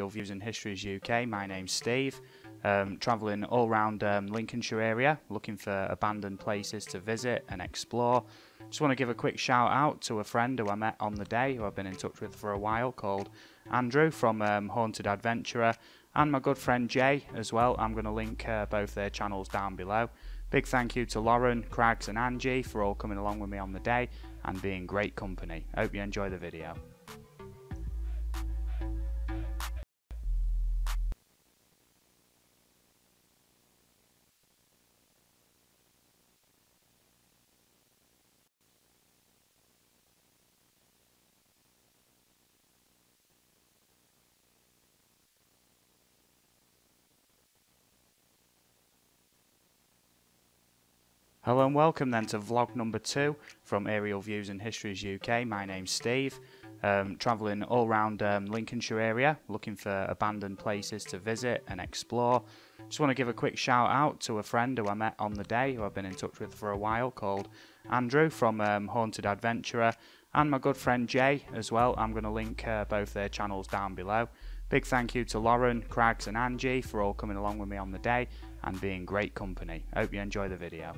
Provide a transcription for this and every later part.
Aerial Views and Histories UK. My name's Steve. Travelling all around Lincolnshire area, looking for abandoned places to visit and explore. Just want to give a quick shout out to a friend who I met on the day, who I've been in touch with for a while, called Andrew from Haunted Adventurer, and my good friend Jay as well. I'm going to link both their channels down below. Big thank you to Lauren, Craggs and Angie for all coming along with me on the day and being great company. Hope you enjoy the video. Hello and welcome then to vlog number 2 from Aerial Views and Histories UK. My name's Steve. Travelling all around Lincolnshire area, looking for abandoned places to visit and explore. Just want to give a quick shout out to a friend who I met on the day, who I've been in touch with for a while, called Andrew from Haunted Adventurer, and my good friend Jay as well. I'm going to link both their channels down below. Big thank you to Lauren, Craggs and Angie for all coming along with me on the day and being great company. Hope you enjoy the video.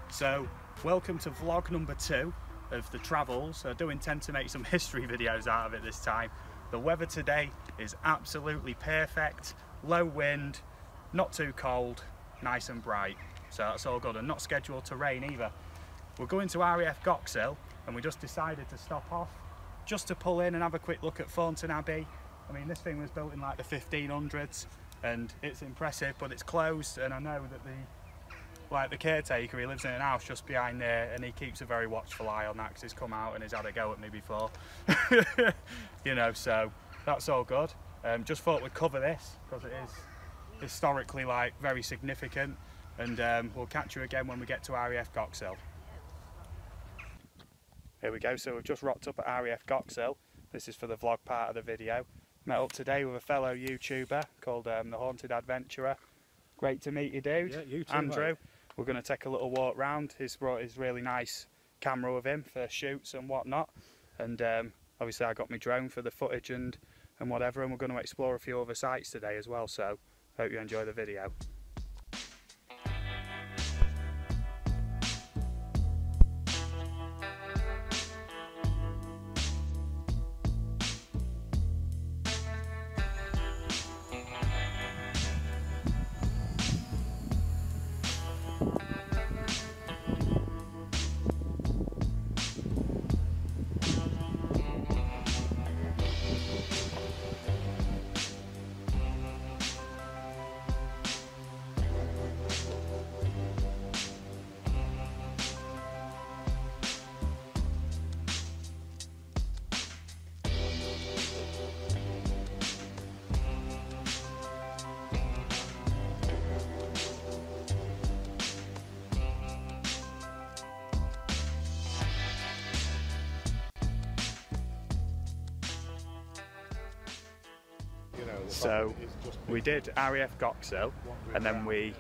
So, welcome to vlog number 2 of the travels. I do intend to make some history videos out of it this time. The weather today is absolutely perfect, low wind, not too cold, nice and bright. So that's all good, and not scheduled to rain either. We're going to RAF Goxhill and we just decided to stop off just to pull in and have a quick look at Thornton Abbey. I mean, this thing was built in like the 1500s and it's impressive, but it's closed, and I know that the caretaker, he lives in an house just behind there, and he keeps a very watchful eye on that because he's come out and he's had a go at me before. You know, so that's all good. Just thought we'd cover this because it is historically very significant, and we'll catch you again when we get to RAF Goxhill. Here we go, so we've just rocked up at RAF Goxhill. This is for the vlog part of the video. Met up today with a fellow YouTuber called the Haunted Adventurer. Great to meet you, dude. Yeah, you too, Andrew. mate. We're going to take a little walk round. He's brought his really nice camera with him for shoots and whatnot, and obviously I got my drone for the footage and whatever, and we're going to explore a few other sites today as well, so hope you enjoy the video. So we did RAF Goxhill, and then we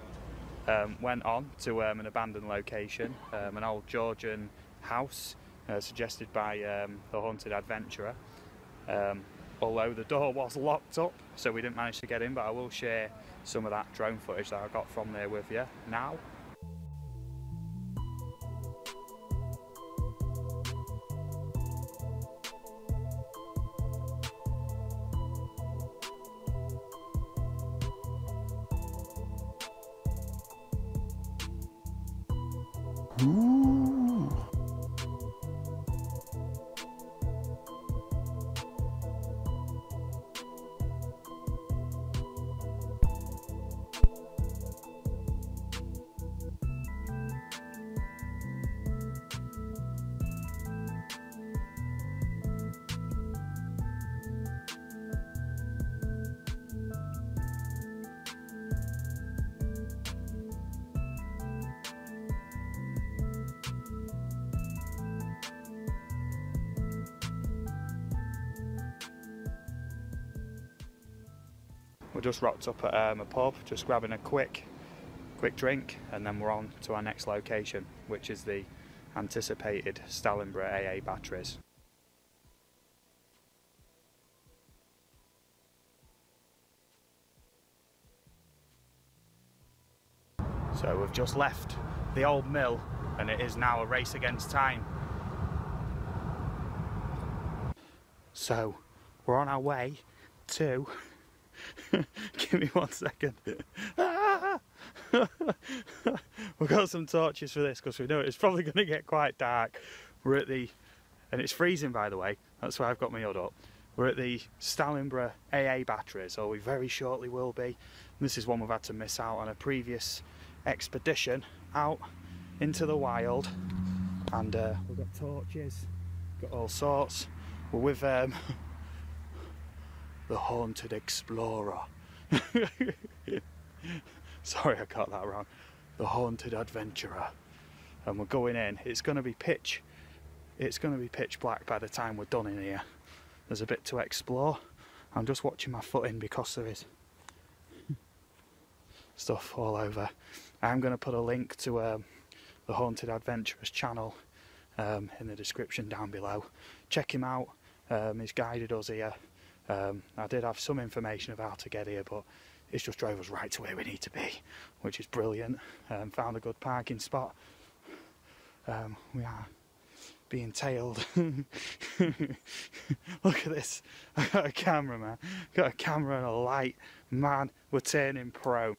went on to an abandoned location, an old Georgian house suggested by the Haunted Adventurer. Although the door was locked up, so we didn't manage to get in, but I will share some of that drone footage that I got from there with you now. Ooh. We're just rocked up at a pub, just grabbing a quick drink, and then we're on to our next location, which is the anticipated Stalinborough AA batteries. So we've just left the old mill, and it is now a race against time. So we're on our way to give me 1 second. We've got some torches for this because we know it's probably going to get quite dark. We're at the, and it's freezing by the way, that's why I've got my hood up. We're at the Stalinborough AA batteries, or we very shortly will be. And this is one we've had to miss out on a previous expedition out into the wild, and we've got torches, got all sorts. We're with the Haunted Explorer. Sorry, I got that wrong. The Haunted Adventurer. And we're going in. It's going to be pitch black by the time we're done in here. There's a bit to explore. I'm just watching my footing because there is stuff all over. I'm going to put a link to the Haunted Adventurer's channel in the description down below. Check him out. He's guided us here. I did have some information of how to get here, but it's just drove us right to where we need to be, which is brilliant. Found a good parking spot. We are being tailed. Look at this. I got a camera, man. Got a camera and a light. Man, we're turning pro.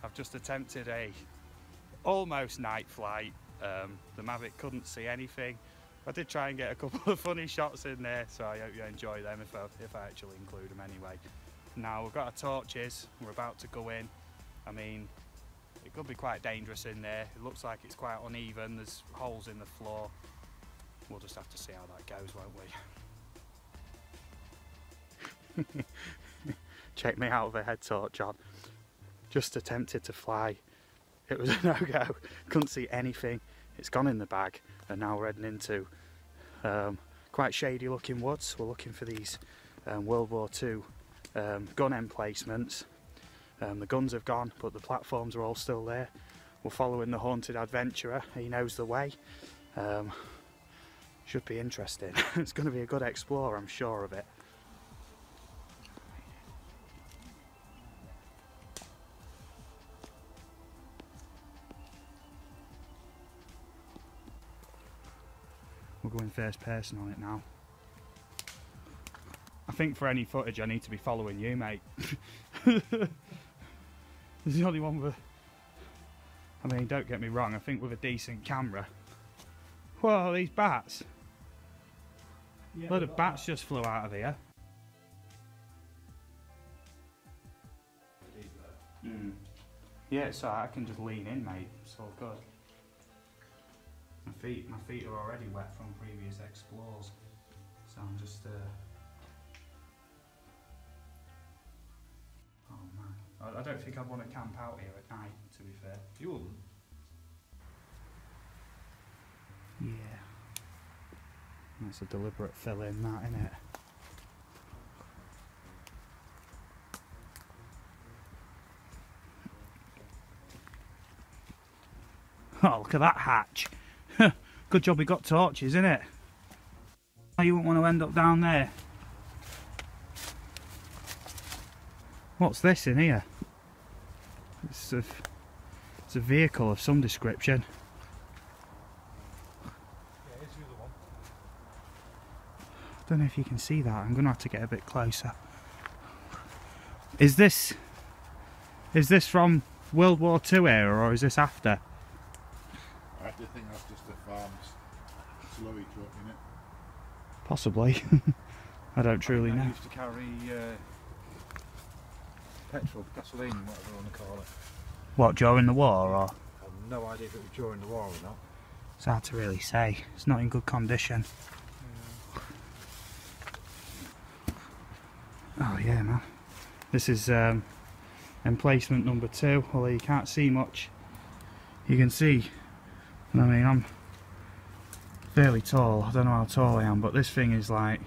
I've just attempted a almost night flight. The Mavic couldn't see anything. I did try and get a couple of funny shots in there, so I hope you enjoy them if I actually include them anyway. Now we've got our torches, we're about to go in. I mean, it could be quite dangerous in there. It looks like it's quite uneven, there's holes in the floor. We'll just have to see how that goes, won't we? Check me out with a head torch on. Just attempted to fly. It was a no-go. Couldn't see anything. It's gone in the bag, and now we're heading into quite shady looking woods. We're looking for these World War II gun emplacements. The guns have gone, but the platforms are all still there. We're following the Haunted Adventurer. He knows the way. Should be interesting. It's going to be a good explore, I'm sure of it. We're going first person on it now. I think for any footage I need to be following you, mate. There's the only one with... I mean, don't get me wrong, I think with a decent camera... Whoa, these bats! Yeah, a load of bats just flew out of here. Mm. Yeah, so I can just lean in, mate. It's all good. My feet are already wet from previous explores, so I'm just oh man, I don't think I'd want to camp out here at night, to be fair. You wouldn't? Yeah. That's a deliberate fill in, that, isn't it? Oh, look at that hatch. Good job we got torches, isn't it? Oh, you wouldn't want to end up down there. What's this in here? It's a vehicle of some description. Yeah, here's the other one. I don't know if you can see that. I'm going to have to get a bit closer. Is this from World War II era, or is this after? I think that's just a farm's slurry truck, isn't it? Possibly. I don't truly know. They used to carry petrol, gasoline, whatever you want to call it. What, during the war, or? I have no idea if it was during the war or not. It's hard to really say. It's not in good condition. Oh yeah, man. This is emplacement number 2, although you can't see much. You can see, I mean, I'm fairly tall. I don't know how tall I am, but this thing is like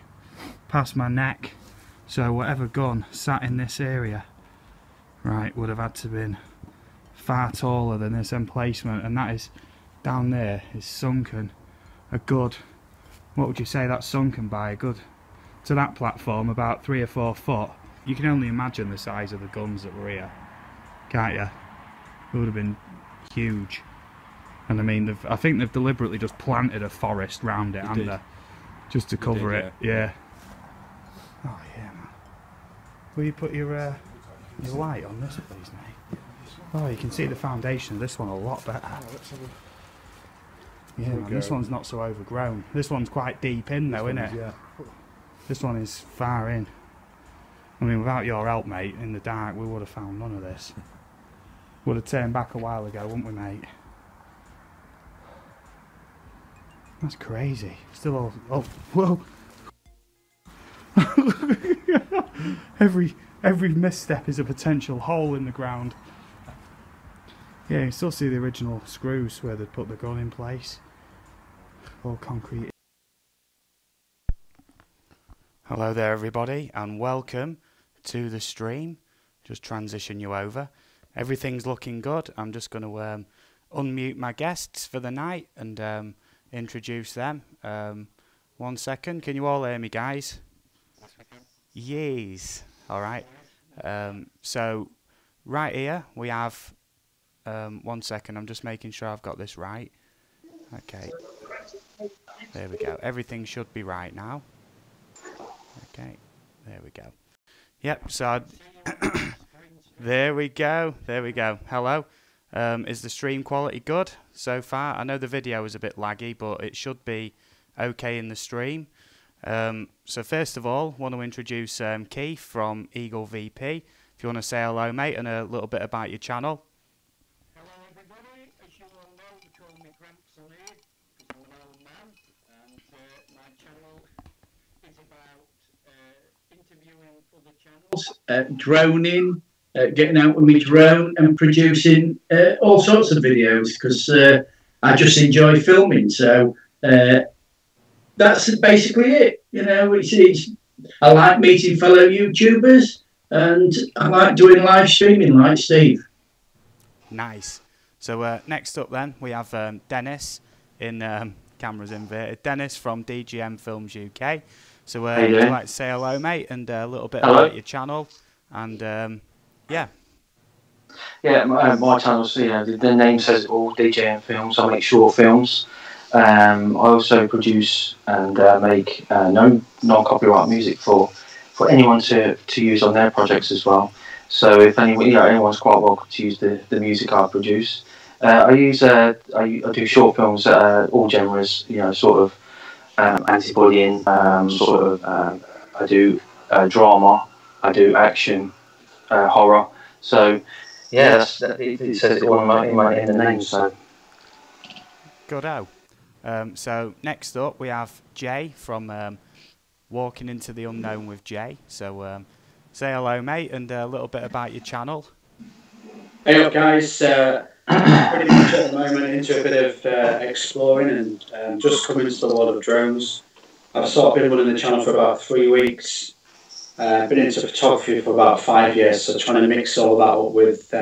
past my neck. So whatever gun sat in this area, right, would have had to have been far taller than this emplacement, and that is down there is sunken a good, what would you say that's sunken by, a good, to that platform about 3 or 4 foot. You can only imagine the size of the guns that were here, can't you? It would have been huge. And I mean, I think they've deliberately just planted a forest round it, haven't they? Just to cover it, yeah. Oh yeah, man. Will you put your light on this, please, mate? Oh, you can see the foundation of this one a lot better. Yeah, man, this one's not so overgrown. This one's quite deep in though, isn't it? Yeah. This one is far in. I mean, without your help, mate, in the dark, we would have found none of this. Would have turned back a while ago, wouldn't we, mate? That's crazy. Still all... Oh, whoa! Every misstep is a potential hole in the ground. Yeah, you still see the original screws where they'd put the gun in place. All concrete. Hello there, everybody, and welcome to the stream. Just transition you over. Everything's looking good. I'm just going to unmute my guests for the night and introduce them. 1 second. Can you all hear me, guys? Yes. All right. So right here we have 1 second. I'm just making sure I've got this right. Okay. There we go. Everything should be right now. Okay. There we go. Yep. So there we go. There we go. Hello. Is the stream quality good so far? I know the video is a bit laggy, but it should be okay in the stream. So first of all, want to introduce Keith from Eagle VP. If you want to say hello, mate, and a little bit about your channel. Hello, everybody. As you all know, they call me Grandson here, because I'm an old man, and my channel is about interviewing other channels, droning, getting out with my drone and producing all sorts of videos, because I just enjoy filming. So that's basically it. You know, I like meeting fellow YouTubers, and I like doing live streaming like Steve. Nice. So next up then, we have Dennis in cameras inverted. Dennis from DGM Films UK. So would you like to say hello, mate, and a little bit about your channel? And yeah. Yeah, my channel's, you know, the name says it all, DJM Films. I make short films. I also produce and make non-copyright music for anyone to use on their projects as well. So if anyone, you know, anyone's quite welcome to use the music I produce. I do short films, all genres, you know, sort of anti-bullying, I do drama, I do action, horror. So yeah, it says it all in the name. So good out. So next up we have Jay from Walking Into the Unknown with Jay. So say hello, mate, and a little bit about your channel. Hey up, guys. Pretty much at the moment into a bit of exploring and just coming into the world of drones. I've sort of been running the channel for about 3 weeks. Been into photography for about 5 years, so trying to mix all that up with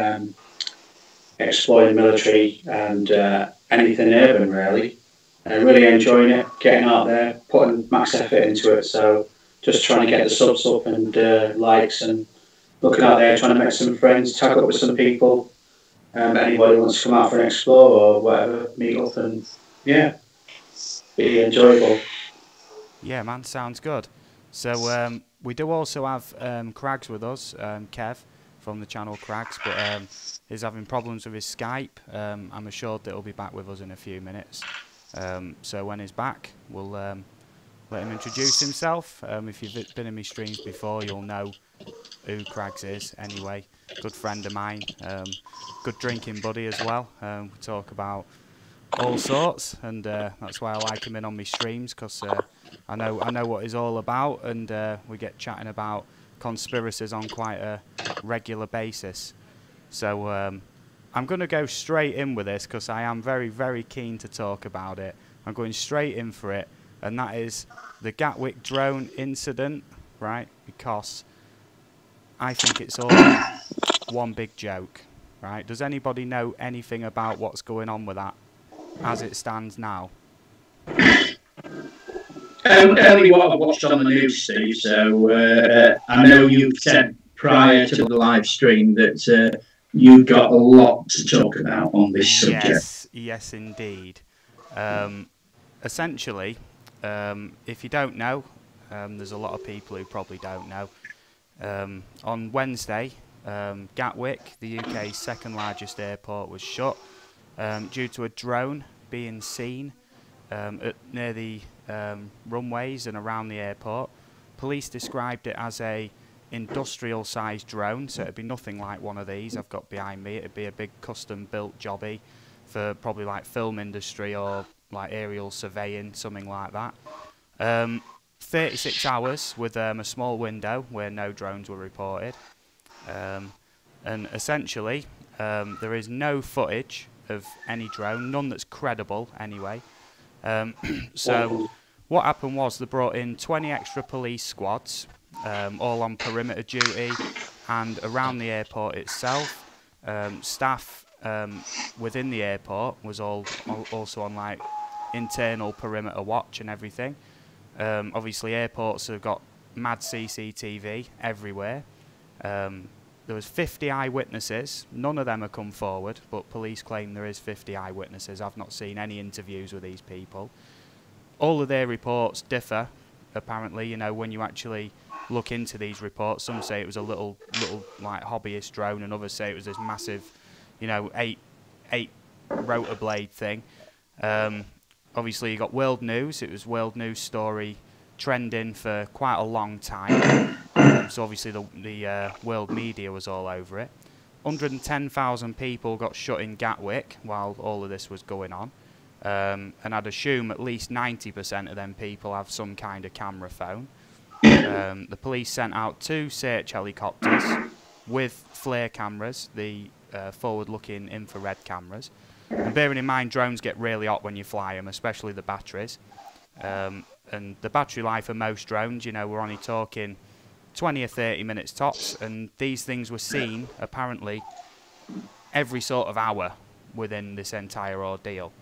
exploring military and anything urban, really. Really enjoying it, getting out there, putting max effort into it. So just trying to get the subs up and likes, and looking out there, trying to make some friends, tag up with some people. Anybody wants to come out for an explore or whatever, meet up, and yeah, be enjoyable. Yeah, man, sounds good. So we do also have Crags with us, Kev from the channel Crags, but he's having problems with his Skype. I'm assured that he'll be back with us in a few minutes. So when he's back, we'll let him introduce himself. If you've been in my streams before, you'll know who Crags is anyway. Good friend of mine, good drinking buddy as well. We talk about all sorts, and that's why I like him in on my streams, because I know what he's all about, and we get chatting about conspiracies on quite a regular basis. So I'm going to go straight in with this, because I am very, very keen to talk about it. I'm going straight in for it, and that is the Gatwick drone incident, right? Because I think it's all one big joke, right? Does anybody know anything about what's going on with that as it stands now? Only what I've watched on the news, Steve. So I know you've said prior to the live stream that you've got a lot to talk about on this subject. Yes, indeed. Essentially, if you don't know, there's a lot of people who probably don't know. On Wednesday, Gatwick, the UK's second largest airport, was shut due to a drone being seen near the runways and around the airport. Police described it as a industrial-sized drone, so it'd be nothing like one of these I've got behind me. It'd be a big custom-built jobby for probably like film industry or like aerial surveying, something like that. 36 hours with a small window where no drones were reported. And essentially, there is no footage of any drone, none that's credible anyway. So what happened was they brought in 20 extra police squads, all on perimeter duty, and around the airport itself. Staff within the airport was also on like internal perimeter watch and everything. Obviously airports have got mad CCTV everywhere. There was 50 eyewitnesses. None of them have come forward, but police claim there is 50 eyewitnesses. I've not seen any interviews with these people. All of their reports differ, apparently. You know, when you actually look into these reports, some say it was a little like hobbyist drone, and others say it was this massive, you know, eight rotor blade thing. Obviously, you got world news. It was world news story trending for quite a long time. So obviously the world media was all over it. 110,000 people got shut in Gatwick while all of this was going on. And I'd assume at least 90% of them people have some kind of camera phone. The police sent out 2 search helicopters with flare cameras, the forward-looking infrared cameras. And bearing in mind, drones get really hot when you fly them, especially the batteries. And the battery life of most drones, you know, we're only talking 20 or 30 minutes tops, and these things were seen apparently every sort of hour within this entire ordeal.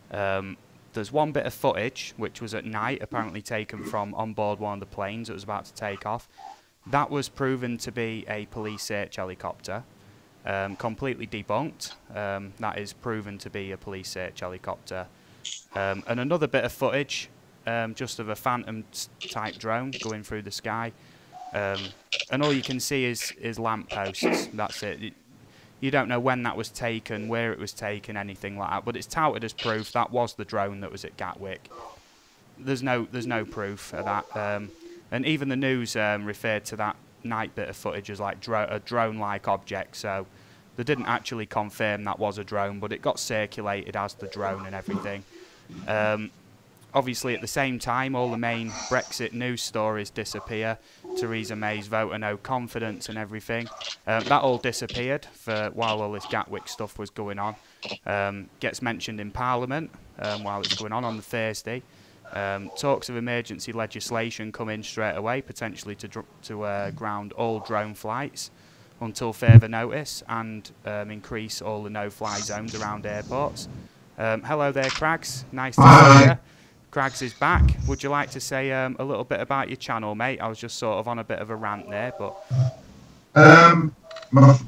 There's one bit of footage which was at night, apparently taken from on board one of the planes that was about to take off. That was proven to be a police search helicopter, completely debunked. That is proven to be a police search helicopter. And another bit of footage just of a phantom type drone going through the sky. And all you can see is lampposts. That's it. You don't know when that was taken, where it was taken, anything like that. But it's touted as proof that was the drone that was at Gatwick. There's no proof of that. And even the news referred to that night bit of footage as like a drone-like object. So they didn't actually confirm that was a drone, but it got circulated as the drone and everything. Obviously, at the same time, all the main Brexit news stories disappear. Theresa May's vote of no confidence and everything. That all disappeared while all this Gatwick stuff was going on. Gets mentioned in Parliament while it's going on the Thursday. Talks of emergency legislation come in straight away, potentially to ground all drone flights until further notice, and increase all the no-fly zones around airports. Hello there, Crags. Nice to see you. Crags is back. Would you like to say a little bit about your channel, mate? I was just sort of on a bit of a rant there, but... My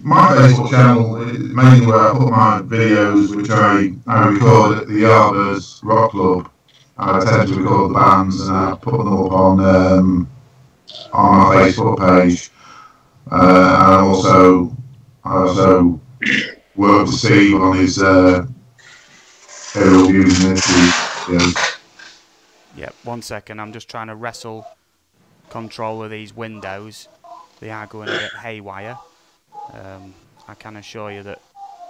Facebook channel is mainly where I put my videos, which I record at the Yarders Rock Club. I tend to record the bands, and I put them up on my Facebook page. And I also work with Steve on his aerial views and videos. Yep, 1 second, I'm just trying to wrestle control of these windows. They are going a bit haywire. I can assure you that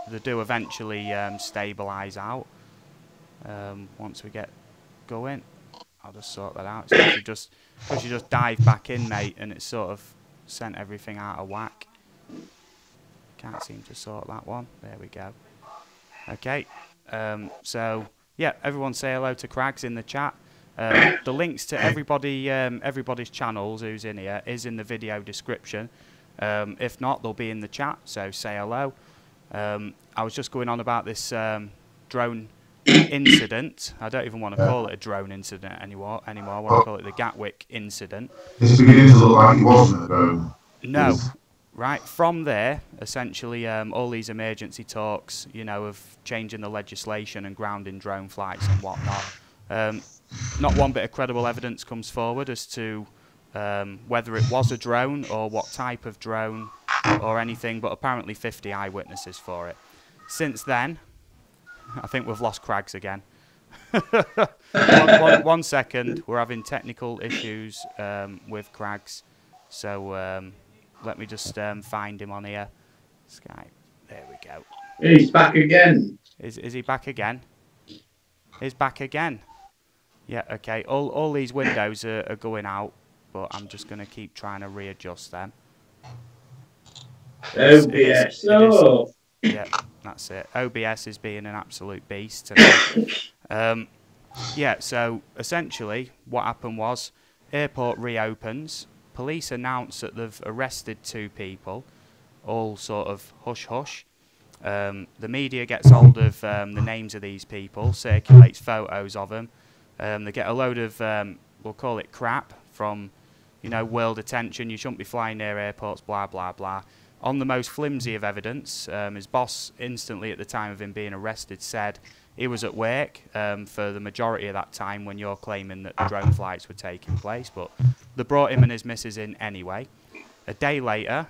they do eventually stabilise out. once we get going. I'll just sort that out. It's because you just dive back in, mate, and it's sort of sent everything out of whack. Can't seem to sort that one. There we go. Okay. So yeah, everyone say hello to Crags in the chat. The links to everybody's channels who's in here is in the video description. If not, they'll be in the chat. So say hello. I was just going on about this drone incident. I don't even want to call it a drone incident anymore. I want to call it the Gatwick incident. It's beginning to look like it wasn't a drone. No. Right, from there, essentially, all these emergency talks, you know, of changing the legislation and grounding drone flights and whatnot. Not one bit of credible evidence comes forward as to whether it was a drone or what type of drone or anything, but apparently 50 eyewitnesses for it. Since then, I think we've lost Crags again. one second, we're having technical issues with Crags, so let me just find him on here. Skype, there we go. He's back again. Is he back again? He's back again. Yeah, okay, all these windows are going out, but I'm just going to keep trying to readjust them. OBS, no. Yeah, that's it. OBS is being an absolute beast today. Yeah, so essentially what happened was airport reopens. Police announce that they've arrested 2 people, all sort of hush-hush. The media gets hold of the names of these people, circulates photos of them. They get a load of, we'll call it crap, from, you know, world attention. You shouldn't be flying near airports, blah, blah, blah. On the most flimsy of evidence, his boss instantly at the time of him being arrested said he was at work for the majority of that time when you're claiming that the drone flights were taking place, but they brought him and his missus in anyway. A day later,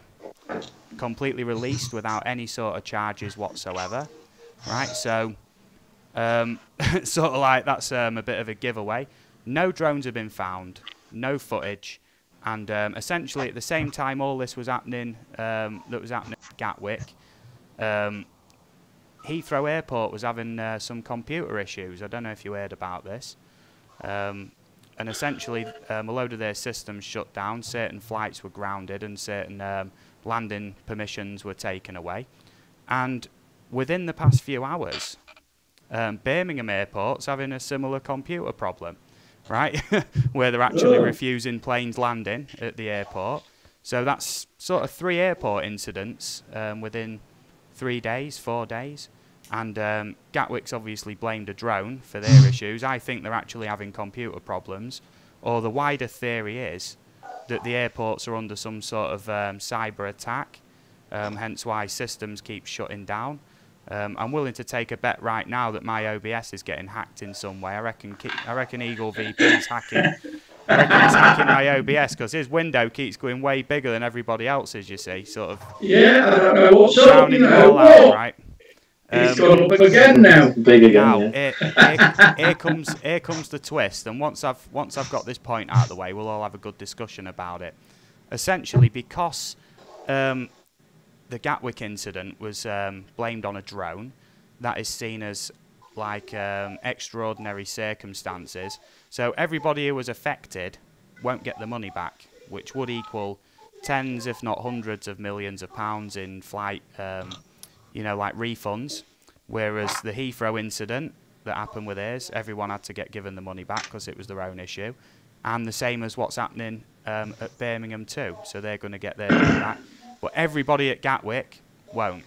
completely released without any sort of charges whatsoever. Right, so sort of like that's a bit of a giveaway. No drones have been found, no footage. And essentially, at the same time all this was happening, that was happening at Gatwick, Heathrow Airport was having some computer issues. I don't know if you heard about this. And essentially, a load of their systems shut down. Certain flights were grounded, and certain landing permissions were taken away. And within the past few hours, Birmingham Airport's having a similar computer problem. Right, where they're actually refusing planes landing at the airport. So that's sort of 3 airport incidents within 3 days, 4 days. And Gatwick's obviously blamed a drone for their issues. I think they're actually having computer problems. Or the wider theory is that the airports are under some sort of cyber attack, hence why systems keep shutting down. I'm willing to take a bet right now that my OBS is getting hacked in some way. I reckon Eagle VP's hacking. I reckon he's hacking my OBS because his window keeps going way bigger than everybody else's. You see, sort of. Yeah, I don't know what's up. You know, all out, right? He's gone up again now. Big again. Now, Yeah. here comes the twist. And once I've got this point out of the way, we'll all have a good discussion about it. Essentially, because the Gatwick incident was blamed on a drone, that is seen as like extraordinary circumstances. So everybody who was affected won't get the money back, which would equal tens, if not hundreds of millions of pounds in flight, you know, like refunds. Whereas the Heathrow incident that happened with theirs, everyone had to get given the money back because it was their own issue. And the same as what's happening at Birmingham too. So they're going to get their money back. But everybody at Gatwick won't.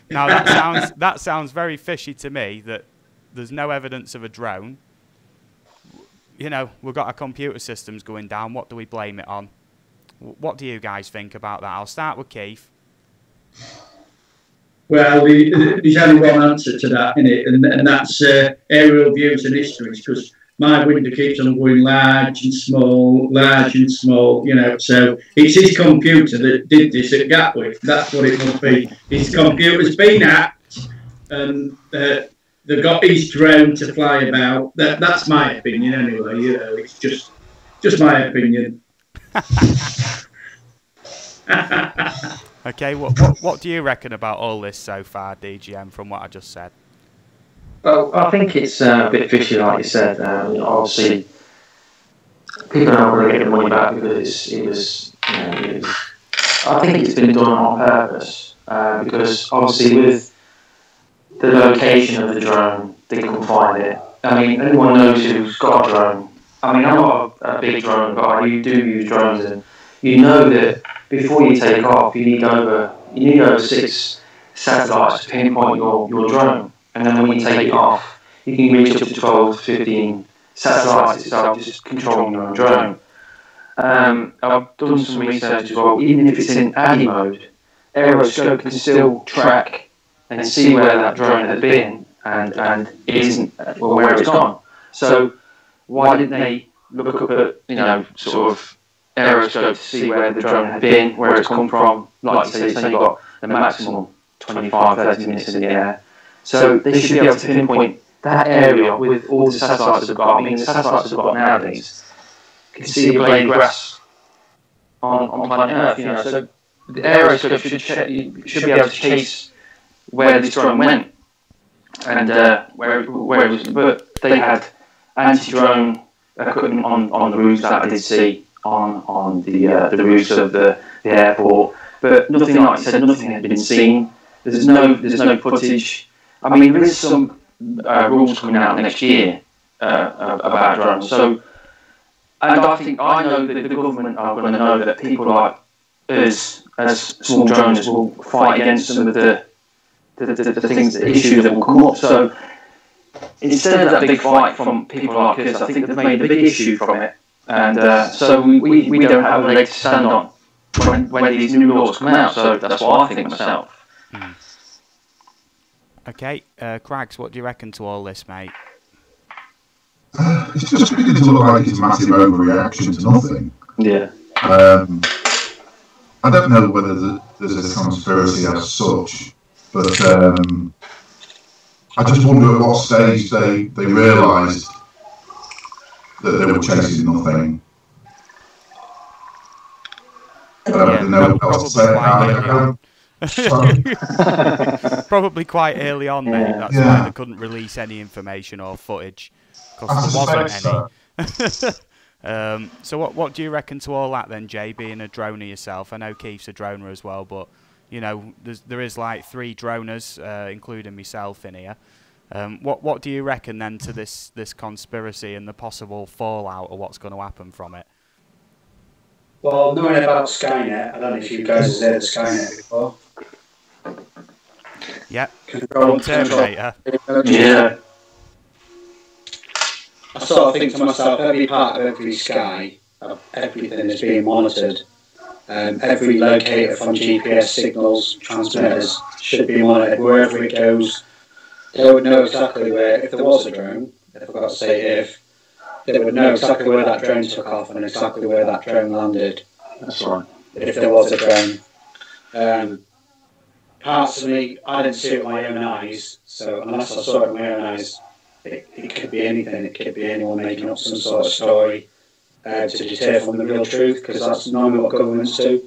Now that sounds very fishy to me, that there's no evidence of a drone. You know, we've got our computer systems going down. What do we blame it on? What do you guys think about that? I'll start with Keith. Well, there's only one answer to that, innit? And that's aerial views and histories, because my window keeps on going large and small, you know. So it's his computer that did this at Gatwick. That's what it must be. His computer's been hacked, and they got his drone to fly about. That's my opinion, anyway. You know, it's just my opinion. Okay, what do you reckon about all this so far, DGM, from what I just said? Well, I think it's a bit fishy, like you said. Obviously, people don't really get the money back because it was. I think it's been done on purpose because obviously with the location of the drone, they couldn't find it. I mean, anyone knows who's got a drone. I mean, I'm not a big drone guy. You do use drones, and you know that before you take off, you need over 6 satellites to pinpoint your drone, and then when you take it off, you can reach up to 12, 15 satellites itself, just controlling your own drone. I've done some research as well. Even if it's in ADI mode, aeroscope can still track and see where that drone has been and isn't, well, where it's gone. So why didn't they look up at, sort of aeroscope to see where the drone had been, where it's come from? Like you say, you've got the maximum 25, 30 minutes in the air. So they should be able to pinpoint that area with all the satellites they've got. I mean, the satellites they've got nowadays can see a blade of grass on planet Earth, so the aeroscope should be able to chase where this drone went and where it was. But they had anti-drone equipment on the roofs that I did see on the roofs of the airport, but nothing, like I said, nothing had been seen. There's no footage. I mean, there is some rules coming out next year about drones. So, and I know that the government are going to know that people like us, as small droners, will fight against some of the things, the issues that will come up. So, instead of that big fight from people like us, I think they've made a big issue from it, and so we don't have a leg to stand on when these new laws come out. So that's what I think myself. Okay, Craigs, what do you reckon to all this, mate? It's just beginning to look like it's a massive overreaction to nothing. Yeah. I don't know whether there's a conspiracy as such, but I just wonder at what stage they realised that they were chasing nothing. I don't know what else to say. Probably quite early on, mate. That's why they couldn't release any information or footage, because there wasn't any. So what do you reckon to all that then, Jay, being a droner yourself? I know Keith's a droner as well, but there is like 3 droners, including myself, in here. What do you reckon then to this conspiracy and the possible fallout or what's going to happen from it? Well, knowing about Skynet, I don't know if you guys have heard of Skynet before. Yeah. From Terminator. Yeah. I sort of think to myself, every part of every sky, everything is being monitored. Every locator from GPS signals, transmitters, should be monitored wherever it goes. They would know exactly where, if there was a drone, I forgot to say if, they would know exactly where that drone took off and exactly where that drone landed. That's right. If there was a drone. Personally, I didn't see it with my own eyes, so unless I saw it with my own eyes, it could be anything. It could be anyone making up some sort of story to deter from the real truth, because that's normally what governments do.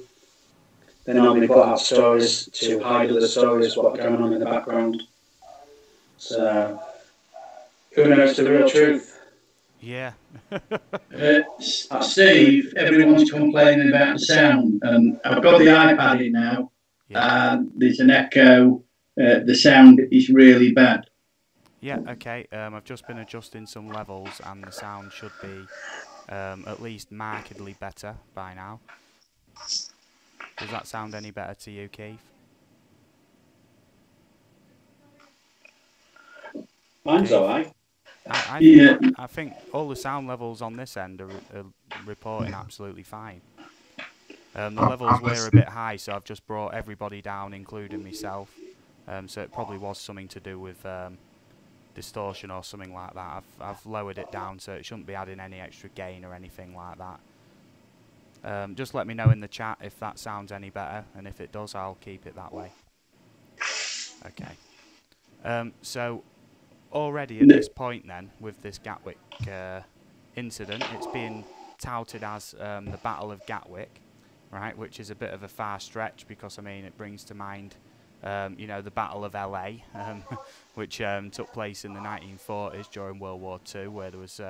They normally put out stories to hide other stories, what's going on in the background. So, who knows the real truth? Yeah. Steve, everyone's complaining about the sound. I've got the iPad in now, and there's an echo. The sound is really bad. Yeah, okay. I've just been adjusting some levels, and the sound should be at least markedly better by now. Does that sound any better to you, Keith? Mine's alright. I think all the sound levels on this end are reporting absolutely fine. The levels were a bit high, so I've just brought everybody down, including myself. So it probably was something to do with distortion or something like that. I've lowered it down, so it shouldn't be adding any extra gain or anything like that. Just let me know in the chat if that sounds any better, and if it does, I'll keep it that way. Okay. So already at this point then, with this Gatwick incident, it's being touted as the Battle of Gatwick, right, which is a bit of a far stretch, because I mean it brings to mind you know, the Battle of LA, which took place in the 1940s during World War II, where there was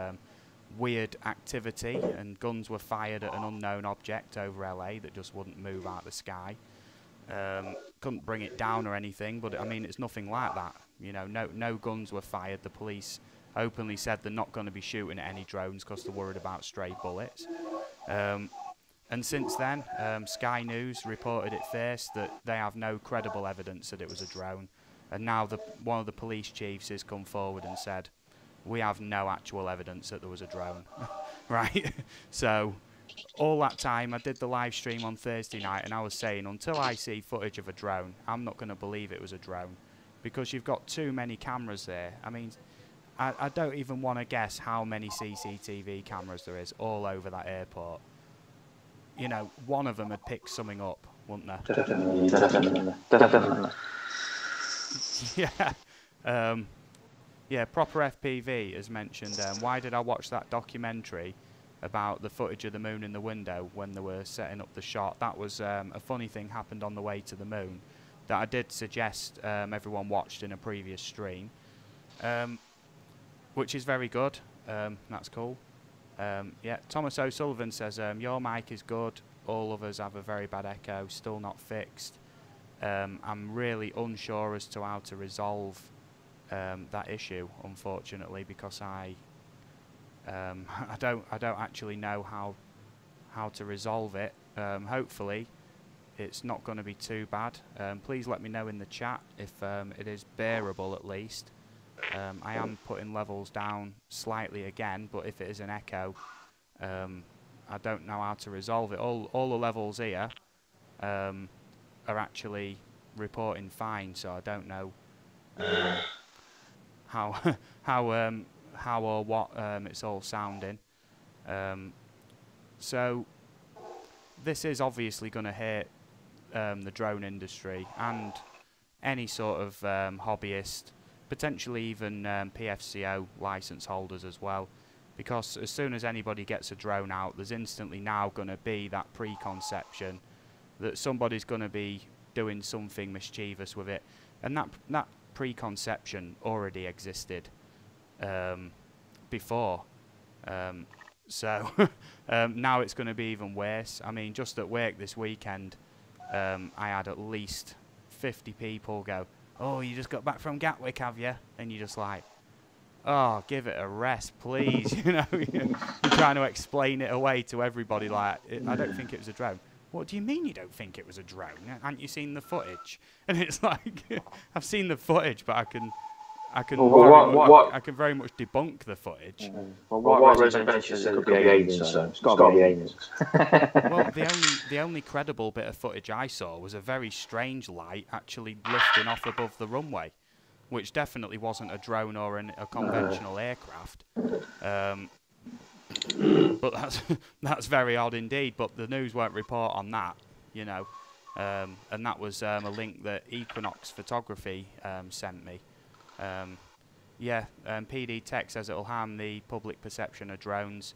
weird activity and guns were fired at an unknown object over LA that just wouldn't move out of the sky. Couldn't bring it down or anything, but I mean, it's nothing like that. You know, no guns were fired. The police openly said they're not going to be shooting at any drones because they're worried about stray bullets. And since then, Sky News reported it first that they have no credible evidence that it was a drone. And now one of the police chiefs has come forward and said, we have no actual evidence that there was a drone. Right? So all that time, I did the live stream on Thursday night, and I was saying, until I see footage of a drone, I'm not going to believe it was a drone, because you've got too many cameras there. I mean, I don't even want to guess how many CCTV cameras there is all over that airport. You know, one of them had picked something up, wouldn't there? Definitely. Yeah. Yeah, Proper FPV has mentioned, why did I watch that documentary about the footage of the moon in the window when they were setting up the shot? That was a funny thing happened on the way to the moon that I did suggest everyone watched in a previous stream, which is very good. That's cool. Yeah, Thomas O'Sullivan says, your mic is good, all others have a very bad echo, still not fixed. I'm really unsure as to how to resolve that issue, unfortunately, because I don't actually know how to resolve it. Hopefully it's not going to be too bad. Please let me know in the chat if it is bearable at least. I am putting levels down slightly again, but if it is an echo, I don't know how to resolve it. All the levels here are actually reporting fine, so I don't know how or what it's all sounding. So this is obviously going to hurt the drone industry and any sort of hobbyist, potentially even PFCO license holders as well, because as soon as anybody gets a drone out, there's instantly now going to be that preconception that somebody's going to be doing something mischievous with it, and that preconception already existed before. So now it's going to be even worse. I mean, just at work this weekend, I had at least 50 people go, "Oh, you just got back from Gatwick, have you?" And you're just like, "Oh, give it a rest, please." You know, you're trying to explain it away to everybody like, "I don't think it was a drone." What do you mean you don't think it was a drone? Haven't you seen the footage? And it's like, I've seen the footage, but I can very much debunk the footage. Well, what reservation says it could be aliens, so it's got to be aliens. Well, the only credible bit of footage I saw was a very strange light actually lifting off above the runway, which definitely wasn't a drone or a conventional aircraft. But that's very odd indeed. But the news won't report on that, you know. And that was a link that Equinox Photography sent me. PD Tech says it'll harm the public perception of drones.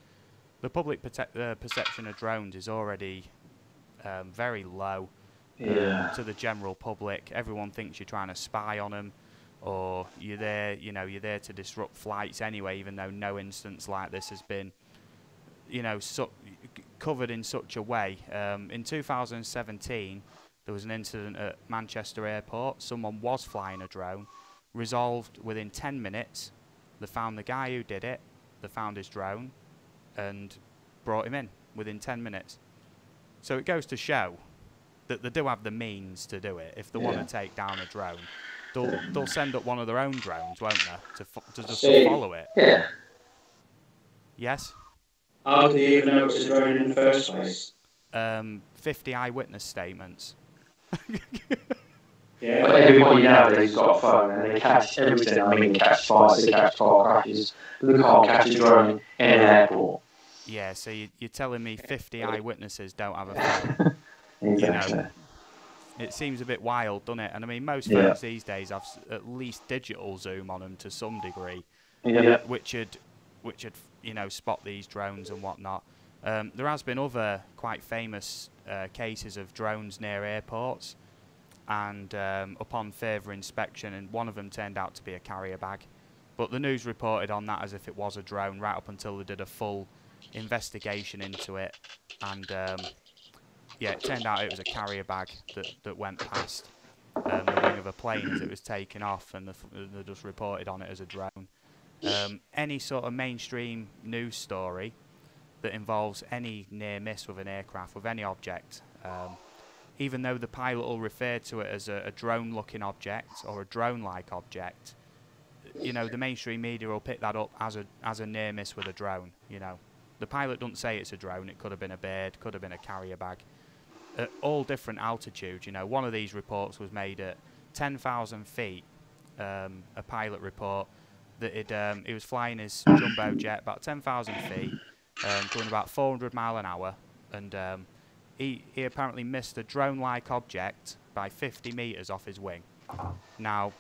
The public perception of drones is already very low to the general public. Everyone thinks you're trying to spy on them, or you're there to disrupt flights anyway, even though no instance like this has been, covered in such a way. In 2017, there was an incident at Manchester Airport. Someone was flying a drone. Resolved within 10 minutes. They found the guy who did it. They found his drone and brought him in within 10 minutes. So it goes to show that they do have the means to do it. If they want to take down a drone, they'll send up one of their own drones, won't they, to just follow it. Yeah. Yes? How did you even know it was a drone in the first place? 50 eyewitness statements. Yeah. But everybody nowadays has got a phone and they catch everything. I mean, they catch fights, they catch car crashes, but they can't catch a drone in an airport. Yeah, so you're telling me 50 eyewitnesses don't have a phone? Exactly. You know, it seems a bit wild, doesn't it? And I mean, most phones these days have at least digital zoom on them to some degree, which would spot these drones and whatnot. There has been other quite famous cases of drones near airports, and upon further inspection, and one of them turned out to be a carrier bag. But the news reported on that as if it was a drone, right up until they did a full investigation into it, and yeah, it turned out it was a carrier bag that went past the wing of a plane as it was taken off, and they just reported on it as a drone. Any sort of mainstream news story that involves any near miss with an aircraft, with any object, even though the pilot will refer to it as a drone-looking object or a drone-like object, you know, the mainstream media will pick that up as a near miss with a drone. You know, the pilot doesn't say it's a drone. It could have been a bird, could have been a carrier bag, at all different altitudes. You know, one of these reports was made at 10,000 feet. A pilot report that he was flying his jumbo jet about 10,000 feet, going about 400 mile an hour, and he apparently missed a drone-like object by 50 meters off his wing. Now,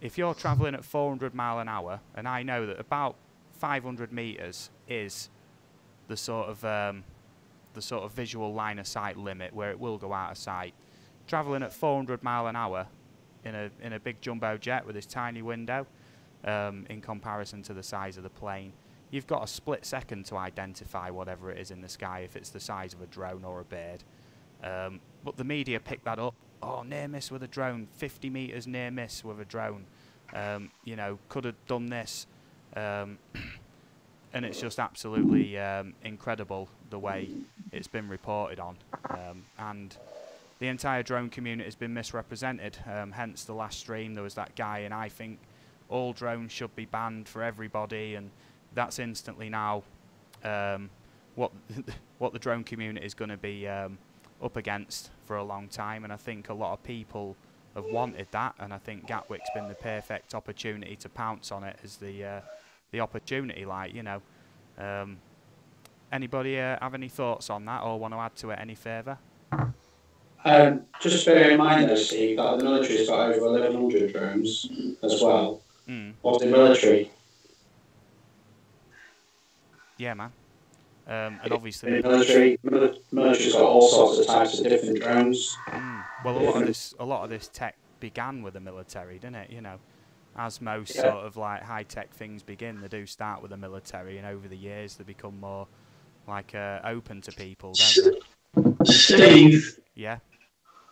if you're traveling at 400 mile an hour, and I know that about 500 meters is the sort of visual line of sight limit where it will go out of sight, traveling at 400 mile an hour in a big jumbo jet with this tiny window, in comparison to the size of the plane, you've got a split second to identify whatever it is in the sky, if it's the size of a drone or a bird. But the media picked that up. Oh, near miss with a drone, 50 meters near miss with a drone. You know, could have done this. And it's just absolutely incredible the way it's been reported on. And the entire drone community has been misrepresented. Hence the last stream, there was that guy, and I think all drones should be banned for everybody, and that's instantly now what the drone community is going to be up against for a long time. And I think a lot of people have wanted that, and I think Gatwick's been the perfect opportunity to pounce on it as the opportunity light, you know. Anybody have any thoughts on that or want to add to it any further? Just bear in mind though, Steve, that the military's got over 1,100 drones as well. Of the military. Yeah, man. And obviously the military's got all sorts of types of different drones. Well, a lot of this tech began with the military, didn't it? You know, as most sort of like high-tech things begin, they do start with the military, and over the years they become more like open to people, don't they? Steve. Yeah.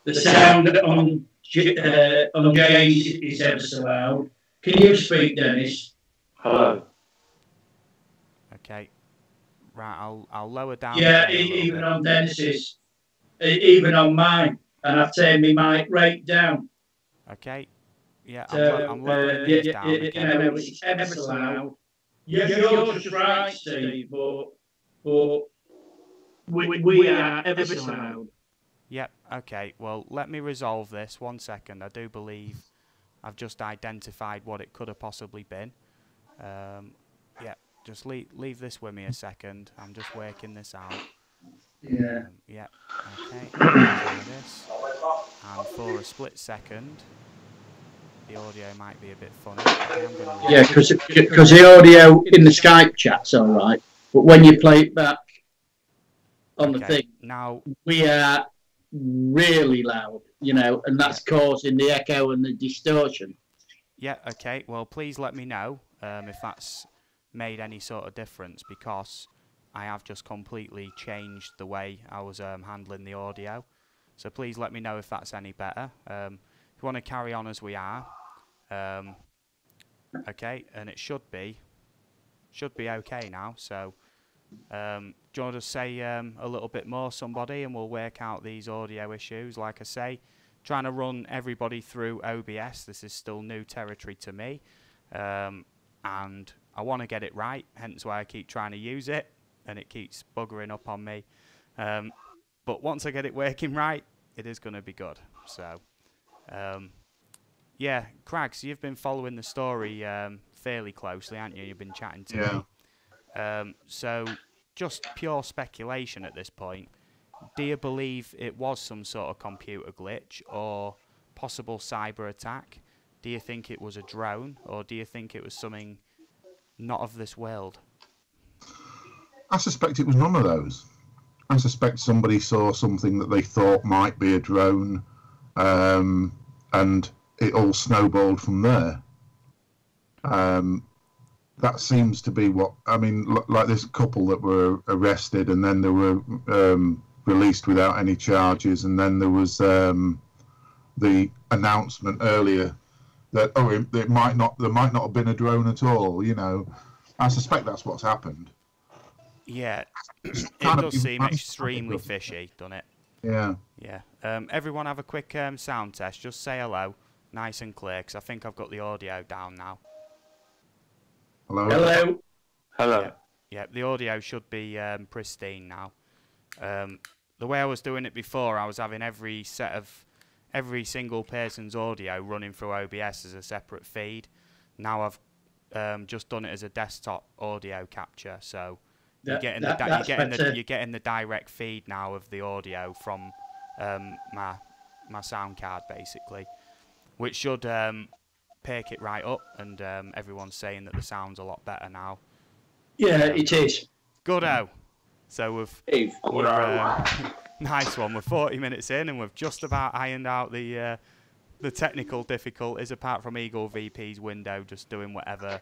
The sound on James is ever so loud. Can you speak, Dennis? Hello. Okay. Right, I'll lower down. Yeah, even on Dennis's, even on mine, and I've turned my mic right down. Okay. Yeah, So, I'm lowering these down. You know, it's ever so loud. You're just right, Steve, but we are ever so loud. Yep, okay, well, let me resolve this 1 second. I do believe I've just identified what it could have possibly been. Yeah, just leave this with me a second. I'm just working this out. Yeah. Yeah, okay. Like this. And for a split second, the audio might be a bit funny. Yeah, because the audio in the Skype chat's all right, but when you play it back on the thing, now we are really loud, you know, and that's causing the echo and the distortion. Yeah, okay. Well, please let me know if that's made any sort of difference, because I have just completely changed the way I was handling the audio. So please let me know if that's any better. If you want to carry on as we are, okay, and it should be okay now. So do you want to say a little bit more, somebody, and we'll work out these audio issues? Like I say, trying to run everybody through OBS. This is still new territory to me, and I want to get it right, hence why I keep trying to use it, and it keeps buggering up on me. But once I get it working right, it is going to be good. So, yeah, Craggs, you've been following the story fairly closely, haven't you? You've been chatting to me. So, just pure speculation at this point. Do you believe it was some sort of computer glitch or possible cyber attack? Do you think it was a drone, or do you think it was something not of this world? I suspect it was none of those. I suspect somebody saw something that they thought might be a drone, and it all snowballed from there. That seems to be what I mean. Like this couple that were arrested, and then they were released without any charges, and then there was the announcement earlier that there might not have been a drone at all. You know, I suspect that's what's happened. Yeah, it does seem extremely fishy, doesn't it? Yeah. Yeah. Everyone have a quick sound test. Just say hello, nice and clear, because I think I've got the audio down now. Hello. Hello. Hello. Yeah, the audio should be pristine now. The way I was doing it before, I was having every single person's audio running through OBS as a separate feed. Now I've just done it as a desktop audio capture, so you're getting the direct feed now of the audio from my sound card, basically, which should pick it right up, and everyone's saying that the sound's a lot better now. Yeah, it is. Good-o. So we're nice one. We're 40 minutes in, and we've just about ironed out the technical difficulties, apart from Eagle VP's window just doing whatever.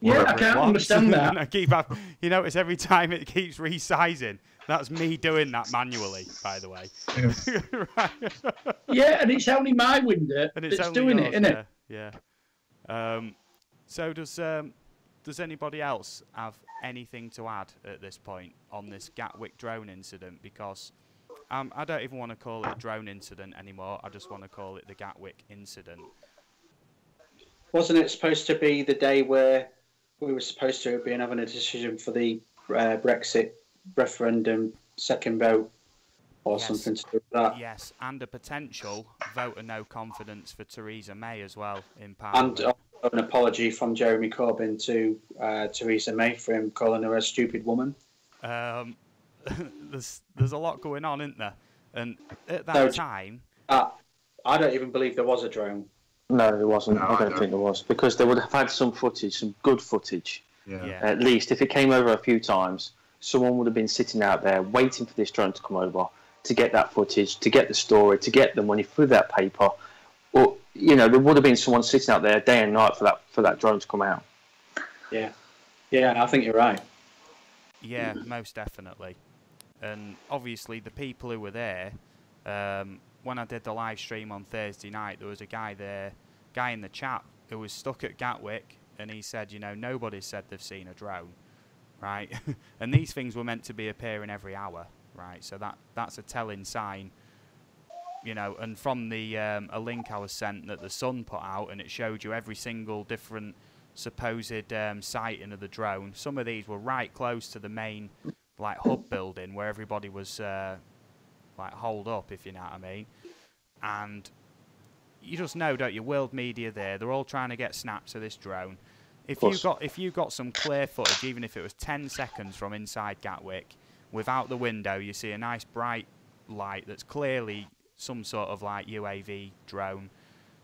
Yeah, I can't understand that. And you notice every time it keeps resizing. That's me doing that manually, by the way. Yeah. Right. Yeah, and it's only my window that's doing it, isn't it? Yeah. So does anybody else have anything to add at this point on this Gatwick drone incident? Because I don't even want to call it a drone incident anymore. I just want to call it the Gatwick incident. Wasn't it supposed to be the day where we were supposed to be having a decision for the Brexit referendum second vote or something to do with that? Yes, and a potential vote of no confidence for Theresa May as well in Parliament. And an apology from Jeremy Corbyn to Theresa May for him calling her a stupid woman. There's a lot going on, isn't there? And at that time... I don't even believe there was a drone. No, there wasn't. I don't think there was. Because they would have had some footage, some good footage. Yeah. At least, if it came over a few times, someone would have been sitting out there waiting for this drone to come over to get that footage, to get the story, to get the money through that paper. Or, you know, there would have been someone sitting out there day and night for that drone to come out. Yeah. Yeah, I think you're right. Yeah, most definitely. And obviously the people who were there, when I did the live stream on Thursday night, there was a guy in the chat who was stuck at Gatwick, and he said, you know, nobody said they've seen a drone, right? And these things were meant to be appearing every hour, right? So that's a telling sign, you know. And from the a link I was sent that the Sun put out, and it showed you every single different supposed sighting of the drone. Some of these were right close to the main like hub building where everybody was like holed up, if you know what I mean. And you just know, don't you, world media they're all trying to get snaps of this drone. If you got some clear footage, even if it was 10 seconds from inside Gatwick, without the window, you see a nice bright light that's clearly some sort of like UAV drone,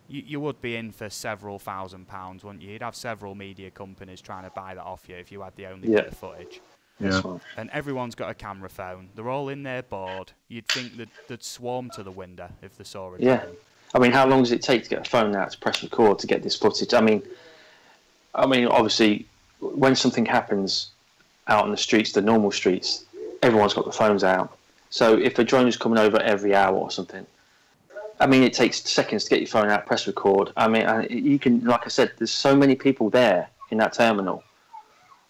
you would be in for several £1,000s, wouldn't you? You'd have several media companies trying to buy that off you if you had the only bit of footage. Yeah. And everyone's got a camera phone. They're all in there bored. You'd think they'd swarm to the window if they saw a drone. Yeah. I mean, how long does it take to get a phone out to press record to get this footage? I mean, obviously, when something happens out on the streets, the normal streets, everyone's got the phones out. So if a drone is coming over every hour or something, I mean, it takes seconds to get your phone out, press record. I mean, you can, like I said, there's so many people there in that terminal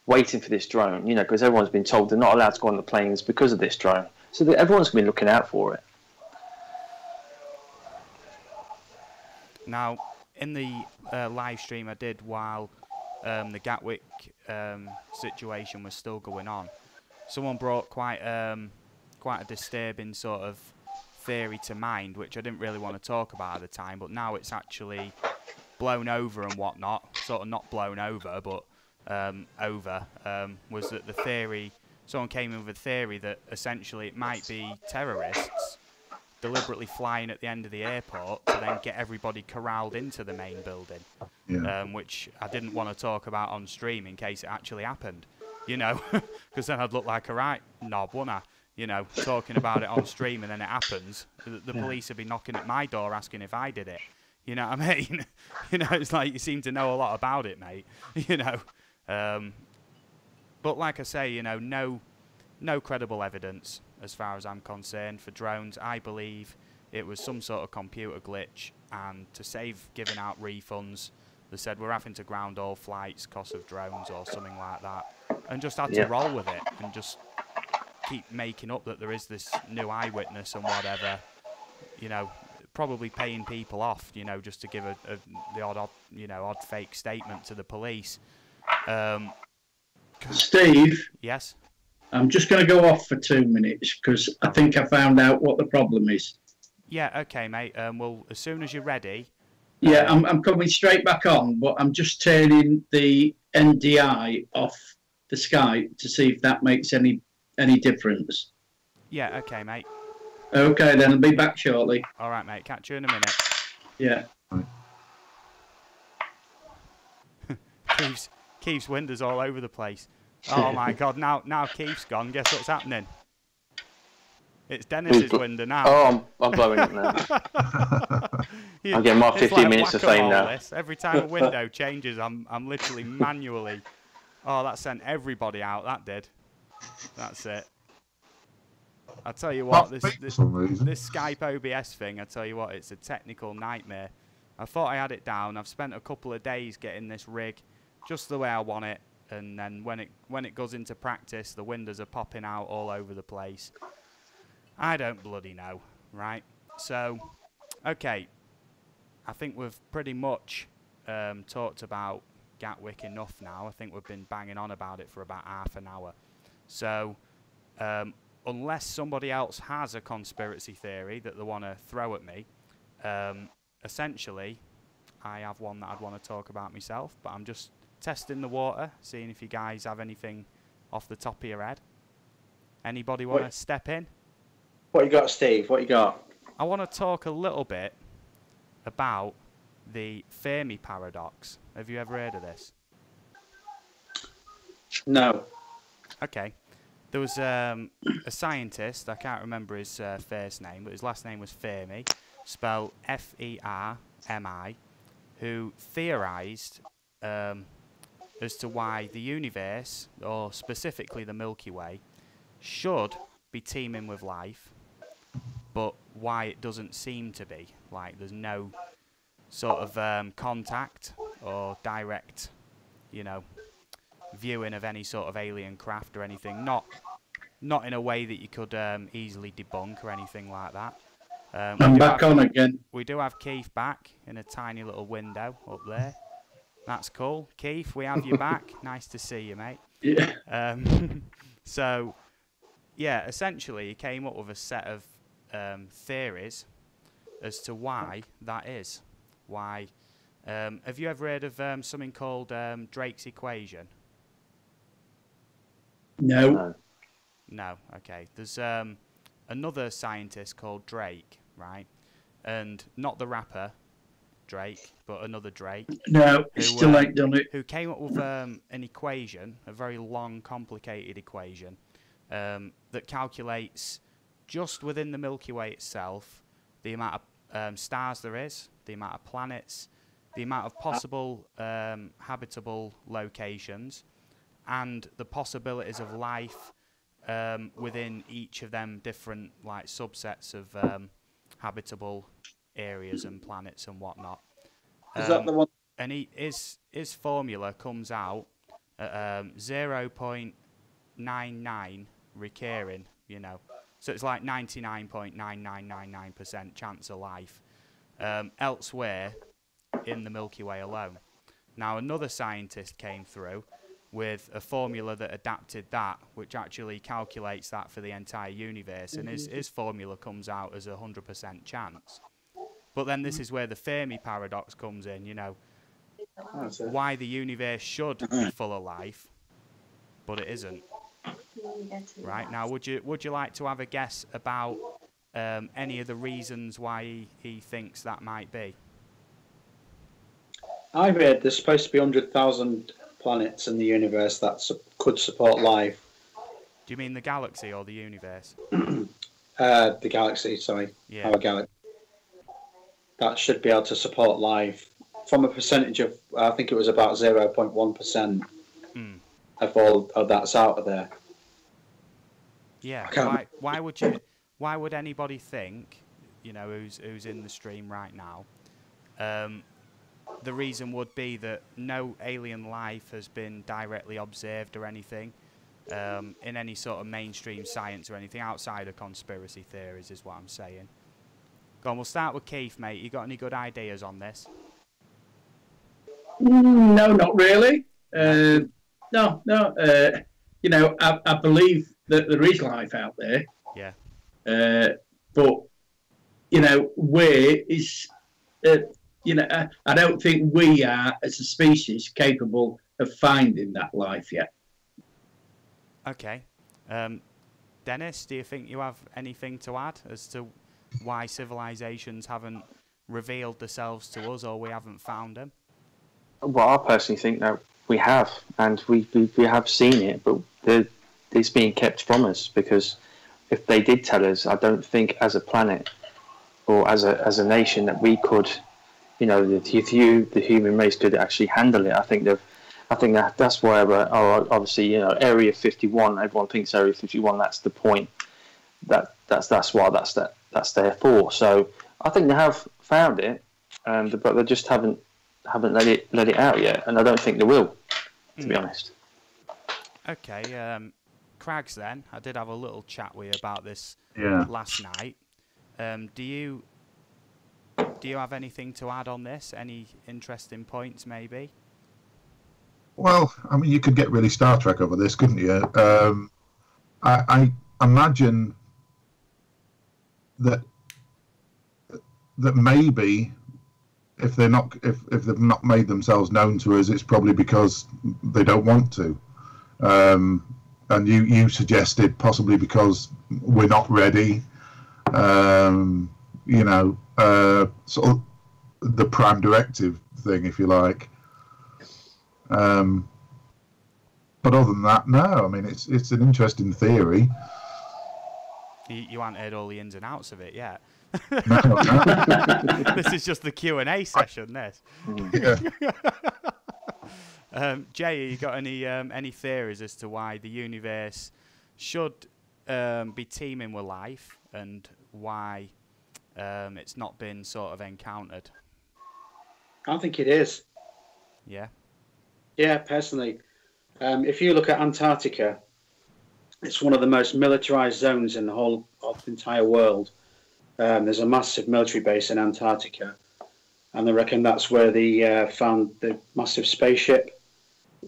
waiting for this drone, you know, because everyone's been told they're not allowed to go on the planes because of this drone. So everyone's been looking out for it. Now, in the live stream I did while the Gatwick situation was still going on, someone brought quite a disturbing sort of theory to mind, which I didn't really want to talk about at the time, but now it's actually blown over and whatnot. Sort of not blown over, but was that the theory, someone came in with a theory that essentially it might be terrorists deliberately flying at the end of the airport to then get everybody corralled into the main building, which I didn't want to talk about on stream in case it actually happened, you know, because then I'd look like a right knob, wouldn't I? you know, talking about it on stream, and then it happens, the police would be knocking at my door asking if I did it. You know what I mean? You know, it's like you seem to know a lot about it, mate. You know, but like I say, you know, no credible evidence as far as I'm concerned for drones. I believe it was some sort of computer glitch, and to save giving out refunds, they said we're having to ground all flights, cost of drones or something like that, and just had to roll with it and just keep making up that there is this new eyewitness and whatever, you know, probably paying people off, you know, just to give the odd fake statement to the police. Steve? Yes? I'm just going to go off for 2 minutes because I think I found out what the problem is. Yeah, okay, mate. Well, as soon as you're ready... Yeah, I'm coming straight back on, but I'm just turning the NDI off the Skype to see if that makes any difference. Yeah, okay, mate. Okay, then I'll be back shortly. All right, mate. Catch you in a minute. Yeah. Keith's windows all over the place. Oh my God! Now Keith's gone. Guess what's happening? It's Dennis's window now. Oh, I'm blowing it now. I'm getting my 15 minutes of fame now. Every time a window changes, I'm literally manually. Oh, that sent everybody out. That did. That's it. I tell you what, this Skype OBS thing, I tell you what, it's a technical nightmare. I thought I had it down. I've spent a couple of days getting this rig just the way I want it, and then when it goes into practice, the windows are popping out all over the place. I don't bloody know, right? So, okay, I think we've pretty much talked about Gatwick enough now. I think we've been banging on about it for about half an hour. So, unless somebody else has a conspiracy theory that they want to throw at me, essentially, I have one that I'd want to talk about myself, but I'm just testing the water, seeing if you guys have anything off the top of your head. Anybody want to step in? What you got, Steve? What you got? I want to talk a little bit about the Fermi paradox. Have you ever heard of this? No. Okay. There was a scientist, I can't remember his first name, but his last name was Fermi, spelled F-E-R-M-I, who theorized as to why the universe, or specifically the Milky Way, should be teeming with life, but why it doesn't seem to be. Like, there's no sort of contact or direct, you know, viewing of any sort of alien craft or anything. Not in a way that you could easily debunk or anything like that. I'm back on again. We do have Keith back in a tiny little window up there. That's cool. Keith, we have you back. Nice to see you, mate. Yeah. So, yeah, essentially he came up with a set of theories as to why that is. Why? Have you ever heard of something called Drake's equation? No. No, okay. There's another scientist called Drake, right? And not the rapper Drake, but another Drake. No, still ain't done it. Who came up with an equation, a very long, complicated equation, that calculates just within the Milky Way itself the amount of stars there is, the amount of planets, the amount of possible habitable locations, and the possibilities of life within each of them different like subsets of habitable areas and planets and whatnot. Is that the one? And his formula comes out at 0.99 recurring, you know. So it's like 99.9999% chance of life elsewhere in the Milky Way alone. Now another scientist came through with a formula that adapted that, which actually calculates that for the entire universe, and his formula comes out as 100% chance. But then this is where the Fermi paradox comes in, you know, why the universe should be full of life, but it isn't. Right, now would you like to have a guess about any of the reasons why he thinks that might be? I've heard there's supposed to be 100,000 planets in the universe that could support life. you mean the galaxy or the universe? The galaxy, sorry. Yeah. Our galaxy. That should be able to support life from a percentage of, I think it was about 0.1% of all of that's out of there. Yeah. Why would anybody think, you know, who's in the stream right now? The reason would be that no alien life has been directly observed or anything in any sort of mainstream science or anything outside of conspiracy theories, is what I'm saying. Go on, we'll start with Keith, mate. You got any good ideas on this? No, not really. No. You know, I believe that there is life out there. Yeah. But you know, you know, I don't think we are as a species capable of finding that life yet. Okay. Dennis, do you think you have anything to add as to why civilizations haven't revealed themselves to us, or we haven't found them? Well, I personally think that we have, and we have seen it, but it's being kept from us, because if they did tell us, I don't think as a planet or as a nation that we could, you know, the human race could actually handle it. I think that's why obviously, you know, Area 51. Everyone thinks Area 51. That's the point. That's why that's there for. So I think they have found it, but they just haven't let it out yet, and I don't think they will, to be honest. Okay, Craigs, then I did have a little chat with you about this last night. Do you have anything to add on this? Any interesting points, maybe? Well, I mean, you could get really Star Trek over this, couldn't you? I imagine that maybe if they've not made themselves known to us, it's probably because they don't want to. And you suggested possibly because we're not ready. You know, sort of the prime directive thing, if you like. But other than that, no. I mean, it's an interesting theory. You haven't heard all the ins and outs of it yet. No. This is just the Q&A session. This. Yeah. Jay, you got any theories as to why the universe should be teeming with life, and why it's not been sort of encountered? I think it is. Yeah. Yeah, personally, if you look at Antarctica, it's one of the most militarized zones in the whole of the entire world. There's a massive military base in Antarctica, and they reckon that's where they found the massive spaceship,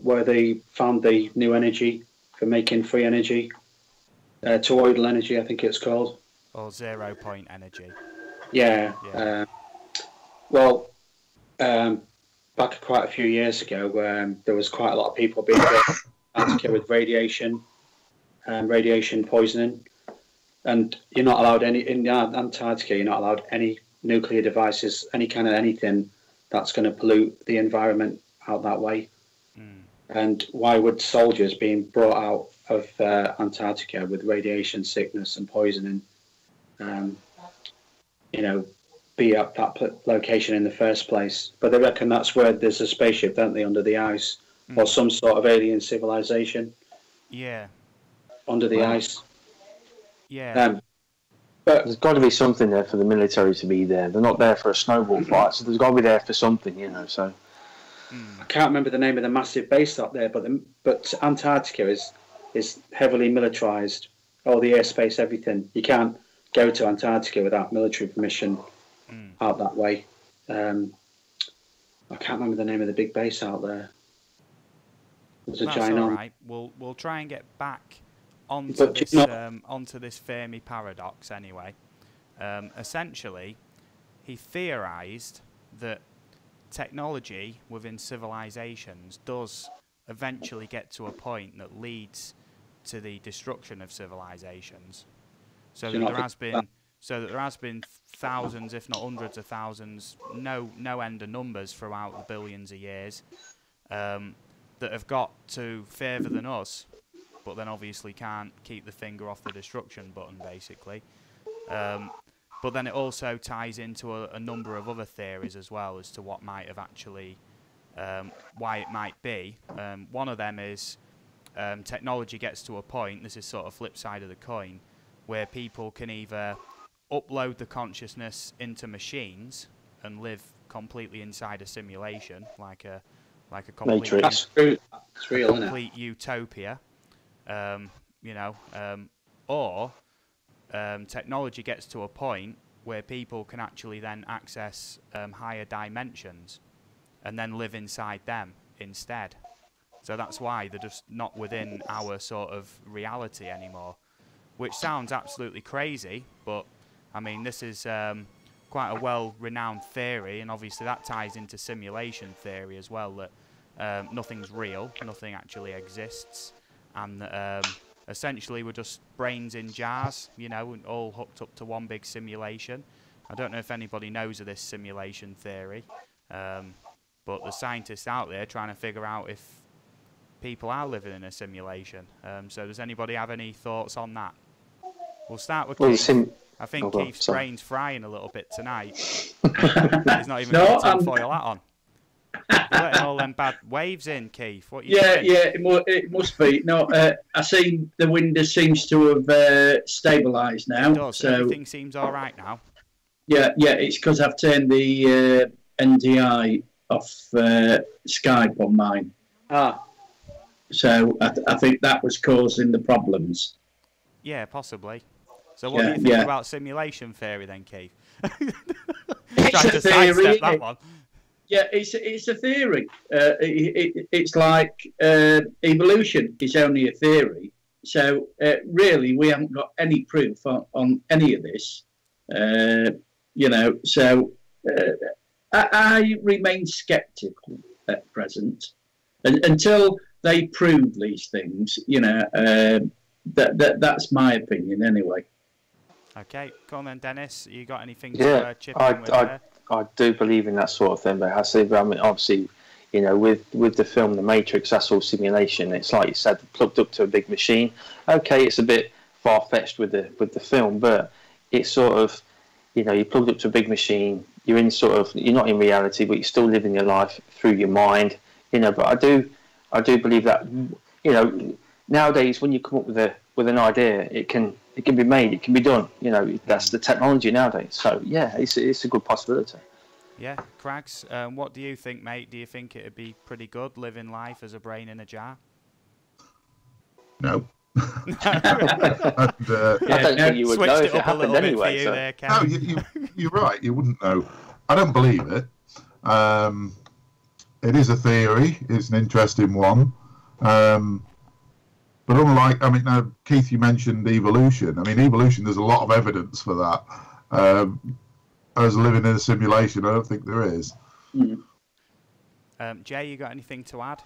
where they found the new energy for making free energy, toroidal energy, I think it's called. Or 0 point energy. Yeah. Well, back quite a few years ago, there was quite a lot of people being killed in Antarctica with radiation poisoning, and you're not allowed in Antarctica. You're not allowed any nuclear devices, any kind of anything that's going to pollute the environment out that way. And why would soldiers being brought out of Antarctica with radiation sickness and poisoning, you know, be at that location in the first place? But they reckon that's where there's a spaceship, don't they, under the ice, or some sort of alien civilization. Yeah. Under the ice. Yeah. But there's got to be something there for the military to be there. They're not there for a snowball fight, so there's got to be there for something, you know. So I can't remember the name of the massive base up there, but Antarctica is heavily militarized. All the airspace, everything. You can't go to Antarctica without military permission out that way. I can't remember the name of the big base out there. There's a giant. All right. We'll try and get back onto this Fermi paradox anyway. Essentially, he theorized that technology within civilizations does eventually get to a point that leads to the destruction of civilizations. So that there has been thousands, if not hundreds of thousands, no end of numbers throughout the billions of years, that have got to further than us, but then obviously can't keep the finger off the destruction button, basically. But then it also ties into a number of other theories as well as to what might have actually, why it might be. One of them is technology gets to a point, this is sort of flip side of the coin, where people can either upload the consciousness into machines and live completely inside a simulation, like a complete, Matrix. That's real, a complete utopia, you know, or technology gets to a point where people can actually then access higher dimensions and then live inside them instead. So that's why they're just not within our sort of reality anymore, which sounds absolutely crazy, but I mean, this is quite a well-renowned theory, and obviously that ties into simulation theory as well, that nothing's real, nothing actually exists, and essentially we're just brains in jars, you know, all hooked up to one big simulation. I don't know if anybody knows of this simulation theory, but the scientists out there trying to figure out if people are living in a simulation. So does anybody have any thoughts on that? We'll start with Keith. I think Keith's brain's frying a little bit tonight. He's not even got a tinfoil hat on. You're letting all them bad waves in, Keith. What you doing? Yeah, it must be. No, I see the window seems to have stabilised now. It does. So Everything seems all right now. yeah, it's because I've turned the NDI off Skype on mine. So I think that was causing the problems. Yeah, possibly. So what do you think about simulation theory then, Keith? Trying to sidestep that one. Yeah, it's a theory. It's like evolution is only a theory. So really, we haven't got any proof on any of this. You know, so I remain sceptical at present, and until they prove these things. You know, that's my opinion anyway. Okay, come on then, Dennis. You got anything to chip in with there? I do believe in that sort of thing, but I mean, obviously, you know, with the film The Matrix, that's all simulation. It's like you said, plugged up to a big machine. Okay, it's a bit far fetched with the film, but it's sort of, you know, you're plugged up to a big machine. You're not in reality, but you're still living your life through your mind. You know, but I do believe that, you know, nowadays when you come up with an idea, it can be made, it can be done. You know, that's the technology nowadays. So yeah, it's a good possibility. Yeah, Craggs, what do you think, mate? Do you think it'd be pretty good living life as a brain in a jar? No. I don't think you would know if it happened anyway. No, you're right. You wouldn't know. I don't believe it. It is a theory. It's an interesting one. But unlike, I mean, now, Keith, you mentioned evolution. I mean, evolution, there's a lot of evidence for that. As living in a simulation, I don't think there is. Jay, you got anything to add?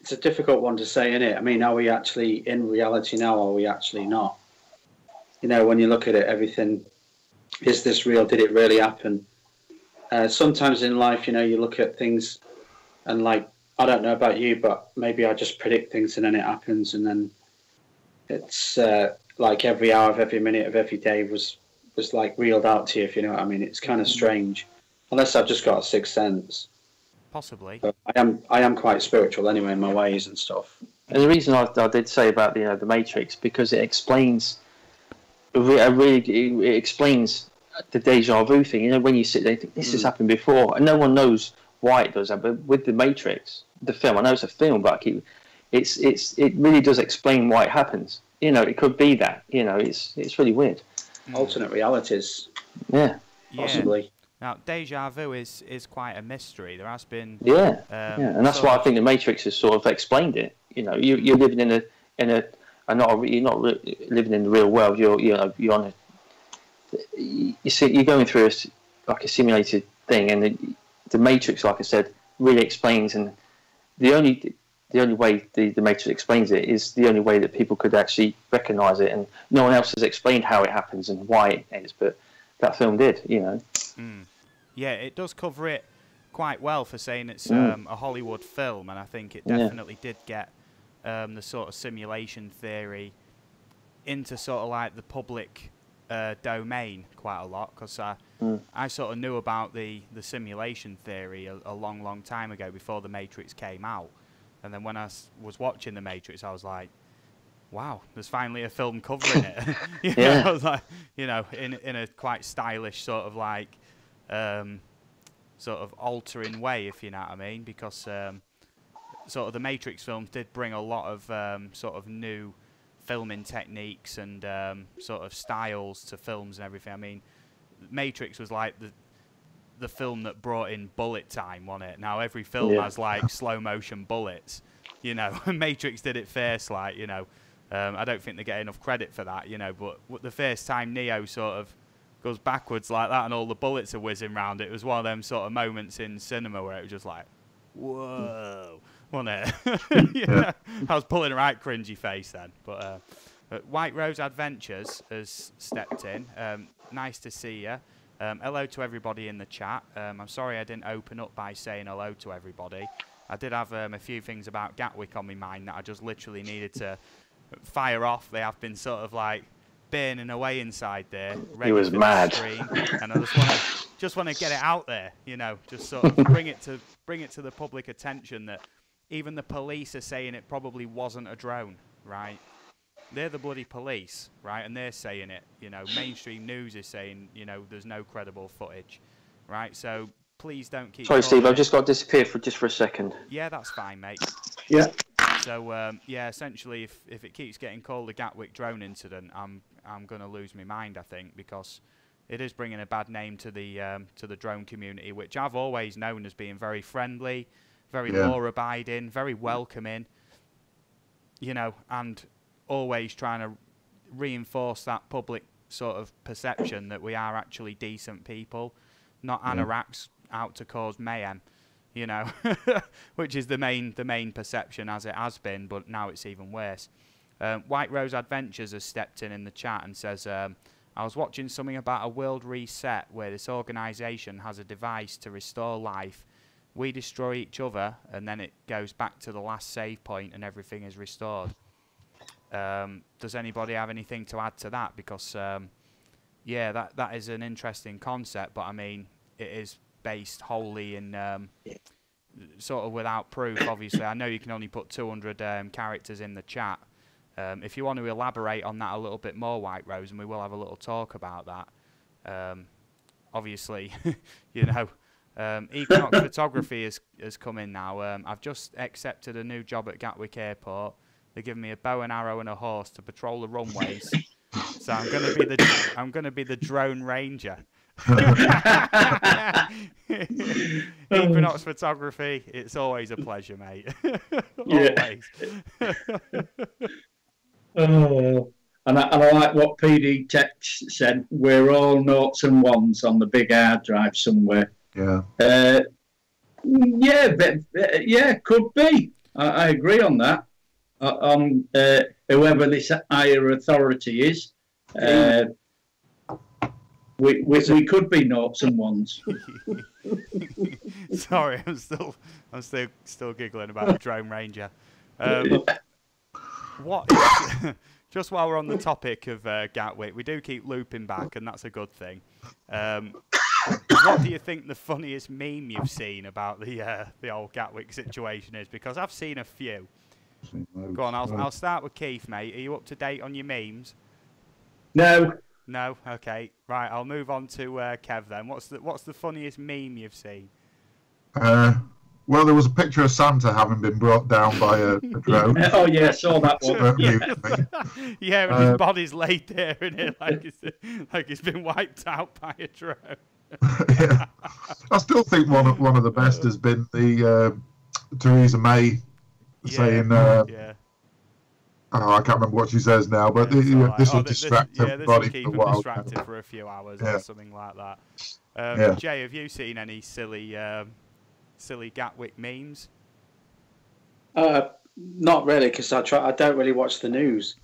It's a difficult one to say, isn't it? I mean, are we actually in reality now, or are we actually not? You know, when you look at it, everything, is this real? Did it really happen? Sometimes in life, you know, you look at things and like, I don't know about you, but maybe I just predict things and then it happens, and then it's like every hour of every minute of every day was like reeled out to you, if you know what I mean. It's kind of strange, unless I've just got a sixth sense. Possibly. But I am quite spiritual anyway in my ways and stuff. And the reason I did say about the Matrix, because it explains it explains the deja vu thing. You know, when you sit there, you think this has happened before, and no one knows why it does that. But with the Matrix, the film, I know it's a film, but it really does explain why it happens. You know, it could be that. You know, it's really weird. Alternate realities. Yeah. Possibly. Now, deja vu is quite a mystery. There has been and that's why I think the Matrix has sort of explained it. You know, you're living you're not living in the real world. You're on you're going through a simulated thing, and the Matrix, like I said, really explains. And the only way the Matrix explains it is the only way that people could actually recognise it, and no one else has explained how it happens and why it is. But that film did, you know. Yeah, it does cover it quite well for saying it's a Hollywood film, and I think it definitely did get the sort of simulation theory into sort of like the public domain quite a lot, because I sort of knew about the simulation theory a long time ago, before The Matrix came out. And then when I was watching The Matrix, I was like, wow, there's finally a film covering it. You know, I was like, you know, in a quite stylish sort of like sort of altering way, if you know what I mean, because sort of the Matrix films did bring a lot of sort of new filming techniques and sort of styles to films and everything. I mean, Matrix was like the film that brought in bullet time on it. Now every film has like slow motion bullets, you know. Matrix did it first, like, you know. I don't think they get enough credit for that, you know. But the first time Neo sort of goes backwards like that and all the bullets are whizzing around, it was one of them sort of moments in cinema where it was just like, whoa, wasn't it? You know? I was pulling a right cringy face then. But White Rose Adventures has stepped in. Nice to see you. Hello to everybody in the chat. I'm sorry I didn't open up by saying hello to everybody. I did have a few things about Gatwick on my mind that I just literally needed to fire off. They have been sort of like burning away inside there. He was mad. And I just want to get it out there, you know, just sort of bring it to the public attention that even the police are saying it probably wasn't a drone, right? They're the bloody police, right? And they're saying it, you know. Mainstream news is saying, you know, there's no credible footage, right? So please don't keep... Sorry, Steve, I've just got to disappear for a second. Yeah, that's fine, mate. Yeah. So, yeah, essentially, if it keeps getting called the Gatwick drone incident, I'm going to lose my mind, I think, because it is bringing a bad name to the drone community, which I've always known as being very friendly, very law-abiding, very welcoming, you know, and always trying to reinforce that public sort of perception that we are actually decent people, not anoraks out to cause mayhem, you know, which is the main perception as it has been, but now it's even worse. White Rose Adventures has stepped in the chat and says, I was watching something about a world reset where this organisation has a device to restore life. We destroy each other, and then it goes back to the last save point and everything is restored. Does anybody have anything to add to that? Because, yeah, that is an interesting concept, but I mean, it is based wholly in sort of without proof, obviously. I know you can only put 200 characters in the chat. If you want to elaborate on that a little bit more, White Rose, and we will have a little talk about that. Obviously, you know, Equinox Photography has come in now. I've just accepted a new job at Gatwick Airport. They're giving me a bow and arrow and a horse to patrol the runways. So I'm going to be the drone ranger. Equinox Photography, it's always a pleasure, mate. Always. Oh, and I like what PD Tech said. We're all noughts and ones on the big hard drive somewhere. Yeah. Yeah, could be. I agree on that. On whoever this higher authority is, we could be noughts and ones. Sorry, I'm still giggling about the drone ranger. What is, just while we're on the topic of Gatwick, we do keep looping back, and that's a good thing. What do you think the funniest meme you've seen about the old Gatwick situation is? Because I've seen a few. Go on, I'll start with Keith, mate. Are you up to date on your memes? No. No? Okay. Right, I'll move on to Kev then. What's the funniest meme you've seen? Well, there was a picture of Santa having been brought down by a drone. Oh, yeah, I saw that one. Yeah, and his body's laid there in it like it's been wiped out by a drone. Yeah. I still think one of the best has been the Theresa May saying, oh, I can't remember what she says now, but this will distract everybody. This will keep them distracted for a few hours or something like that. Jay, have you seen any silly Gatwick memes? Not really, because I don't really watch the news.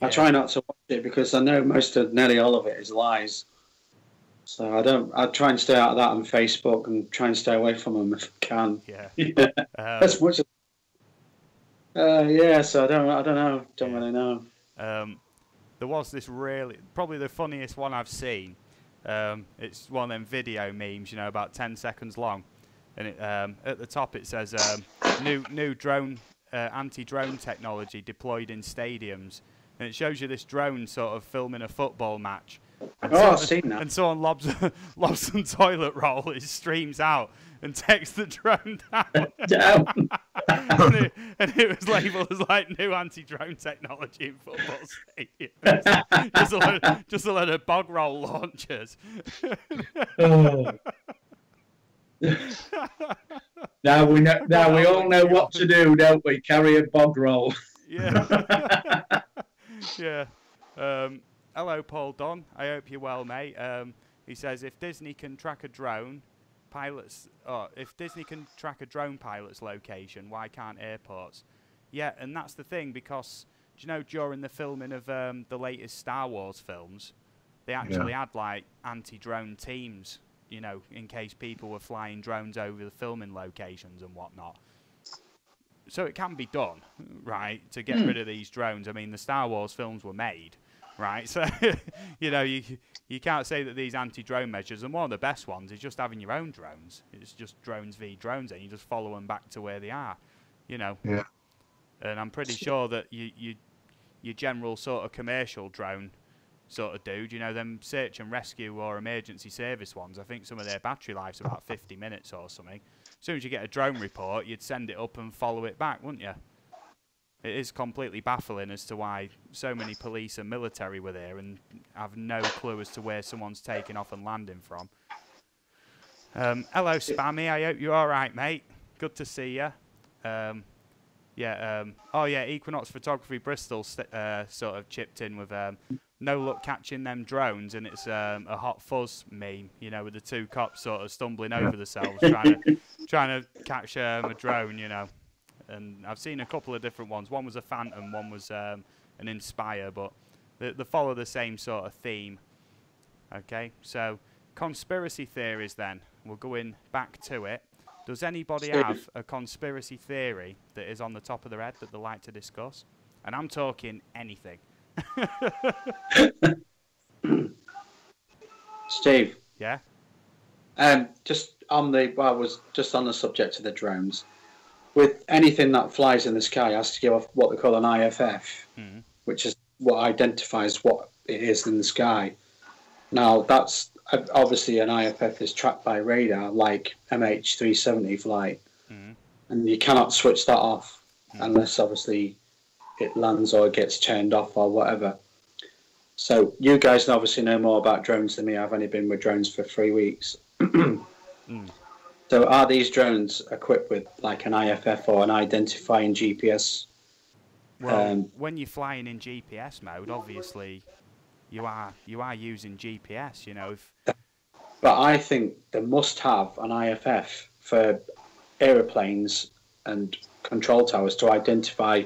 I try not to watch it because I know nearly all of it is lies. So I try and stay out of that on Facebook and try and stay away from them if I can. Yeah. As much as yeah, so I don't know, really know. There was this probably the funniest one I've seen. It's one of them video memes, about 10 seconds long, and at the top it says new drone anti-drone technology deployed in stadiums, and it shows you this drone sort of filming a football match. And I've seen that. And someone lobs some toilet roll, it streams out and takes the drone down. and it was labelled as like new anti-drone technology in football stadiums. just a load of bog roll launchers. Now we all know what to do, don't we? Carry a bog roll. Yeah. Yeah. Hello, Paul Don. I hope you're well, mate. He says if Disney can track a drone pilot's location, why can't airports? Yeah, and that's the thing, because do you know during the filming of the latest Star Wars films, they actually had like anti-drone teams, in case people were flying drones over the filming locations and whatnot. So it can be done, right, to get rid of these drones. I mean, the Star Wars films were made, right? So, you can't say that these anti-drone measures, and one of the best ones is just having your own drones. It's just drones v drones, and you just follow them back to where they are, Yeah. And I'm pretty sure that your general sort of commercial drone sort of dude, them search and rescue or emergency service ones, I think some of their battery life's about 50 minutes or something. As soon as you get a drone report, you'd send it up and follow it back, wouldn't you? It is completely baffling as to why so many police and military were there and have no clue as to where someone's taking off and landing from. Hello, Spammy. I hope you're all right, mate. Good to see you. Oh, yeah, Equinox Photography Bristol sort of chipped in with no luck catching them drones, and it's a Hot Fuzz meme, with the two cops sort of stumbling over themselves trying to catch a drone, And I've seen a couple of different ones. One was a Phantom, one was an Inspire, but they follow the same sort of theme. Okay, so conspiracy theories then. We're going back to it. Does anybody have a conspiracy theory that is on the top of their head that they like to discuss? And I'm talking anything. Steve. Yeah? Just on the subject of the drones. With anything that flies in the sky has to give off what they call an IFF, which is what identifies what it is in the sky. Now, that's obviously an IFF is tracked by radar, like MH370 flight, and you cannot switch that off unless obviously it lands or it gets turned off or whatever. So you guys obviously know more about drones than me. I've only been with drones for 3 weeks. So are these drones equipped with like an IFF or an identifying GPS? Well, when you're flying in GPS mode, obviously you are using GPS, But I think they must have an IFF for aeroplanes and control towers to identify,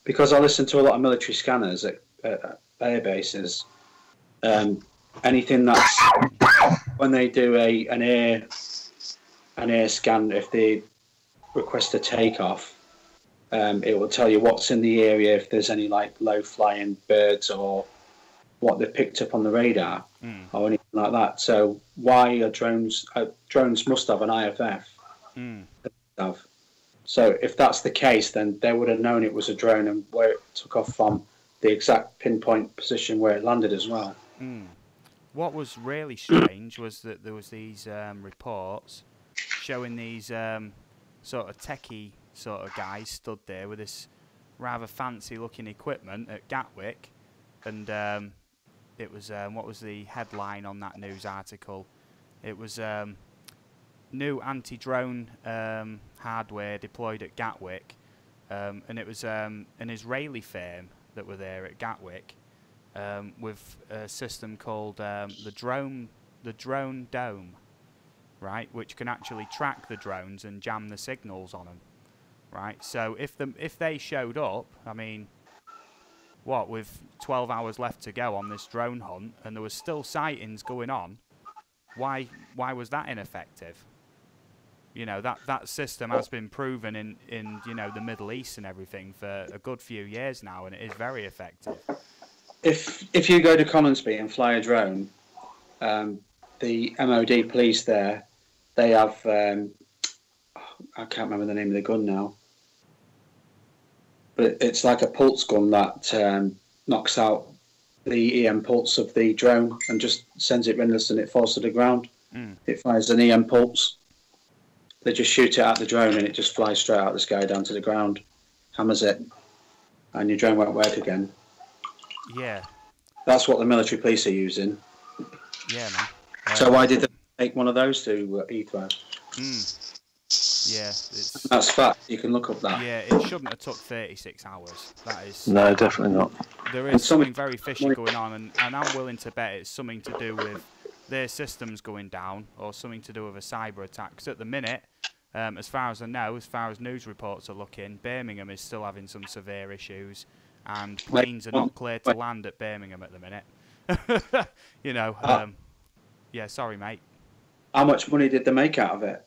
because I listen to a lot of military scanners at air bases. Anything that's when they do an air scan, if they request a takeoff, it will tell you what's in the area, if there's any like low flying birds or what they picked up on the radar or anything like that. So why are drones must have an IFF. So if that's the case, then they would have known it was a drone and where it took off from, the exact pinpoint position where it landed as well. What was really strange was that there was these reports showing these sort of techie sort of guys stood there with this rather fancy looking equipment at Gatwick, and it was what was the headline on that news article? It was new anti-drone hardware deployed at Gatwick, and it was an Israeli firm that were there at Gatwick with a system called the drone dome, right, which can actually track the drones and jam the signals on them, right? So if they showed up, I mean, with 12 hours left to go on this drone hunt, and there was still sightings going on, why was that ineffective? You know, that system has been proven in you know, the Middle East and everything for a good few years now, and it is very effective. If you go to Coningsby and fly a drone, the MOD police there, they have I can't remember the name of the gun now, but it's like a pulse gun that knocks out the EM pulse of the drone and just sends it windless and it falls to the ground. It fires an EM pulse. They just shoot it at the drone and it just flies straight out of the sky down to the ground, hammers it, and your drone won't work again. Yeah. That's what the military police are using. Yeah, man. So why did they take one of those to Heathrow? Yeah. That's fact. You can look up that. Yeah, it shouldn't have took 36 hours. That is... No, definitely not. There is something very fishy going on, and I'm willing to bet it's something to do with their systems going down, or something to do with a cyber attack. Because at the minute, as far as I know, as far as news reports are looking, Birmingham is still having some severe issues, and planes are not clear to land at Birmingham at the minute. You know, yeah, sorry, mate. How much money did they make out of it?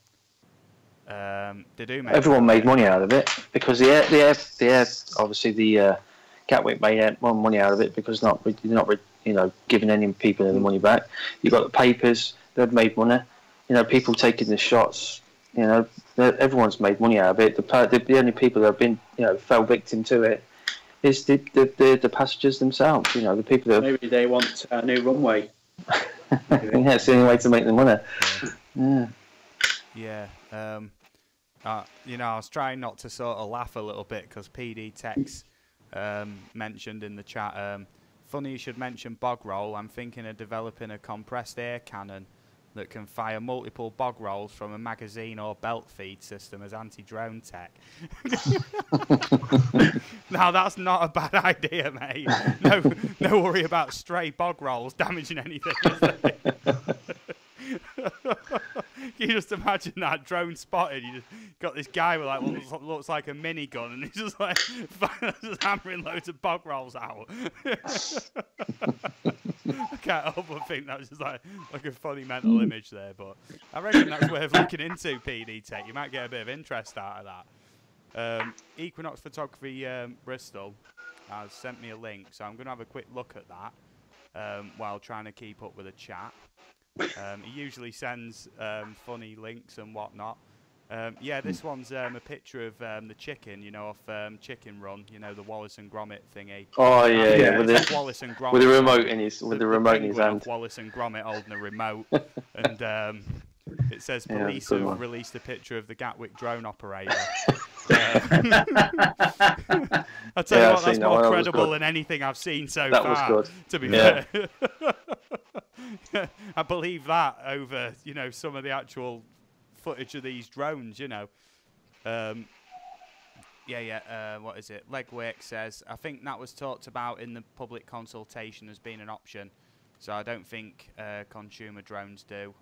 They do make Everyone made money out of it because the air obviously the Gatwick made more money out of it because you're not you know, giving any people any money back. You got the papers; they've made money. You know, people taking the shots. You know, everyone's made money out of it. The only people that have been, you know, fell victim to it is the passengers themselves. You know, the people that maybe they want a new runway. Yeah, it's the only way to make the money. Yeah. You know, I was trying not to sort of laugh a little bit because PD Tex mentioned in the chat. Funny you should mention bog roll. I'm thinking of developing a compressed air cannon that can fire multiple bog rolls from a magazine or belt feed system as anti-drone tech. Now that's not a bad idea, mate. No worry about stray bog rolls damaging anything, is there? You just imagine that drone spotted. You just got this guy with like what looks like a minigun, and he's just like just hammering loads of bog rolls out. I can't help but think that was just like a funny mental image there. But I reckon that's worth looking into. PD Tech, you might get a bit of interest out of that. Equinox Photography Bristol has sent me a link, so I'm going to have a quick look at that while trying to keep up with the chat. He usually sends funny links and whatnot. Yeah, this one's a picture of the chicken, you know, off Chicken Run, you know, the Wallace and Gromit thingy. Oh yeah, with the Wallace and Gromit, with the remote in his hand. Wallace and Gromit holding a remote, and it says police have released a picture of the Gatwick drone operator. I tell you what, that's more credible than anything I've seen so far. That was good. To be fair. I believe that over, you know, some of the actual footage of these drones, you know. What is it? Legwork says, I think that was talked about in the public consultation as being an option. So I don't think consumer drones do.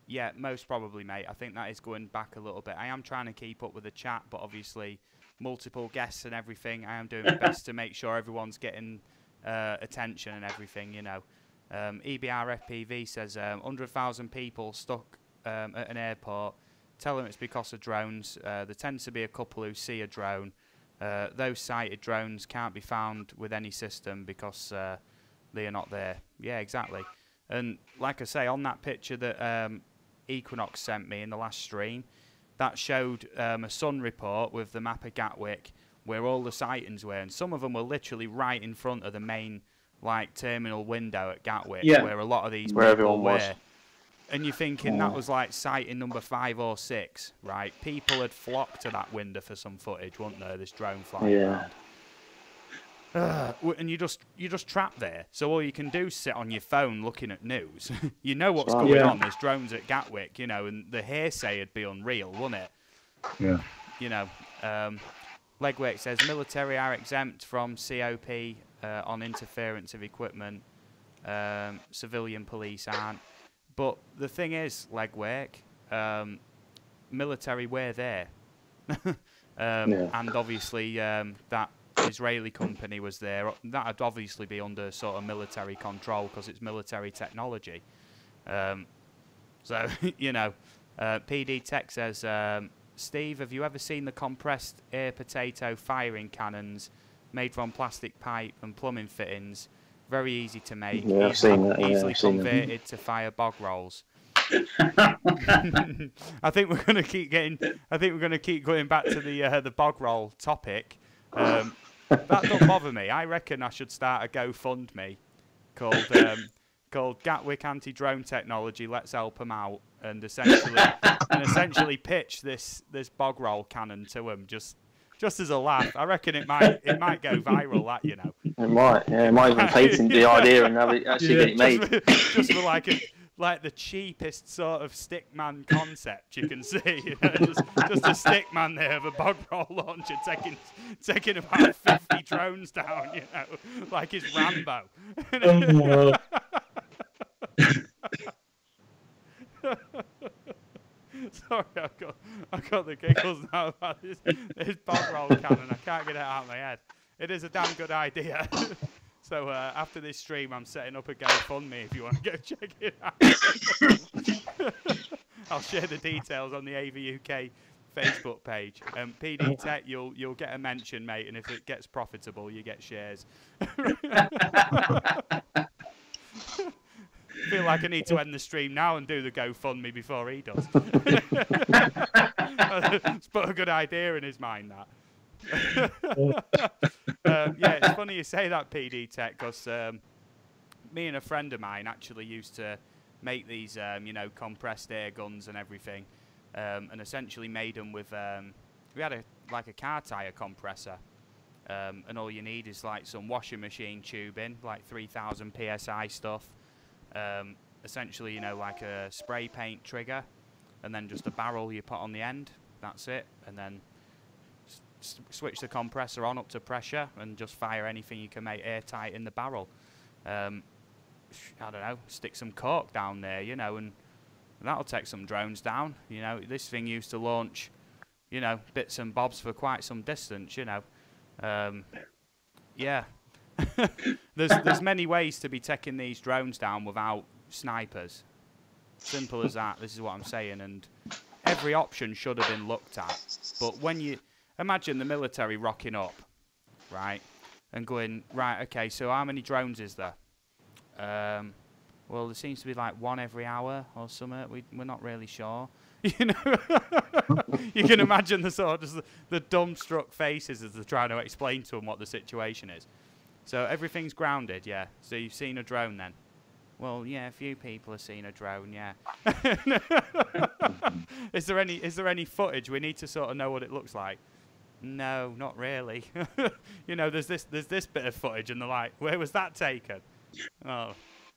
Yeah, most probably, mate. I think that is going back a little bit. I am trying to keep up with the chat, but obviously multiple guests and everything. I am doing my best to make sure everyone's getting attention and everything, you know. EBRFPV says 100,000 people stuck at an airport. Tell them it's because of drones. There tends to be a couple who see a drone. Those sighted drones can't be found with any system because they are not there. Yeah, exactly. And like I say, on that picture that Equinox sent me in the last stream, that showed a Sun report with the map of Gatwick where all the sightings were, and some of them were literally right in front of the main terminal window at Gatwick, where a lot of these people were. And you're thinking that was like sighting number 5 or 6, right? People had flocked to that window for some footage, weren't there? This drone flying around. And you're just trapped there. So all you can do is sit on your phone looking at news. You know what's going on. There's drones at Gatwick, you know, and the hearsay would be unreal, wouldn't it? Yeah. You know, Legwork says military are exempt from COP on interference of equipment. Civilian police aren't. But the thing is, Legwork, military were there. And obviously that Israeli company was there. That would obviously be under sort of military control because it's military technology. So, you know, PD Tech says, Steve, have you ever seen the compressed air potato firing cannons made from plastic pipe and plumbing fittings? Very easy to make. Yeah, I've seen that. Easily I've seen converted to fire bog rolls. I think we're going to keep getting. I think we're going to keep going back to the bog roll topic. That don't bother me. I reckon I should start a GoFundMe called Gatwick Anti-Drone Technology. Let's help them out, and essentially pitch this bog roll cannon to them just as a laugh. I reckon it might go viral. That, you know. It might. Yeah, it might even patent the idea and have it actually get it made. Just for like the cheapest sort of stickman concept you can see. You know, just a stickman there with a bog roll launcher taking about 50 drones down, you know, like he's Rambo. Sorry, I've got the giggles now about this bog roll cannon. I can't get it out of my head. It is a damn good idea. So after this stream, I'm setting up a GoFundMe if you want to go check it out. I'll share the details on the AV UK Facebook page. PD Tech, you'll get a mention, mate, and if it gets profitable, you get shares. I feel like I need to end the stream now and do the GoFundMe before he does. It's put a good idea in his mind, that. Yeah, it's funny you say that, PD Tech, because me and a friend of mine actually used to make these, you know, compressed air guns and everything, and essentially made them with, we had like a car tyre compressor, and all you need is like some washing machine tubing, like 3000 PSI stuff, essentially, you know, like a spray paint trigger, and then just a barrel you put on the end, that's it, and then switch the compressor on up to pressure and just fire anything you can make airtight in the barrel. I don't know, stick some cork down there, you know, and that'll take some drones down. You know, this thing used to launch, you know, bits and bobs for quite some distance, you know. Yeah. There's many ways to be taking these drones down without snipers. Simple as that. This is what I'm saying, and every option should have been looked at. But when you imagine the military rocking up, right, and going, right, okay, so how many drones is there? Well, there seems to be like one every hour or something. We're not really sure. You know, you can imagine the sort of the dumbstruck faces as they're trying to explain to them what the situation is. So everything's grounded, yeah. So you've seen a drone then? Well, yeah, a few people have seen a drone, yeah. Is there any footage? We need to sort of know what it looks like. No, not really. You know, there's this bit of footage, and they're like, where was that taken? Oh,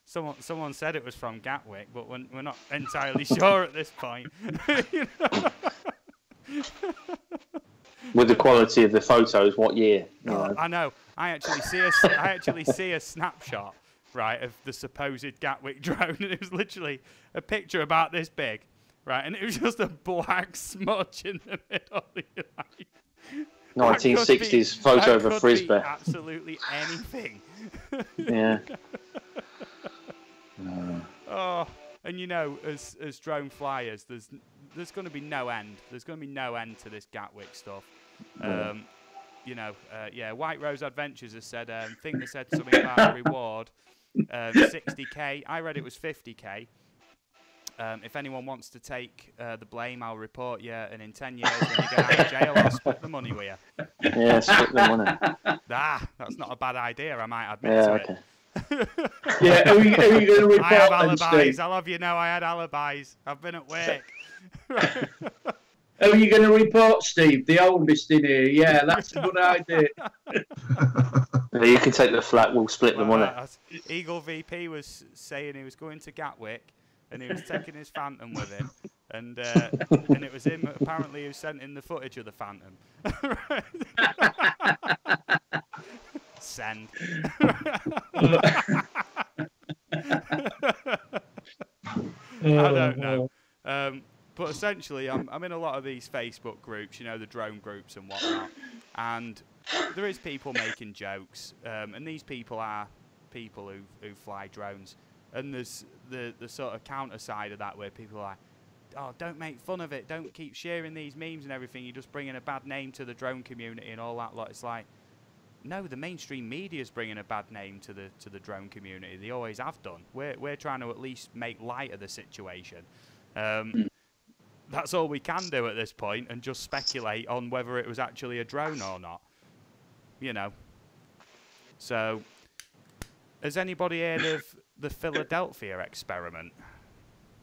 someone said it was from Gatwick, but we're not entirely sure at this point. You know? With the quality of the photos, what year? Oh, I know. I actually see a snapshot, right, of the supposed Gatwick drone, and it was literally a picture about this big, right, and it was just a black smudge in the middle. 1960s photo of a frisbee. Absolutely anything. Yeah. Oh, and you know, as drone flyers, there's going to be no end. There's going to be no end to this Gatwick stuff. You know, yeah. White Rose Adventures has said, think they said something about a reward, 60k. I read it was 50k. If anyone wants to take the blame, I'll report you, and in 10 years when you get out of jail, I'll split the money with you. Yeah, split the money. That's not a bad idea, I might admit to it. Yeah, are you going to report? I have alibis. I'll have you know I had alibis. I've been at work. Are you going to report, Steve? The oldest in here. Yeah, that's a good idea. You can take the flat. We'll split the money. Eagle VP was saying he was going to Gatwick, and he was taking his Phantom with him, and it was him apparently who sent in the footage of the Phantom. Send. I don't know. But essentially, I'm in a lot of these Facebook groups, you know, the drone groups and whatnot, and there is people making jokes, and these people are people who fly drones, And there's the sort of counter side of that where people are like, oh, don't make fun of it, don't keep sharing these memes and everything, you're just bringing a bad name to the drone community and all that lot. It's like, no, the mainstream media's bringing a bad name to the drone community. They always have done. We're trying to at least make light of the situation. That's all we can do at this point, and just speculate on whether it was actually a drone or not. You know. So, has anybody heard of the Philadelphia experiment?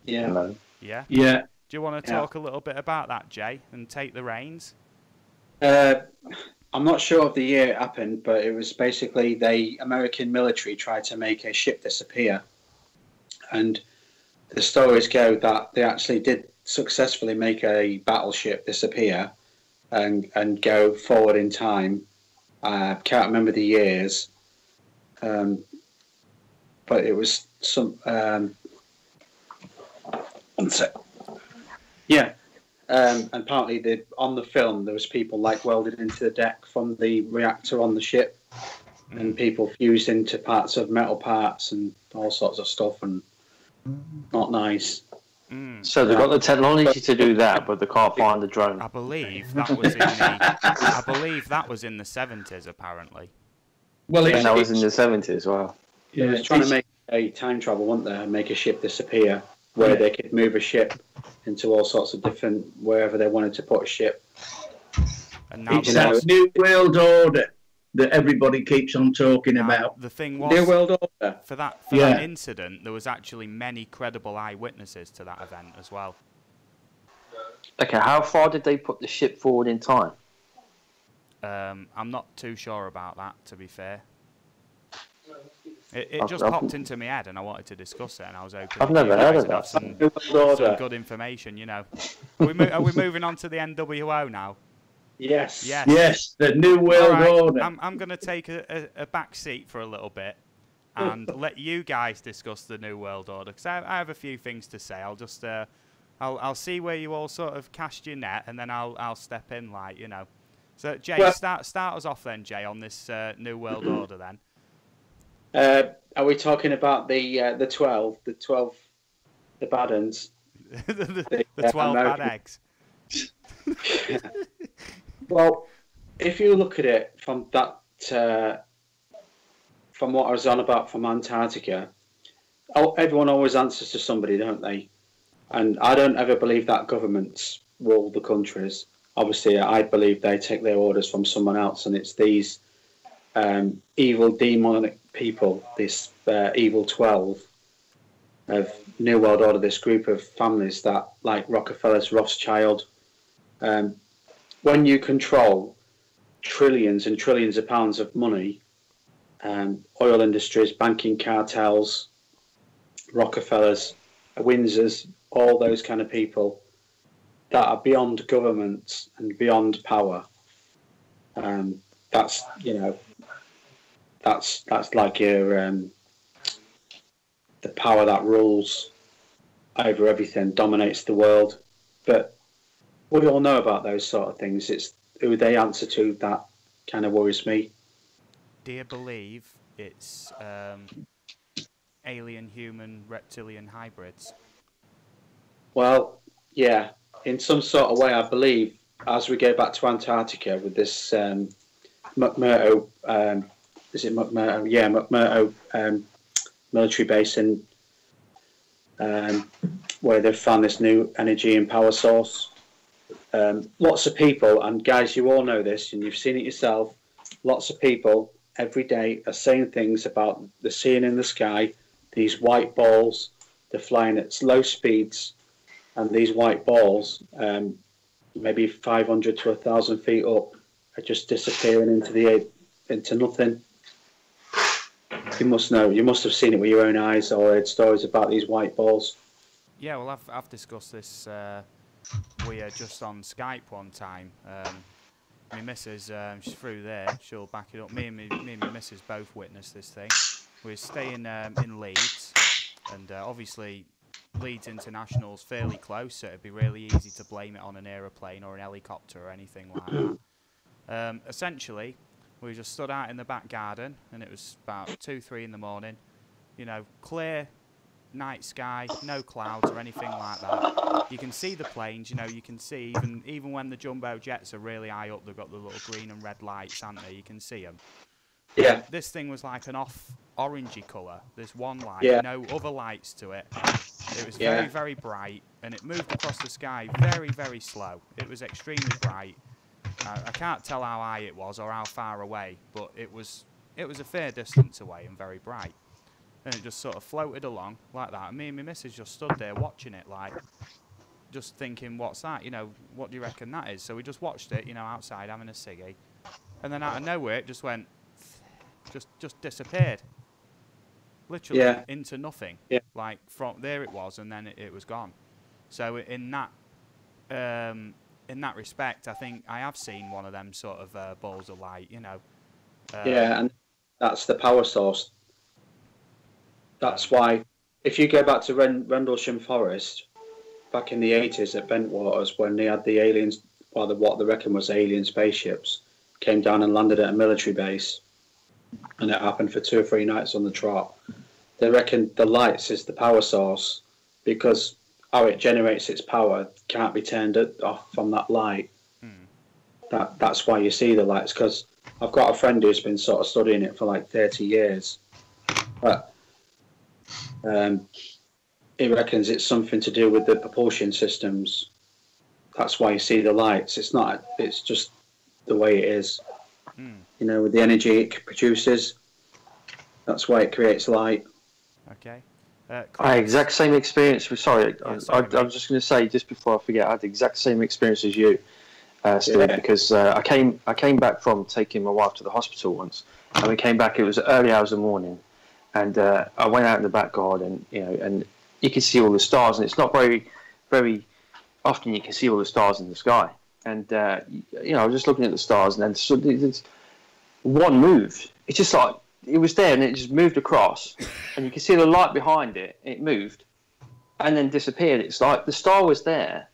Yeah. Hello. Yeah? Yeah. Do you want to talk a little bit about that, Jay, and take the reins? I'm not sure of the year it happened, but it was basically the American military tried to make a ship disappear. And the stories go that they actually did successfully make a battleship disappear and go forward in time. I can't remember the years, but it was some. One sec. Yeah. And partly on the film there was people like welded into the deck from the reactor on the ship, and people fused into parts of metal parts and all sorts of stuff, and not nice. So they've got the technology to do that, but they can't find the drone. I believe that was in the. I believe that was in the 70s, apparently. Well, And that was in the 70s. Wow. They was trying to make a time travel, weren't they, and make a ship disappear where they could move a ship into all sorts of different wherever they wanted to put a ship. And now it's that New World Order that everybody keeps on talking about. the thing was, New World Order. for that incident, there was actually many credible eyewitnesses to that event as well. Okay, how far did they put the ship forward in time? I'm not too sure about that, to be fair. It just popped into my head, and I wanted to discuss it, and I was hoping I've never heard of that. some good information, you know. Are we moving on to the NWO now? Yes. Yes, the New World Order. I'm going to take a back seat for a little bit and let you guys discuss the New World Order, because I have a few things to say. I'll just I'll see where you all sort of cast your net, and then I'll step in, like, you know. So Jay, start us off then, Jay, on this New World Order then. Are we talking about the 12, the bad uns? the 12 bad eggs. Well, if you look at it from that, from what I was on about from Antarctica, everyone always answers to somebody, don't they? And I don't ever believe that governments rule the countries. Obviously, I believe they take their orders from someone else, and it's these evil demonic people, this evil 12 of New World Order, this group of families that, like Rockefeller's Rothschild, when you control trillions and trillions of pounds of money, oil industries, banking cartels, Rockefellers, Windsors, all those kind of people that are beyond governments and beyond power. That's, you know, that's like your the power that rules over everything, dominates the world. But we all know about those sort of things. It's who they answer to that kind of worries me. Do you believe it's alien, human, reptilian hybrids? Well, yeah, in some sort of way, I believe, as we go back to Antarctica with this McMurdo, is it McMurdo? Yeah, McMurdo military base in where they've found this new energy and power source. Lots of people, and guys, you all know this, and you've seen it yourself, lots of people every day are saying things about the seeing in the sky, these white balls, they're flying at slow speeds, and these white balls, maybe 500 to 1,000 feet up, are just disappearing into nothing. You must know, you must have seen it with your own eyes or heard stories about these white balls. Yeah, well, I've discussed this we are just on Skype one time. My missus, she's through there, she'll back it up. Me and my missus both witnessed this thing. We're staying in Leeds, and obviously Leeds International's fairly close, so it'd be really easy to blame it on an aeroplane or an helicopter or anything like that. Essentially, we just stood out in the back garden, and it was about 2-3 in the morning. You know, clear night sky, no clouds or anything like that. You can see the planes, you know, you can see even when the jumbo jets are really high up, they've got the little green and red lights, haven't they? You can see them. Yeah. This thing was like an off orangey colour. There's one light, Yeah. no other lights to it. It was Yeah. very, very bright, and it moved across the sky very, very slow. It was extremely bright. I can't tell how high it was or how far away, but it was a fair distance away and very bright. And it just sort of floated along like that. And me and my missus just stood there watching it, like, just thinking, what's that? You know, what do you reckon that is? So we just watched it, you know, outside having a ciggy. And then out of nowhere, it just went, just disappeared. Literally into nothing. Yeah. Like, from there it was, and then it was gone. So in that respect, I think I have seen one of them sort of balls of light, you know. Yeah, and that's the power source. That's why, if you go back to Rendlesham Forest, back in the 80s at Bentwaters, when they had the aliens, well, what they reckon was alien spaceships, came down and landed at a military base, and it happened for 2 or 3 nights on the trot. They reckon the lights is the power source, because how it generates its power can't be turned off from that light. That's why you see the lights, because I've got a friend who's been sort of studying it for like 30 years. But he reckons it's something to do with the propulsion systems. That's why you see the lights. It's just the way it is. You know, with the energy it produces, that's why it creates light. Okay. I had exact same experience. Sorry, I was just going to say, just before I forget, I had the exact same experience as you, Steve, because I came back from taking my wife to the hospital once, and we came back. It was early hours of the morning, and I went out in the back garden, you know, and you can see all the stars, and it's not very, very often you can see all the stars in the sky. And you know, I was just looking at the stars, and then suddenly one moved. It's just like it was there, and it just moved across, and you can see the light behind it. It moved, and then disappeared. It's like the star was there,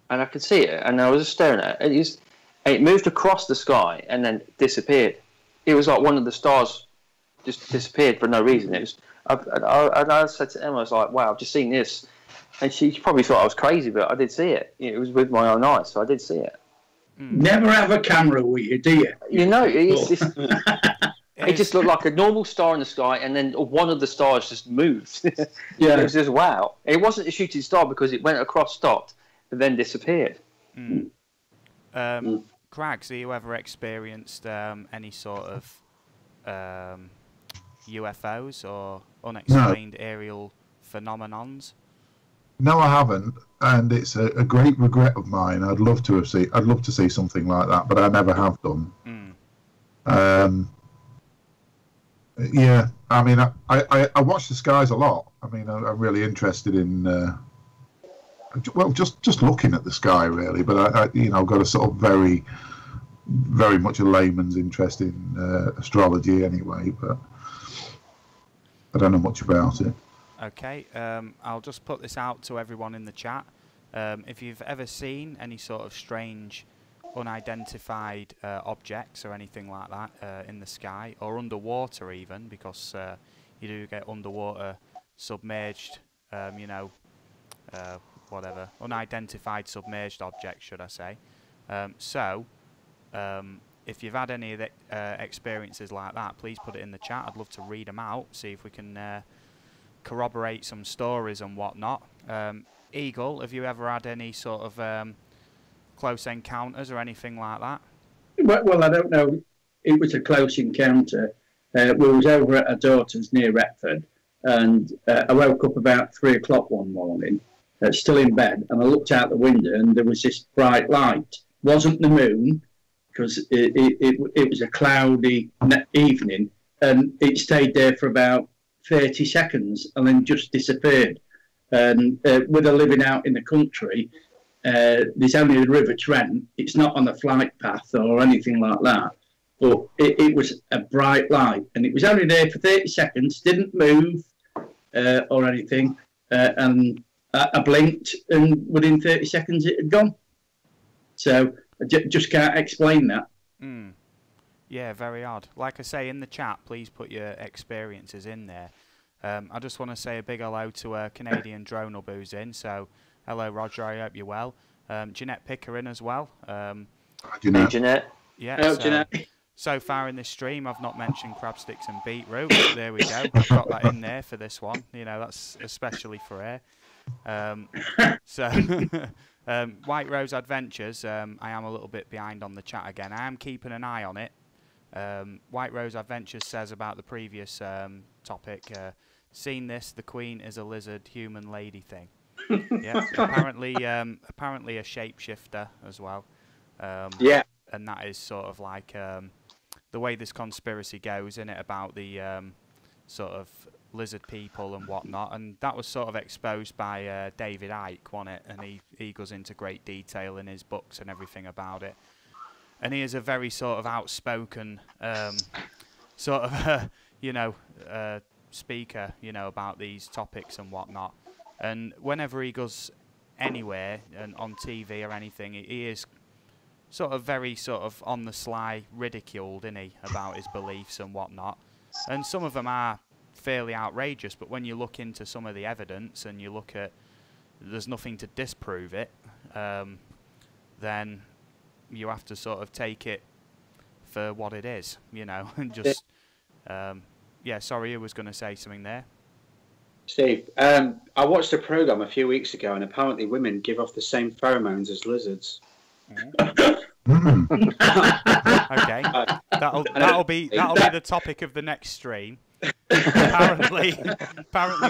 and I could see it, and I was just staring at it. It moved across the sky and then disappeared. It was like one of the stars just disappeared for no reason. It was. I said to Emma, I was like, "Wow, I've just seen this," and she probably thought I was crazy, but I did see it. It was with my own eyes, so I did see it. Never have a camera with you, do you? You know, it just looked like a normal star in the sky, and then one of the stars just moved. Yeah, it was just wow. It wasn't a shooting star because it went across, stopped, and then disappeared. Crags, have you ever experienced any sort of UFOs or unexplained aerial phenomenons? No, I haven't, and it's a great regret of mine. I'd love to see something like that, but I never have done. Yeah, I mean, I watch the skies a lot. I mean, I'm really interested in, well, just looking at the sky, really. But I've got a sort of very, very much a layman's interest in astrology anyway. But I don't know much about it. Okay, I'll just put this out to everyone in the chat. If you've ever seen any sort of strange, unidentified objects or anything like that in the sky, or underwater even, because you do get underwater submerged, whatever, unidentified submerged objects, should I say. If you've had any of the experiences like that, please put it in the chat. I'd love to read them out, see if we can corroborate some stories and whatnot. Eagle, have you ever had any sort of close encounters or anything like that? Well, I don't know. It was a close encounter. We was over at our daughter's near Retford, and I woke up about 3 o'clock one morning, still in bed, and I looked out the window, and there was this bright light. Wasn't the moon, because it was a cloudy evening, and it stayed there for about 30 seconds and then just disappeared. And with her living out in the country, there's only the River Trent. It's not on a flight path or anything like that, but it was a bright light, and it was only there for 30 seconds, didn't move or anything, and I blinked, and within 30 seconds it had gone. So I just can't explain that. Yeah, very odd. Like I say, in the chat, please put your experiences in there. I just want to say a big hello to Canadian Drone Hub who's in. So, hello Roger, I hope you're well. Jeanette Pickering as well. Hey, Jeanette. Yeah. Hello, So, Jeanette. so far in this stream, I've not mentioned crab sticks and beetroot. There we go. I've got that in there for this one. You know, that's especially for her. So, White Rose Adventures. I am a little bit behind on the chat again. I am keeping an eye on it. White Rose Adventures says about the previous topic. Seen this? The Queen is a lizard, human lady thing. Yeah. Apparently a shapeshifter as well. Yeah. And that is sort of like the way this conspiracy goes, in it, about the sort of lizard people and whatnot. And that was sort of exposed by David Icke, wasn't it? And he goes into great detail in his books and everything about it. And he is a very sort of outspoken sort of, speaker, about these topics and whatnot. And whenever he goes anywhere and on TV or anything, he is sort of very sort of on the sly ridiculed, isn't he, about his beliefs and whatnot. And some of them are fairly outrageous, but when you look into some of the evidence and you look at, there's nothing to disprove it, then you have to sort of take it for what it is, and just, yeah, sorry, I was going to say something there. Steve, I watched a program a few weeks ago, and apparently women give off the same pheromones as lizards. Okay, that'll be the topic of the next stream. apparently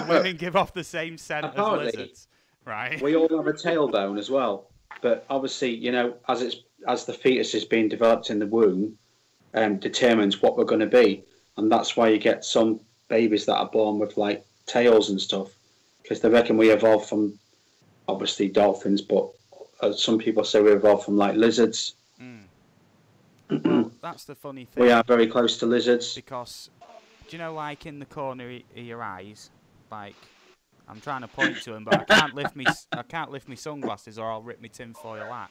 women give off the same scent as lizards, right? We all have a tailbone as well, but obviously, as the fetus is being developed in the womb, determines what we're going to be, and that's why you get some babies that are born with like tails and stuff, because they reckon we evolved from obviously dolphins, but some people say we evolved from like lizards. Well, that's the funny thing. We are very close to lizards. Because, do you know, like in the corner of your eyes, like I'm trying to point to them, but I can't lift me sunglasses or I'll rip me tinfoil hat.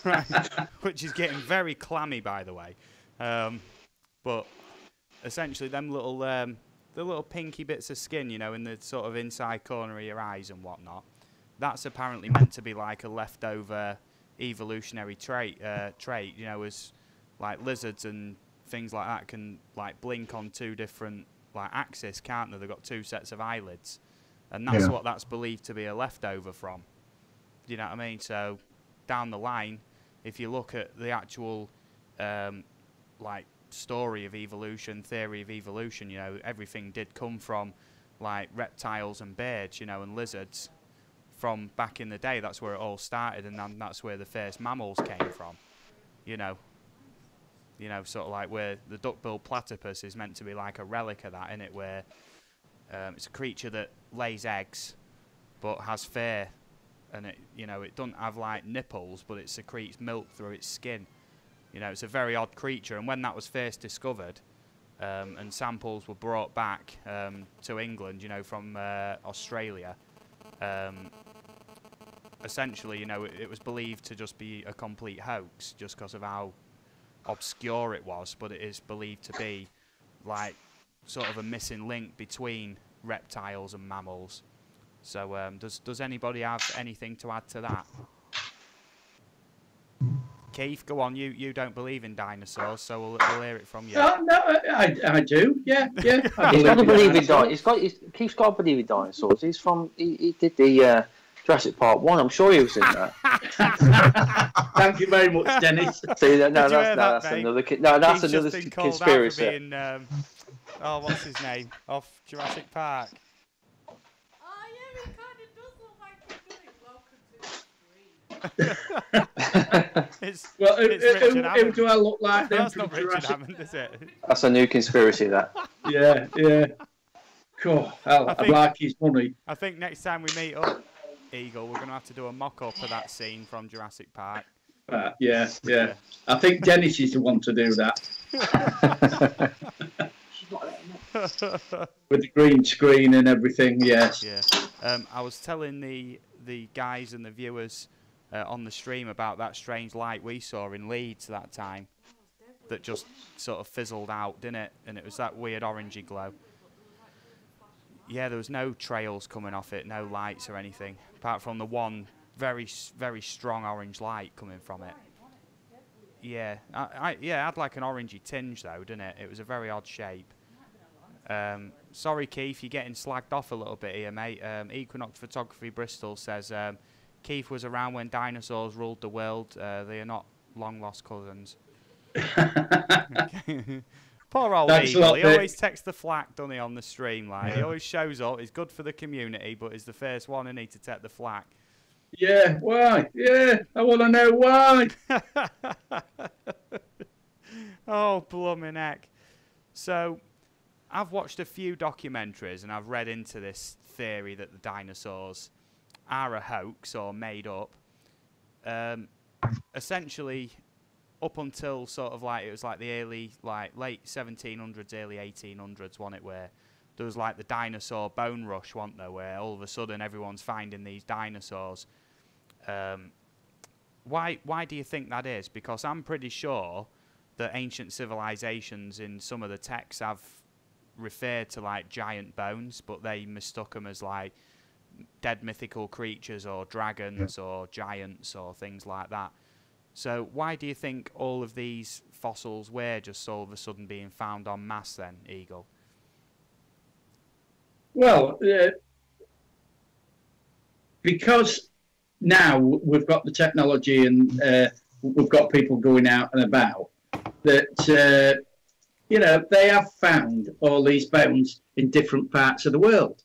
Right, which is getting very clammy, by the way. But essentially, them little the little pinky bits of skin, in the sort of inside corner of your eyes and whatnot, that's apparently meant to be like a leftover evolutionary trait, as like lizards and things like that can like blink on two different like axes, can't they? They've got two sets of eyelids, and that's what that's believed to be a leftover from. Do you know what I mean? So down the line, if you look at the actual like story of evolution, theory of evolution, everything did come from like reptiles and birds, and lizards. From back in the day, that's where it all started, and then that's where the first mammals came from. Sort of like where the duck-billed platypus is meant to be like a relic of that, innit? Where it's a creature that lays eggs, but has fur, and it doesn't have like nipples, but it secretes milk through its skin. It's a very odd creature, and when that was first discovered, and samples were brought back to England, from Australia. Essentially, it was believed to just be a complete hoax just because of how obscure it was, but it is believed to be like sort of a missing link between reptiles and mammals. So does anybody have anything to add to that? Keith, go on. You don't believe in dinosaurs, so we'll hear it from you. No, I do. Yeah. He's got to believe in dinosaurs. Keith's got to believe in dinosaurs. He did the Jurassic Park 1. I'm sure he was in that. Thank you very much, Dennis. See, that's another conspiracy. Being, what's his name? Off Jurassic Park. Oh yeah, it kind of does look like he's doing Welcome to the Stream. Who do I look like? That's not Richard Hammond, is it? That's a new conspiracy, that. Yeah. Cool. I'd like his money. I think next time we meet up, Eagle, we're going to have to do a mock-up of that scene from Jurassic Park. Yeah. I think Dennis is the one to do that. With the green screen and everything, yes. Yeah. I was telling the guys and the viewers on the stream about that strange light we saw in Leeds that time. that just sort of fizzled out, didn't it? And it was that weird orangey glow. Yeah, there was no trails coming off it, no lights or anything, apart from the one very strong orange light coming from it. Yeah, yeah, it had like an orangey tinge though, didn't it? It was a very odd shape. Sorry, Keith, you're getting slagged off a little bit here, mate. Equinox Photography Bristol says Keith was around when dinosaurs ruled the world. They are not long-lost cousins. Poor old Eagle. He always takes the flak, doesn't he, on the stream? Like, he always shows up. He's good for the community, but he's the first one, isn't he, to take the flak. Yeah, why? Yeah, I want to know why. Oh, blooming heck. So, I've watched a few documentaries and I've read into this theory that the dinosaurs are a hoax or made up. Essentially, up until sort of like, it was like the early, like late 1700s, early 1800s, wasn't it, where there was like the dinosaur bone rush, wasn't there, where all of a sudden everyone's finding these dinosaurs. Why do you think that is? Because I'm pretty sure that ancient civilizations in some of the texts have referred to like giant bones, but they mistook them as like dead mythical creatures or dragons or giants or things like that. So why do you think all of these fossils were just all of a sudden being found en masse then, Eagle? Well, because now we've got the technology and we've got people going out and about, that, you know, they have found all these bones in different parts of the world.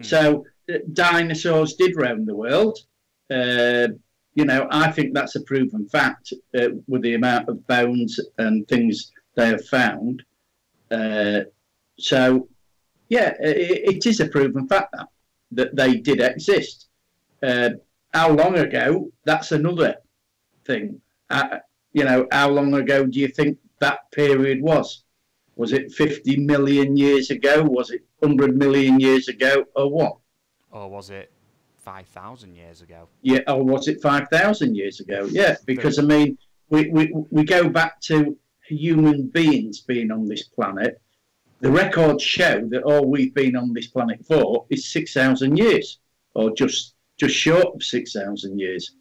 So dinosaurs did roam the world. You know, I think that's a proven fact with the amount of bones and things they have found. So, yeah, it is a proven fact that they did exist. How long ago? That's another thing. You know, how long ago do you think that period was? Was it 50 million years ago? Was it 100 million years ago? Or what? Or was it 5,000 years ago? Yeah, or was it 5,000 years ago? Yeah, because, I mean, we go back to human beings being on this planet. The records show that all we've been on this planet for is 6,000 years, or just short of 6,000 years.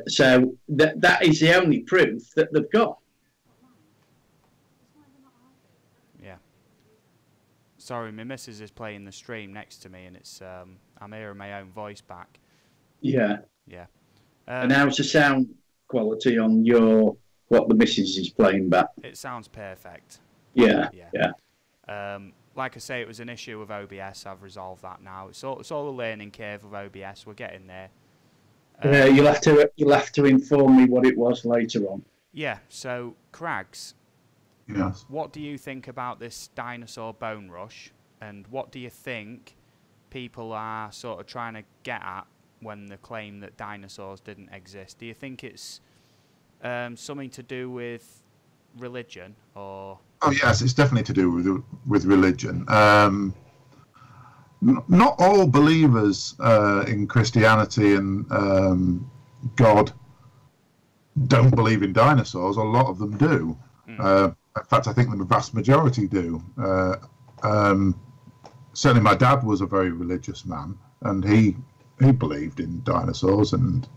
So that is the only proof that they've got. Yeah. Sorry, my missus is playing the stream next to me, and it's I'm hearing my own voice back. Yeah. Yeah. And how's the sound quality on what the missus is playing back? It sounds perfect. Yeah. Like I say, it was an issue with OBS. I've resolved that now. It's all a learning curve with OBS. We're getting there. You'll have to inform me what it was later on. Yeah. So, Crags. Yes. What do you think about this dinosaur bone rush, and what do you think people are sort of trying to get at when they claim that dinosaurs didn't exist? Do you think it's something to do with religion, or? Oh yes, it's definitely to do with religion. Not all believers in Christianity and God don't believe in dinosaurs. A lot of them do. In fact, I think the vast majority do. Certainly, my dad was a very religious man, and he believed in dinosaurs. And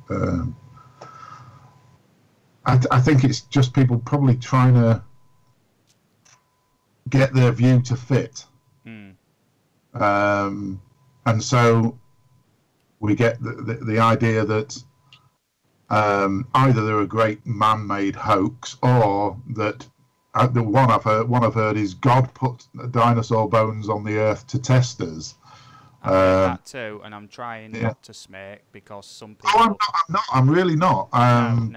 I think it's just people probably trying to get their view to fit. And so we get the idea that either they're a great man-made hoax, or that the one I've heard is God put dinosaur bones on the earth to test us. I've heard that too, and I'm trying not to smirk because some people. Oh, I'm really not. No,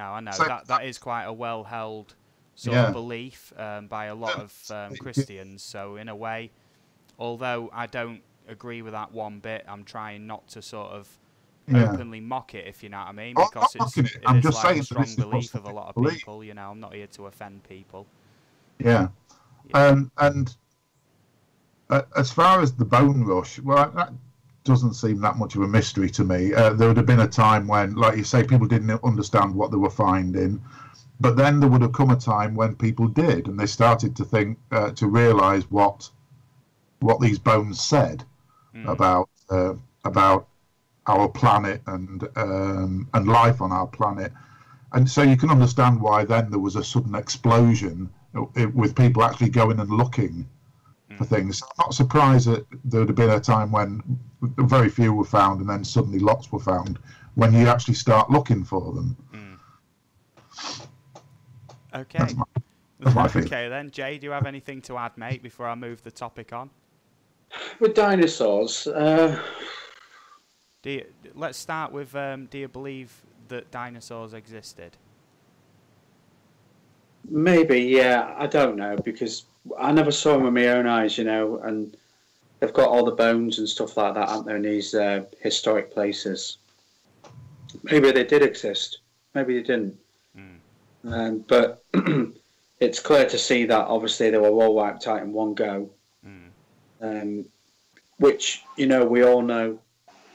I know so that is quite a well-held sort of belief by a lot of Christians. So in a way, although I don't agree with that one bit, I'm trying not to sort of openly mock it, if you know what I mean, because it is like a strong belief of a lot of people. You know, I'm not here to offend people. Yeah. And as far as the bone rush, well, that doesn't seem that much of a mystery to me. There would have been a time when, like you say, people didn't understand what they were finding. But then there would have come a time when people did, and they started to think, to realise what these bones said about our planet and life on our planet. And so you can understand why then there was a sudden explosion with people actually going and looking for things. I'm not surprised that there would have been a time when very few were found and then suddenly lots were found when you actually start looking for them. Okay. That's my feeling. Okay then, Jay, do you have anything to add, mate, before I move the topic on? With dinosaurs, Let's start with, do you believe that dinosaurs existed? maybe, yeah, I don't know, because I never saw them with my own eyes, you know, and they've got all the bones and stuff like that, aren't there, in these historic places. Maybe they did exist, maybe they didn't. But it's clear to see that obviously they were all wiped out in one go. Which, you know, we all know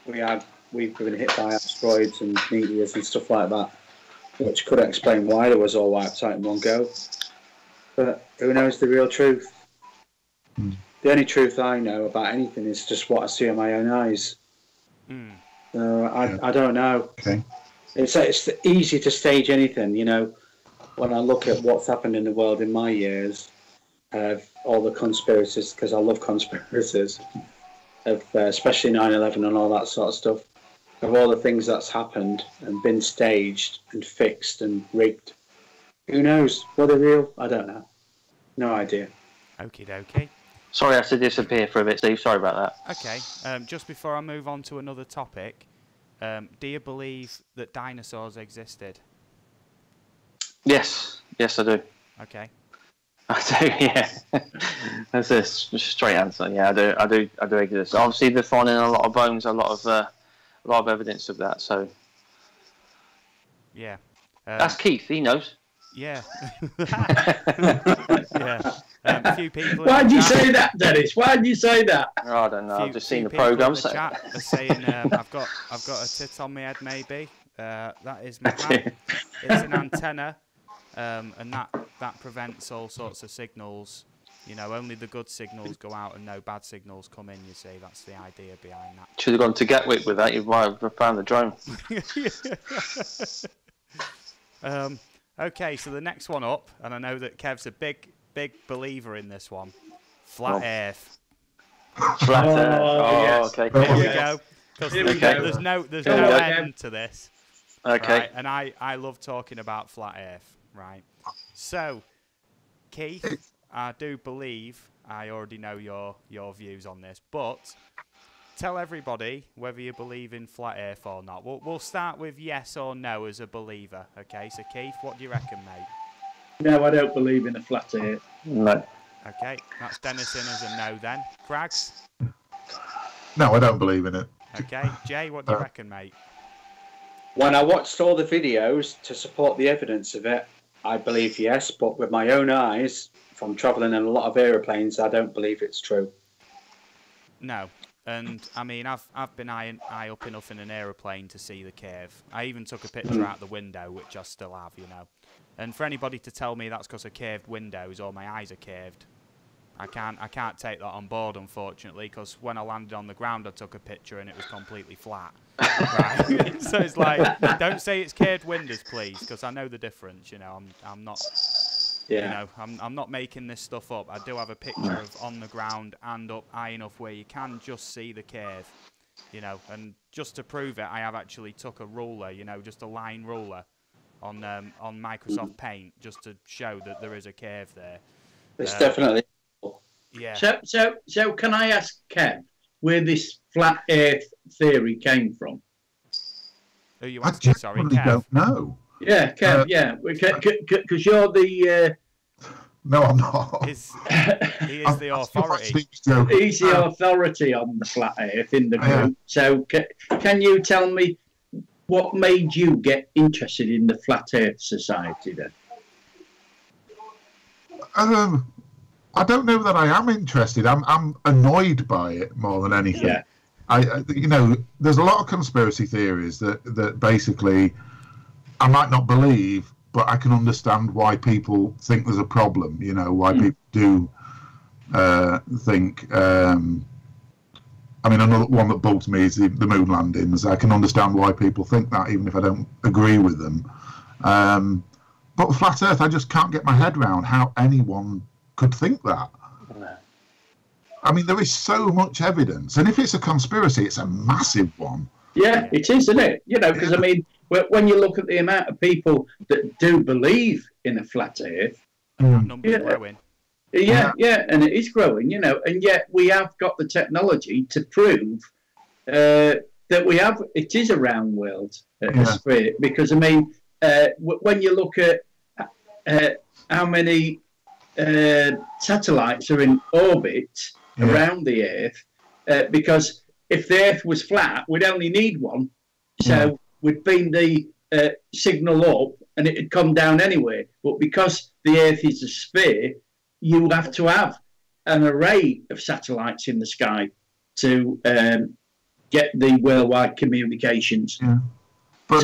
we've been hit by asteroids and meteors and stuff like that, which could explain why they was all wiped out in one go. But who knows the real truth? The only truth I know about anything is just what I see with my own eyes. So I don't know. Okay. It's easy to stage anything, you know. When I look at what's happened in the world in my years, all the conspiracies, because I love conspiracies, especially 9/11 and all that sort of stuff, of all the things that's happened and been staged and fixed and rigged. Who knows? Were they real? I don't know. No idea. Okie dokie. Sorry, I had to disappear for a bit, Steve. Sorry about that. Okay. Just before I move on to another topic, do you believe that dinosaurs existed? Yes, I do. Okay. I do, yeah. That's a straight answer. Yeah, I do exist. Obviously, they're finding a lot of bones, a lot of evidence of that. So yeah, that's Keith. He knows. Yeah. Yeah. A few people. Why'd you say that, Dennis? Why'd you say that? Oh, I don't know. I've just seen the people in programmes. the chat are saying I've got a tit on my head. Maybe that is my hat. It's an antenna. And that prevents all sorts of signals. You know, only the good signals go out and no bad signals come in, you see. That's the idea behind that. Should have gone to Gatwick with that. You might have found the drone. Okay, so the next one up, and I know that Kev's a big believer in this one. Flat Earth. Flat Earth. Oh, yes. okay. Here we go. 'Cause there's no end to this. Okay. Right? And I love talking about flat Earth. Right. So, Keith, I do believe I already know your views on this, but tell everybody whether you believe in flat Earth or not. We'll start with yes or no as a believer. Okay. So, Keith, what do you reckon, mate? No, I don't believe in a flat Earth. No. Okay, that's Dennis in as a no then. Crags? No, I don't believe in it. Okay. Jay, what do you reckon, mate? When I watched all the videos to support the evidence of it, I believe yes, but with my own eyes, from travelling in a lot of aeroplanes, I don't believe it's true. No. And, I mean, I've been eye up enough in an aeroplane to see the curve. I even took a picture out the window, which I still have, you know. And for anybody to tell me that's because of curved windows or my eyes are curved, I can't take that on board, unfortunately, because when I landed on the ground, I took a picture and it was completely flat. Right? So it's like, don't say it's curved windows, please, because I know the difference. You know, I'm not. Yeah. You know, I'm not making this stuff up. I do have a picture of on the ground and up high enough where you can just see the curve. You know, and just to prove it, I have actually took a ruler. You know, just a line ruler on Microsoft Paint just to show that there is a curve there. It's definitely. Yeah. So can I ask Kev where this flat Earth theory came from? Who you asking? Sorry, Kev. I don't know. Yeah, Kev. Yeah, because you're the. No, I'm not. He is the authority. He's the authority on the flat Earth in the group. So can you tell me what made you get interested in the Flat Earth Society then? I don't know that I am interested. I'm annoyed by it more than anything. Yeah. You know, there's a lot of conspiracy theories that basically I might not believe, but I can understand why people think there's a problem. You know, why people do think. I mean, another one that bugs me is the moon landings. I can understand why people think that, even if I don't agree with them. But flat Earth, I just can't get my head around how anyone could think that. I mean, there is so much evidence, and if it's a conspiracy, it's a massive one. Yeah, it is, isn't it? You know, because I mean, when you look at the amount of people that do believe in a flat Earth, that number's growing. Yeah, and it is growing, you know, and yet we have got the technology to prove that it is a round world, a sphere, because, I mean, when you look at how many satellites are in orbit around the Earth, because if the Earth was flat, we'd only need one, so we'd beam the signal up and it'd come down anyway, but because the Earth is a sphere, you have to have an array of satellites in the sky to get the worldwide communications. Yeah. But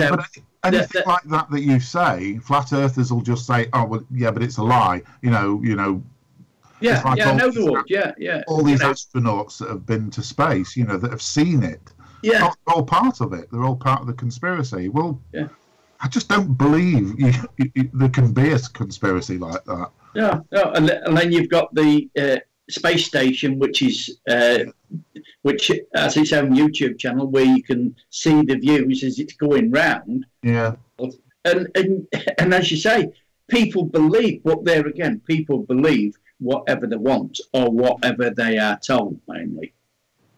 anything like that you say, flat earthers will just say, "Oh, well, yeah, but it's a lie." You know. Yeah, like I know the word. Yeah. All these astronauts that have been to space, you know, that have seen it. Yeah, they're all part of it. They're all part of the conspiracy. Well, I just don't believe there can be a conspiracy like that. No, and then you've got the space station, which has its own YouTube channel where you can see the views as it's going round. Yeah. And as you say, people believe, but there again, people believe whatever they want or whatever they are told, mainly.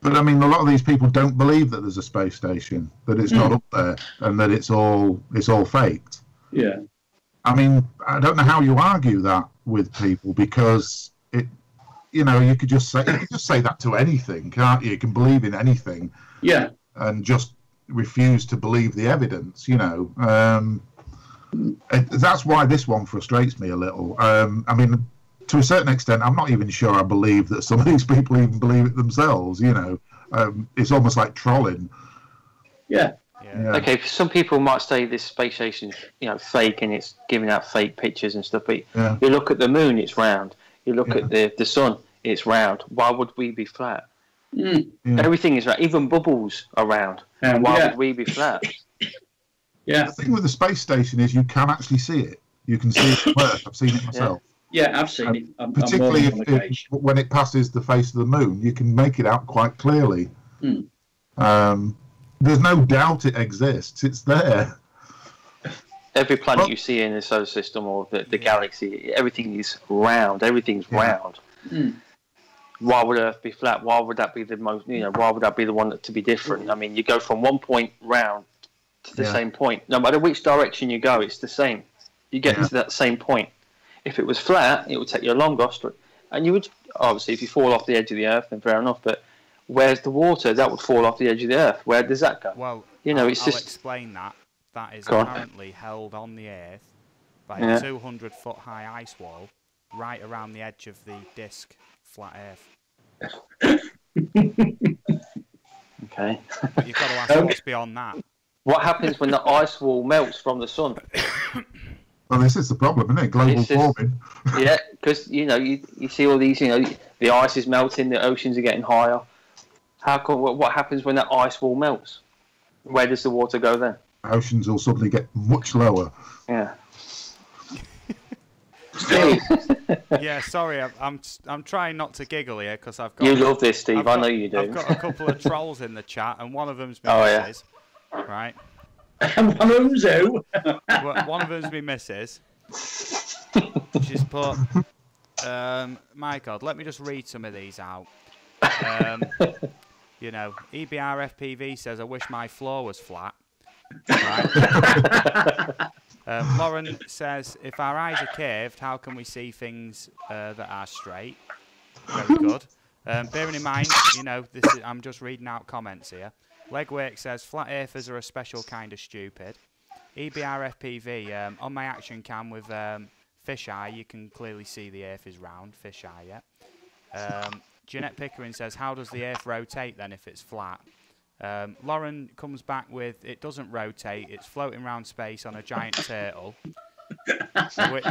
But I mean, a lot of these people don't believe that there's a space station, that it's not up there, and that it's all faked. Yeah. I mean, I don't know how you argue that with people, because you could just say that to anything, can't you? You can believe in anything. Yeah. And just refuse to believe the evidence, you know. That's why this one frustrates me a little. I mean, to a certain extent, I'm not even sure I believe that some of these people even believe it themselves, you know. It's almost like trolling. Yeah. Yeah. Okay, some people might say this space station's, fake and it's giving out fake pictures and stuff. But you look at the moon, it's round. You look at the sun, it's round. Why would we be flat? Everything is round. Even bubbles are round. Why would we be flat? The thing with the space station is you can actually see it. You can see it from Earth. I've seen it myself. Yeah, I've seen it. Particularly when it passes the face of the moon, you can make it out quite clearly. There's no doubt it exists. It's there. Every planet you see in the solar system or the galaxy, everything is round. Everything's round. Why would Earth be flat? Why would that be the most? Why would that be the one to be different? I mean, you go from one point round to the same point. No matter which direction you go, it's the same. You get to that same point. If it was flat, it would take you longer. And you would, obviously, if you fall off the edge of the Earth, then fair enough. But where's the water? That would fall off the edge of the Earth. Where does that go? Well, I'll explain that. That is apparently held on the Earth by a 200-foot high ice wall right around the edge of the disk, flat Earth. Okay. But you've got to ask what's beyond that. What happens when the ice wall melts from the sun? Well, this is the problem, isn't it? Global warming. Yeah, because you see all these, the ice is melting, the oceans are getting higher. What happens when that ice wall melts? Where does the water go then? Oceans will suddenly get much lower. Yeah. Steve. Yeah, sorry, I'm trying not to giggle here because I've got. You love this, Steve. I know you do. I've got a couple of trolls in the chat, and one of them's my missus, right? And one of them's who? One of them's my missus. She's put. My God, let me just read some of these out. EBRFPV says, "I wish my floor was flat." Right? Lauren says, "If our eyes are curved, how can we see things that are straight?" Very good. Bearing in mind, I'm just reading out comments here. Legwork says, "Flat earthers are a special kind of stupid." EBRFPV, on my action cam with fisheye, you can clearly see the earth is round. Fisheye, yeah. Jeanette Pickering says, "How does the earth rotate then if it's flat?" Lauren comes back with, "It doesn't rotate, it's floating around space on a giant turtle." which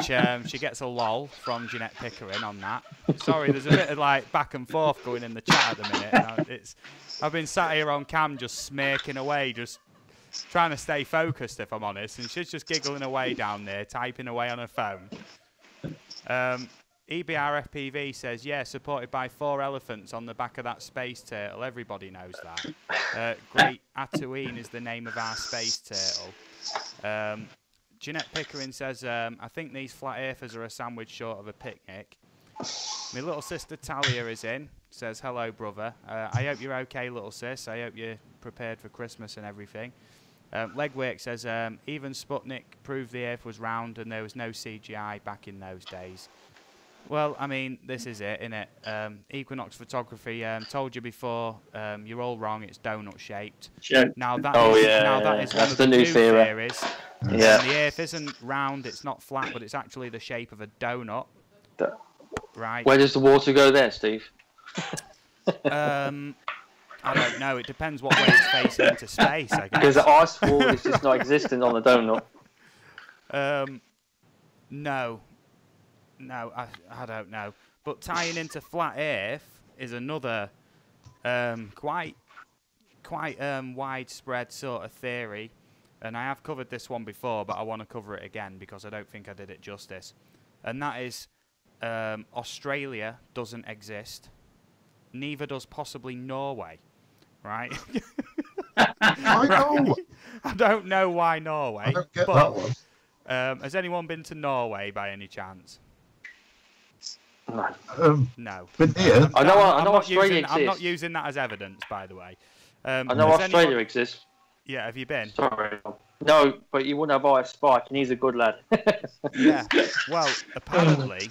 she gets a lol from Jeanette Pickering on that. Sorry, there's a bit of like back and forth going in the chat at the minute. I've been sat here on cam just smirking away, just trying to stay focused, if I'm honest, and she's just giggling away down there, typing away on her phone. EBRFPV says, yeah, supported by 4 elephants on the back of that space turtle. Everybody knows that. Great Atuine is the name of our space turtle. Jeanette Pickering says, I think these flat earthers are a sandwich short of a picnic. My little sister Talia is in, says, hello, brother. I hope you're okay, little sis. I hope you're prepared for Christmas and everything. Legwork says, even Sputnik proved the earth was round and there was no CGI back in those days. Well, I mean, this is it, innit? Equinox Photography told you before, you're all wrong, it's donut shaped. Yeah. Now that is one of the new theories. Yeah. The earth isn't round, it's not flat, but it's actually the shape of a donut. Right. Where does the water go there, Steve? I don't know, it depends what way it's facing into space, I guess. Because the ice wall is just not existent on the donut. No, I don't know. But tying into flat Earth is another quite widespread sort of theory, and I have covered this one before, but I want to cover it again because I don't think I did it justice. And that is Australia doesn't exist. Neither does possibly Norway, right? I know. I don't know why Norway. I don't get but, that one. has anyone been to Norway by any chance? No. Been here. I know Australia exists. I'm not using that as evidence, by the way. I know Australia exists. Yeah, have you been? Sorry. No, but you wouldn't have Ice Spike, and he's a good lad. Yeah. Well, apparently,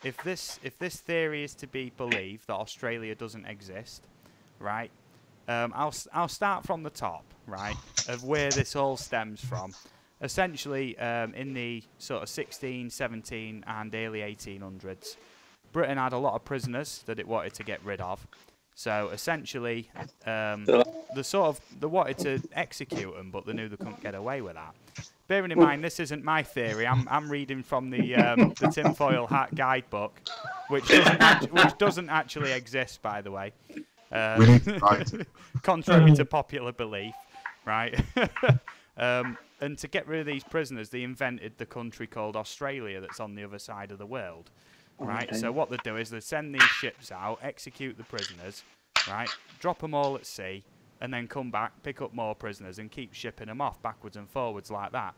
if this theory is to be believed that Australia doesn't exist, right? I'll start from the top, right, of where this all stems from. Essentially, in the sort of 16, 17, and early 1800s, Britain had a lot of prisoners that it wanted to get rid of. So essentially, they wanted to execute them, but they knew they couldn't get away with that. Bearing in mind, this isn't my theory. I'm reading from the Tinfoil Hat Guidebook, which doesn't actually exist, by the way. Contrary to popular belief, right? And to get rid of these prisoners, they invented the country called Australia that's on the other side of the world, right? Okay. So what they do is they send these ships out, execute the prisoners, right? Drop them all at sea, and then come back, pick up more prisoners, and keep shipping them off backwards and forwards like that.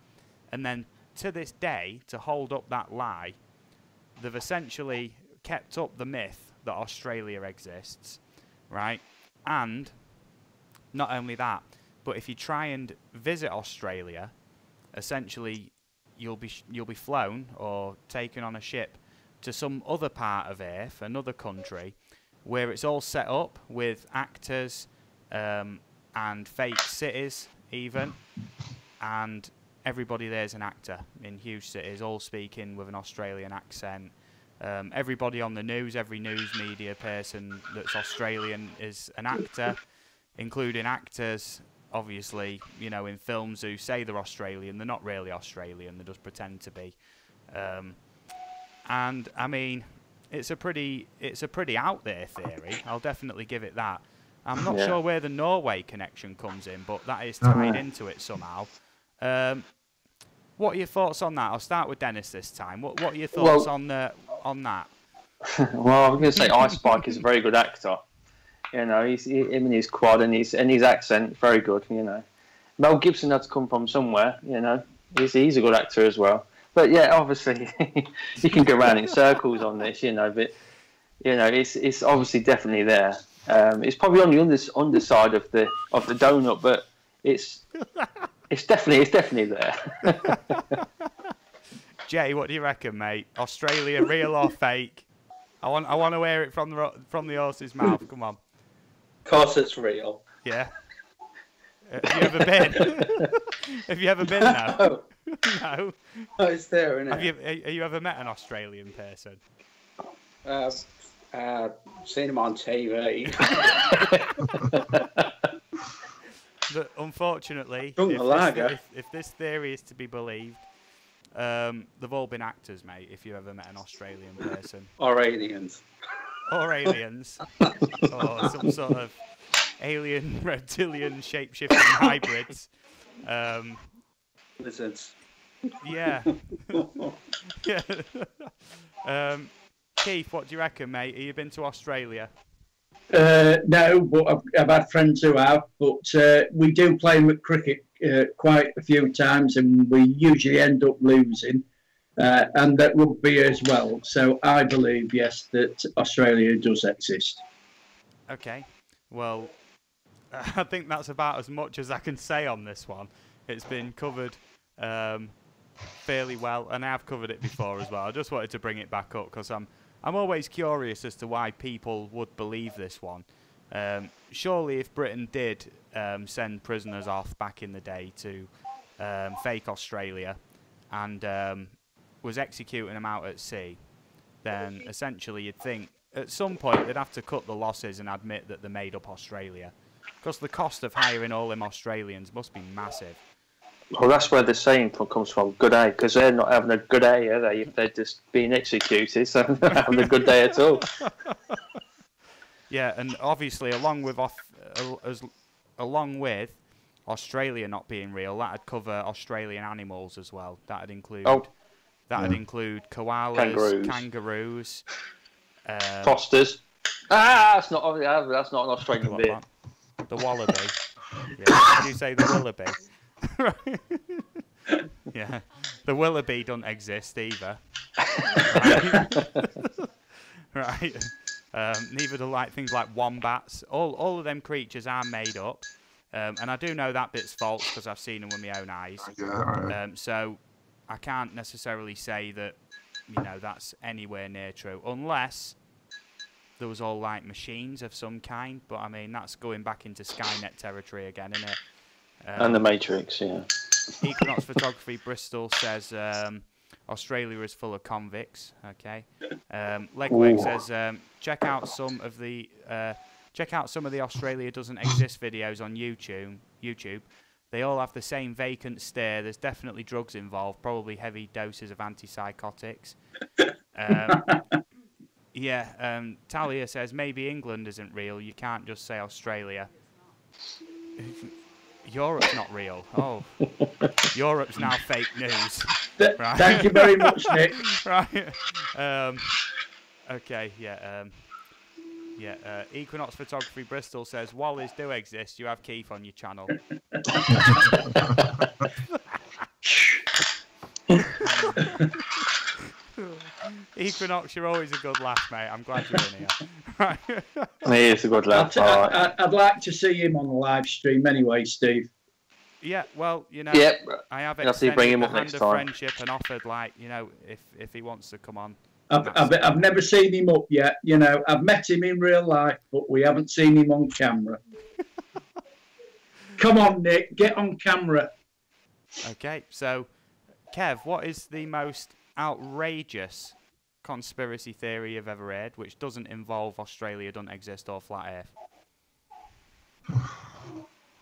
And then to this day, to hold up that lie, they've essentially kept up the myth that Australia exists, right? And not only that, but if you try and visit Australia, essentially you'll be flown or taken on a ship to some other part of Earth, another country, where it's all set up with actors and fake cities even, and everybody there's an actor in huge cities, all speaking with an Australian accent. Everybody on the news, every news media person that's Australian is an actor, including actors, obviously, you know, in films who say they're Australian. They're not really Australian, they just pretend to be. And, I mean, it's a pretty out there theory. I'll definitely give it that. I'm not sure where the Norway connection comes in, but that is tied into it somehow. What are your thoughts on that? I'll start with Dennis this time. What are your thoughts on that? Well, I'm going to say Ice Spike is a very good actor. You know, him and his quad and his accent, very good. You know, Mel Gibson had to come from somewhere. You know, he's a good actor as well. But yeah, obviously, you can go around in circles on this. You know, but you know, it's obviously definitely there. It's probably on the underside of the donut, but it's definitely there. Jay, what do you reckon, mate? Australia, real or fake? I want to hear it from the horse's mouth. Come on. Of course, it's real. Yeah. Have you ever been? Have you ever been now? No. No. Oh, it's there, isn't it? Have you ever met an Australian person? Seen him on TV. But unfortunately, if this theory is to be believed, they've all been actors, mate. If you ever met an Australian person, Or aliens. or aliens, or some sort of alien reptilian shape-shifting hybrids. Lizards. Yeah. Yeah. Keith, what do you reckon, mate? Have you been to Australia? No, but I've had friends who have. But we do play them at cricket quite a few times, and we usually end up losing. And that rugby as well. So I believe, yes, that Australia does exist. Okay. Well, I think that's about as much as I can say on this one. It's been covered fairly well, and I've covered it before as well. I just wanted to bring it back up because I'm always curious as to why people would believe this one. Surely if Britain did send prisoners off back in the day to fake Australia and was executing them out at sea, then essentially you'd think at some point they'd have to cut the losses and admit that they made up Australia. Because the cost of hiring all them Australians must be massive. Well, that's where the saying comes from, good day, because they're not having a good day, are they? If they're just being executed, so they're not having a good day at all. Yeah, and obviously along with Australia not being real, that'd cover Australian animals as well. That'd include include koalas, kangaroos, fosters. That's not an Australian bit. The wallaby. Yeah. How do you say the wallaby? Yeah, the Willoughby don't exist either. Right. Neither do things like wombats. All of them creatures are made up, and I do know that bit's false because I've seen them with my own eyes. So I can't necessarily say that that's anywhere near true, unless there was all like machines of some kind. But I mean that's going back into Skynet territory again, isn't it? And the Matrix, yeah. Equinox Photography Bristol says Australia is full of convicts. Okay. Legweg says check out some of the Australia doesn't exist videos on YouTube. They all have the same vacant stare. There's definitely drugs involved, probably heavy doses of antipsychotics. Yeah. Talia says maybe England isn't real. You can't just say Australia. Europe's not real. Oh, Europe's now fake news. Right. Thank you very much, Nick. Right. Okay. Yeah. Equinox Photography Bristol says Wallies do exist. You have Keith on your channel. Equinox, you're always a good laugh, mate. I'm glad you're in here. Right. He is a good laugh. I'd like to see him on the live stream anyway, Steve. Yeah, well, I have extended bring him the up hand next of time. Friendship and offered, if he wants to come on. I've never seen him up yet. I've met him in real life, but we haven't seen him on camera. Come on, Nick, get on camera. Okay, so, Kev, what is the most outrageous conspiracy theory you've ever heard, which doesn't involve Australia don't exist or flat Earth?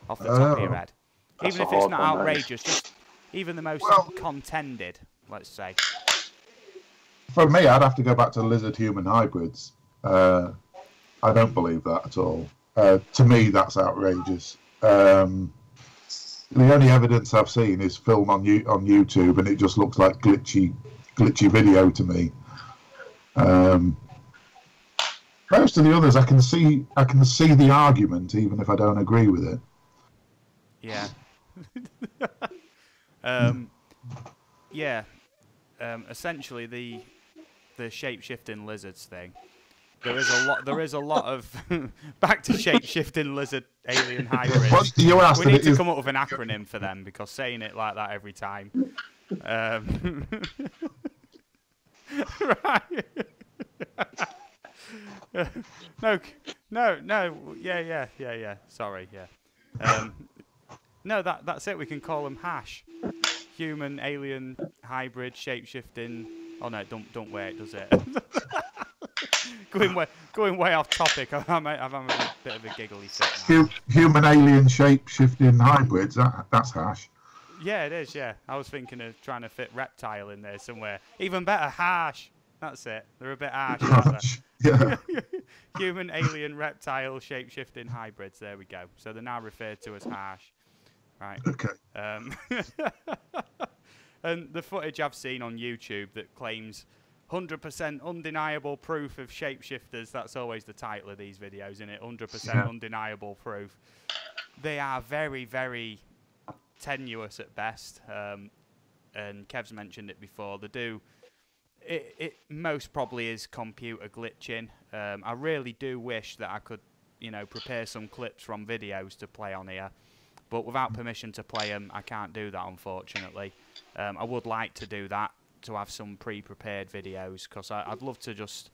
Off the top of your head. Even if it's not outrageous, just even the most contended, let's say. For me, I'd have to go back to lizard-human hybrids. I don't believe that at all. To me, that's outrageous. The only evidence I've seen is film on YouTube, and it just looks like glitchy video to me. Most of the others, I can see the argument, even if I don't agree with it. Yeah. Essentially, the shape-shifting lizards thing. There is a lot of back to shape-shifting lizard alien hybrids. We need to come up with an acronym for them because saying it like that every time. Right. No. Yeah. Sorry. Yeah. No, that's it. We can call them hash. Human, alien, hybrid, shape-shifting. Oh no, don't wait, does it? going way off topic. I'm having a bit of a giggly fit now. Human, alien, shape-shifting hybrids. That's hash. Yeah, it is, yeah. I was thinking of trying to fit reptile in there somewhere. Even better, harsh. That's it. They're a bit harsh, aren't they? Yeah. Human, alien, reptile, shape-shifting hybrids. There we go. So they're now referred to as harsh. Right. Okay. And the footage I've seen on YouTube that claims 100% undeniable proof of shapeshifters, that's always the title of these videos, isn't it? 100% undeniable proof. They are very, very tenuous at best. And Kev's mentioned it before. They do... It most probably is computer glitching. I really do wish that I could, prepare some clips from videos to play on here. But without permission to play them, I can't do that, unfortunately. I would like to do that, to have some pre-prepared videos, because I'd love to just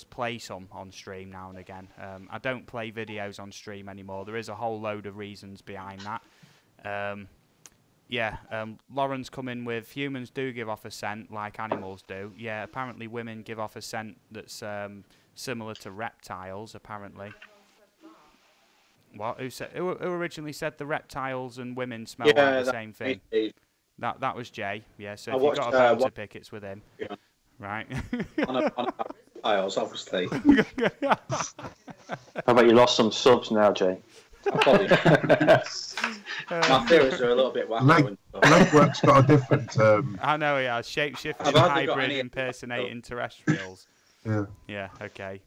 play some on stream now and again. I don't play videos on stream anymore. There is a whole load of reasons behind that. Lauren's come in with humans do give off a scent like animals do. Yeah, apparently women give off a scent that's similar to reptiles, apparently. What? Who originally said the reptiles and women smell like the same thing? That was Jay. Yeah, so if you've got a bone to pick, it's with him. Yeah. Right. on reptiles, obviously. How about you lost some subs now, Jay? My theories are a little bit wacky. Legwork's got a different... I know, yeah. Shape-shifting hybrid impersonating terrestrials. Yeah. Yeah, okay.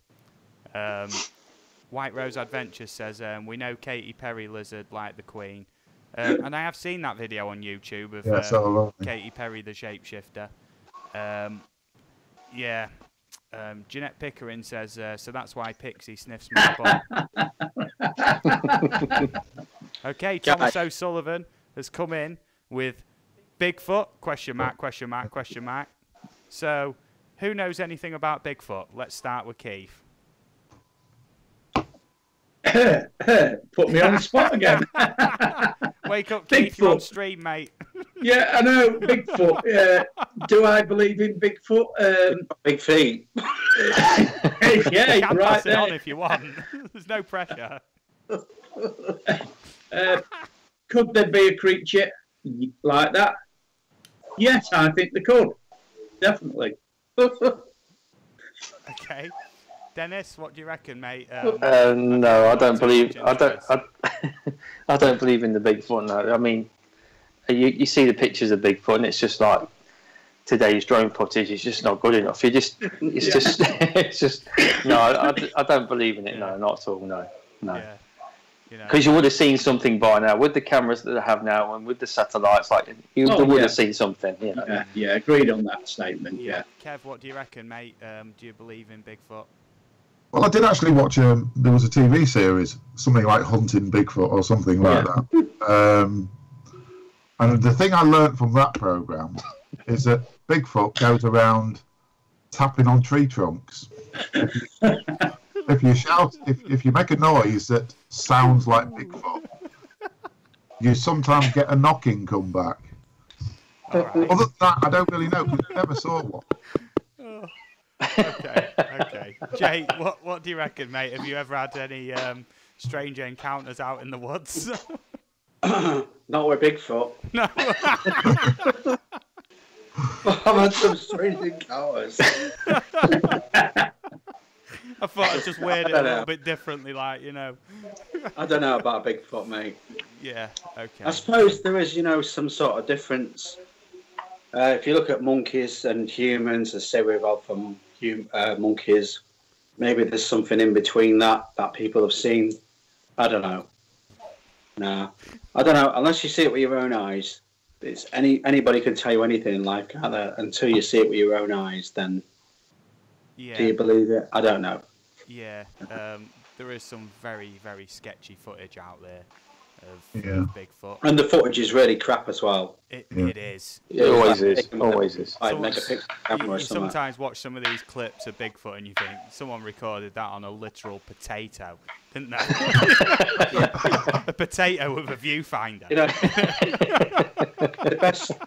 White Rose Adventures says, we know Katy Perry lizard like the Queen. And I have seen that video on YouTube of Katy Perry the shapeshifter. Jeanette Pickering says, so that's why Pixie sniffs my butt. Okay, Thomas O'Sullivan has come in with Bigfoot, question mark, question mark, question mark. So, who knows anything about Bigfoot? Let's start with Keith. Put me on the spot again. Wake up, Keith, you're on stream, mate. Yeah, I know, Bigfoot. Do I believe in Bigfoot? Big feet. Yeah, you can right pass it there. on if you want. There's no pressure. Could there be a creature like that? Yes, I think there could. Definitely. Okay. Dennis, what do you reckon, mate? No, I don't believe. I don't believe in the Bigfoot. No, I mean, you see the pictures of Bigfoot, and it's just like today's drone footage is just not good enough. It's just. No, I don't believe in it. No, not at all. No. Yeah. Because you would have seen something by now with the cameras that they have now and with the satellites. Like you would have seen something. Yeah, agreed on that statement. Yeah. Kev, what do you reckon, mate? Do you believe in Bigfoot? Well, I did actually watch. There was a TV series, something like Hunting Bigfoot or something like that. And the thing I learned from that program is that Bigfoot goes around tapping on tree trunks. If you shout, if you make a noise that sounds like Bigfoot, you sometimes get a knocking come back. All right. Other than that, I don't really know because I never saw one. Okay. Jay, what do you reckon, mate? Have you ever had any strange encounters out in the woods? Not with Bigfoot. No. I've had some strange encounters. I thought I'd just word it a little bit differently, like, I don't know about Bigfoot, mate. Yeah, okay. I suppose there is, some sort of difference. If you look at monkeys and humans, as say we evolved from monkeys, maybe there's something in between that people have seen. I don't know. No, I don't know. Unless you see it with your own eyes, it's anybody can tell you anything in life, can't they? Until you see it with your own eyes, then do you believe it? I don't know. Yeah, there is some very, very sketchy footage out there of Bigfoot. And the footage is really crap as well. It is. It always is. Always is. You sometimes watch some of these clips of Bigfoot and you think someone recorded that on a literal potato, didn't they? A potato with a viewfinder.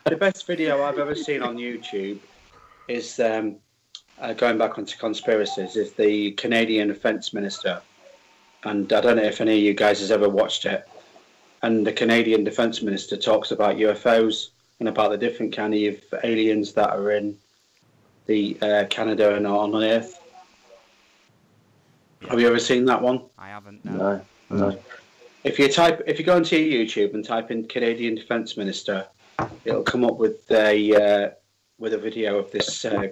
The best video I've ever seen on YouTube is going back onto conspiracies. Is the Canadian Defence Minister, and I don't know if any of you guys has ever watched it. and the Canadian Defence Minister talks about UFOs and about the different kind of aliens that are in the Canada and on Earth. Yeah. Have you ever seen that one? I haven't. No. No. If you go onto your YouTube and type in Canadian Defence Minister, it'll come up with a video of this, and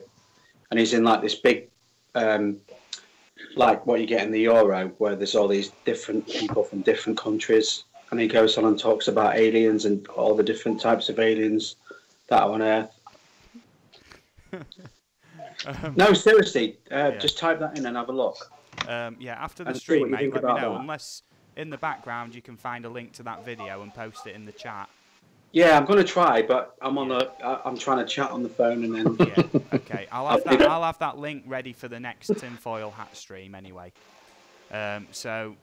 he's in like this big, like what you get in the Euro, where there's all these different people from different countries, and he goes on and talks about aliens and all the different types of aliens that are on Earth. No, seriously, just type that in and have a look. Yeah, after the And see stream, what you mate, think let me about know. that. Unless in the background you can find a link to that video and post it in the chat. Yeah, I'm going to try, but I'm trying to chat on the phone and then. Yeah, okay. I'll have that link ready for the next tinfoil hat stream anyway. So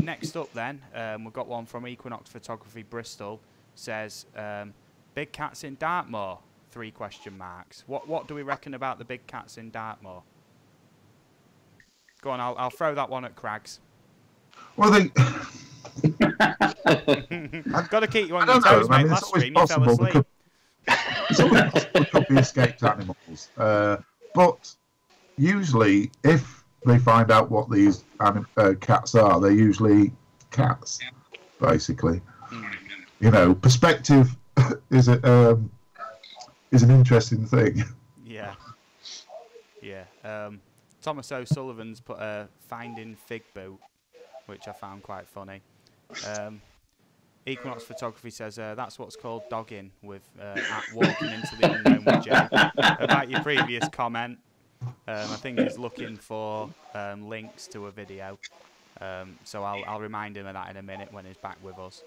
next up then, we've got one from Equinox Photography Bristol. Says big cats in Dartmoor? 3 question marks. What do we reckon about the big cats in Dartmoor? Go on, I'll throw that one at Craggs. Well, I've got to keep you on your toes, mate. Last stream you fell asleep. It's always possible there could be escaped animals. But usually, if they find out what these cats are, they're usually cats, basically. You know, perspective is an interesting thing. Yeah. Yeah. Thomas O'Sullivan's put a Finding Fig Boot, which I found quite funny. Equinox Photography says that's what's called dogging with at walking into the unknown with Jay. About your previous comment, I think he's looking for links to a video. So I'll remind him of that in a minute when he's back with us.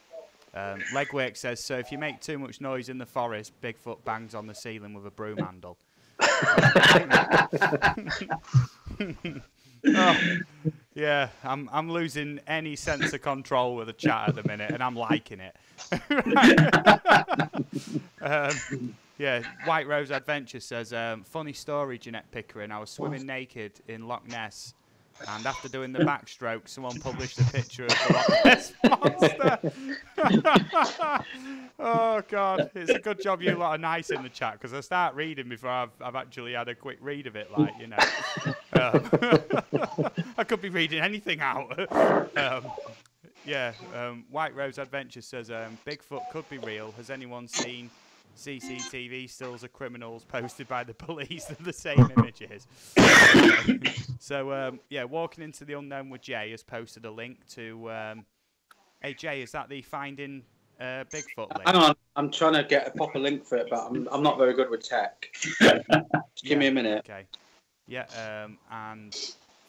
Legwork says, so if you make too much noise in the forest, Bigfoot bangs on the ceiling with a broom handle. Oh, yeah, I'm losing any sense of control with the chat at the minute, and I'm liking it. Yeah, White Rose Adventure says, funny story, Jeanette Pickering. I was swimming naked in Loch Ness, and after doing the backstroke, someone published a picture of the Loch Ness monster. Oh, God. It's a good job you lot are nice in the chat, because I start reading before I've actually had a quick read of it, like, you know. I could be reading anything out. White Rose Adventure says, Bigfoot could be real. Has anyone seen CCTV stills of criminals posted by the police of the same images? So, Walking into the Unknown with Jay has posted a link to... hey, Jay, is that the Finding Bigfoot link? Hang on, I'm trying to get a proper link for it, but I'm not very good with tech. Give me a minute. Okay. Yeah, and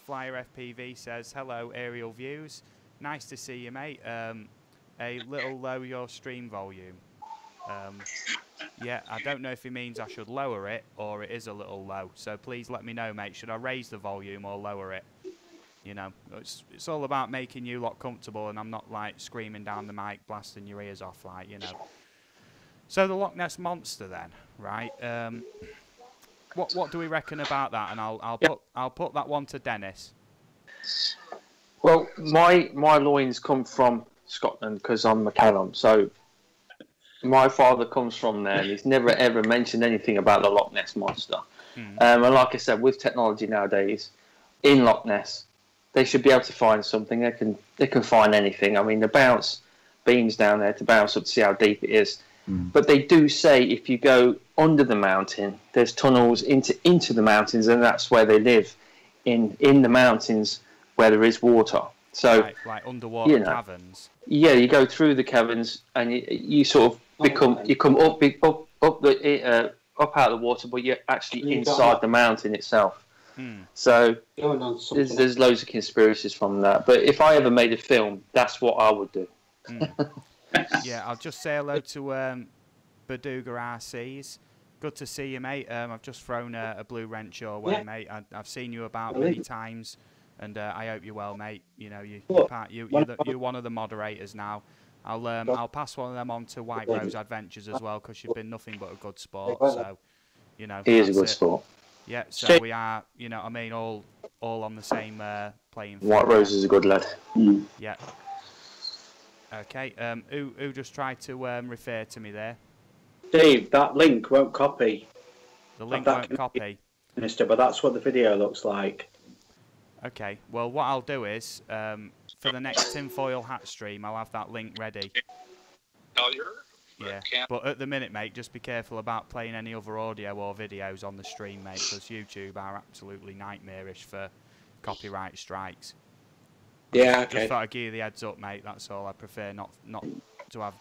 Flyer FPV says, hello, aerial views. Nice to see you, mate. A little low your stream volume. Yeah, I don't know if he means I should lower it or it is a little low. So please let me know, mate. Should I raise the volume or lower it? You know, it's all about making you lot comfortable, and I'm not like screaming down the mic, blasting your ears off, like, you know. So the Loch Ness monster, then, right? What do we reckon about that? And I'll put that one to Dennis. Well, my loins come from Scotland because I'm McCallum, so my father comes from there, and he's never ever mentioned anything about the Loch Ness monster. And like I said, with technology nowadays, in Loch Ness, they should be able to find something. They can find anything. I mean, they bounce beams down there to bounce up to see how deep it is. But they do say if you go under the mountain, there's tunnels into the mountains, and that's where they live, in the mountains where there is water. So like underwater caverns. Yeah, you go through the caverns, and you sort of come up out of the water, but you're actually inside the mountain itself. So there's loads of conspiracies from that. But if I ever made a film, that's what I would do. Yeah, I'll just say hello to Baduga RCs. Good to see you, mate. I've just thrown a blue wrench your way, mate. I've seen you about many times, and I hope you're well, mate. You know, you're one of the moderators now. I'll pass one of them on to White Rose Adventures as well, because you've been nothing but a good sport. So, you know, he is a good sport. Yeah, so we are, you know, I mean, all on the same playing field. White Rose is a good lad. Yeah. Okay. Who just tried to refer to me there? Steve, that link won't copy. The link won't copy. Mister, but that's what the video looks like. Okay. Well, what I'll do is for the next tinfoil hat stream, I'll have that link ready. Yeah. But at the minute, mate, just be careful about playing any other audio or videos on the stream, mate, because YouTube are absolutely nightmarish for copyright strikes. Yeah, okay. Just thought I'd give you the heads up, mate. That's all. I prefer not to have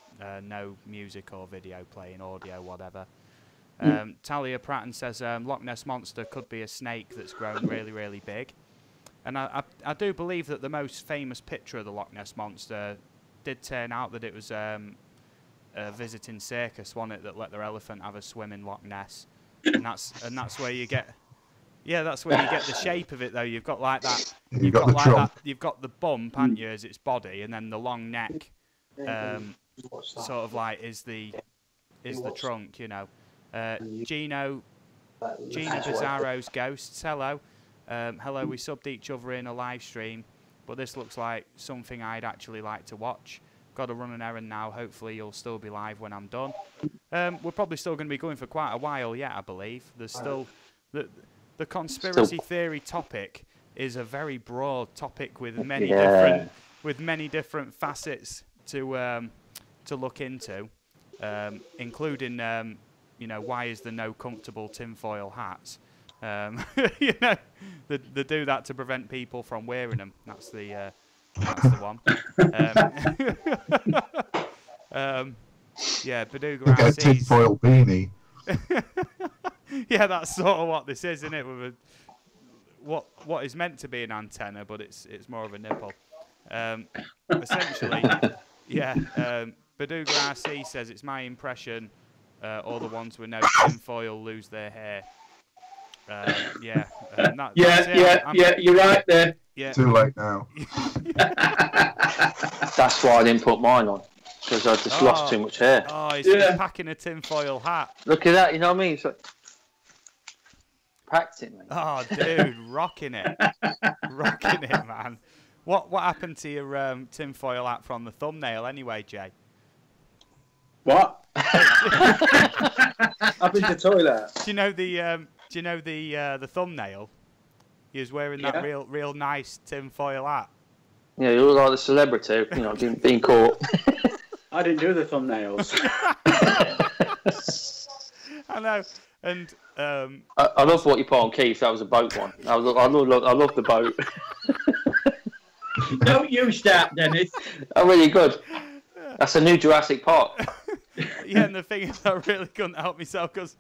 no music or video playing, audio, whatever. Talia Pratton says Loch Ness Monster could be a snake that's grown really, really big. And I do believe that the most famous picture of the Loch Ness Monster did turn out that it was a visiting circus, wasn't it, that let their elephant have a swim in Loch Ness. And that's where you get... Yeah, that's where you get the shape of it, though. You've got like that. You've got like that. You've got the bump, haven't you, as its body, and then the long neck, sort of like is the trunk, you know. Gina Bizarro's Ghosts. Hello, hello. We subbed each other in a live stream, but this looks like something I'd actually like to watch. Got to run an errand now. Hopefully, you'll still be live when I'm done. We're probably still going to be going for quite a while yet, I believe. There's still the conspiracy theory topic is a very broad topic with many different facets to look into, including you know, why is there no comfortable tinfoil hats? You know, they do that to prevent people from wearing them. That's the one. Yeah, Beduga Look at a tinfoil beanie. Yeah, that's sort of what this is, isn't it? With what is meant to be an antenna, but it's more of a nipple. Essentially, yeah. Beduga RC says it's my impression. All the ones with no tinfoil lose their hair. Yeah. You're right there. Yeah. Too late now. That's why I didn't put mine on, because I just lost too much hair. Oh, he's packing a tinfoil hat. Look at that, you know what I mean? It's like, packed it, mate. Oh, dude, rocking it. Rocking it, man. What happened to your tinfoil hat from the thumbnail anyway, Jay? What? I've been to the toilet. Do you know the thumbnail? He was wearing that real nice tinfoil hat. Yeah, you look like the celebrity, you know, being caught. I didn't do the thumbnails. I know, and I love what you put on, Keith. That was a boat one. I love the boat. Don't use that, Dennis. Oh, really good. That's a new Jurassic Park. Yeah, and the thing is, I really couldn't help myself because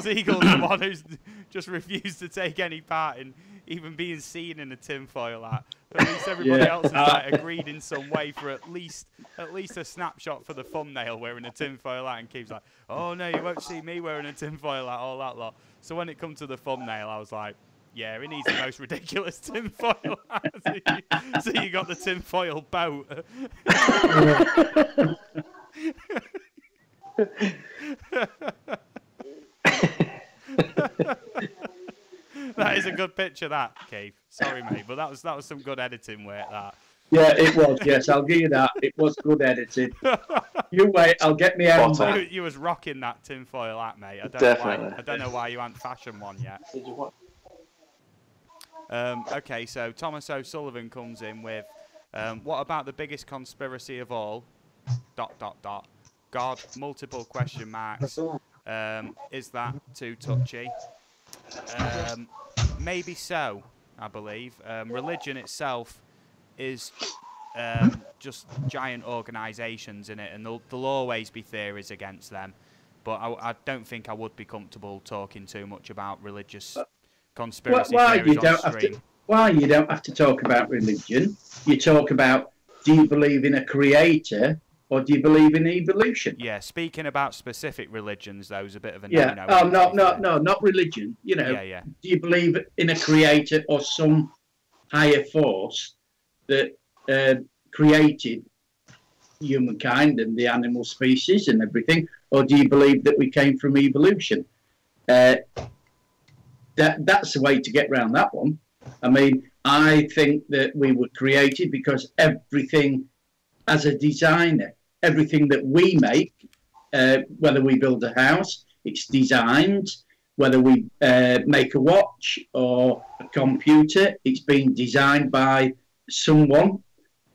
Eagle's the one who's just refused to take any part in even being seen in a tinfoil hat. But at least everybody else has like, agreed in some way for at least a snapshot for the thumbnail wearing a tinfoil hat, and Keith's like, oh no, you won't see me wearing a tinfoil hat, all that lot. So when it comes to the thumbnail, I was like, yeah, he needs the most ridiculous tinfoil hat. So you got the tinfoil boat. That is a good picture, that, Keith. Sorry, mate, but that was some good editing work, that. Yeah, it was. Yes, I'll give you that. It was good editing. You wait, I'll get me out. You was rocking that tinfoil hat, mate. I don't know why you hadn't fashioned one yet. Okay, so Thomas O'Sullivan comes in with, what about the biggest conspiracy of all? ... God, multiple question marks. Is that too touchy? Maybe so, I believe. Religion itself is just giant organisations in it, and there'll always be theories against them. But I don't think I would be comfortable talking too much about religious conspiracy theories on stream. Why you don't have to talk about religion? You talk about, do you believe in a creator? Or do you believe in evolution? Yeah, speaking about specific religions, though, is a bit of a no-no. Oh, no, not religion. You know, do you believe in a creator or some higher force that created humankind and the animal species and everything? Or do you believe that we came from evolution? That's the way to get around that one. I mean, I think that we were created because everything as a designer, everything that we make, whether we build a house, it's designed. Whether we make a watch or a computer, it's been designed by someone.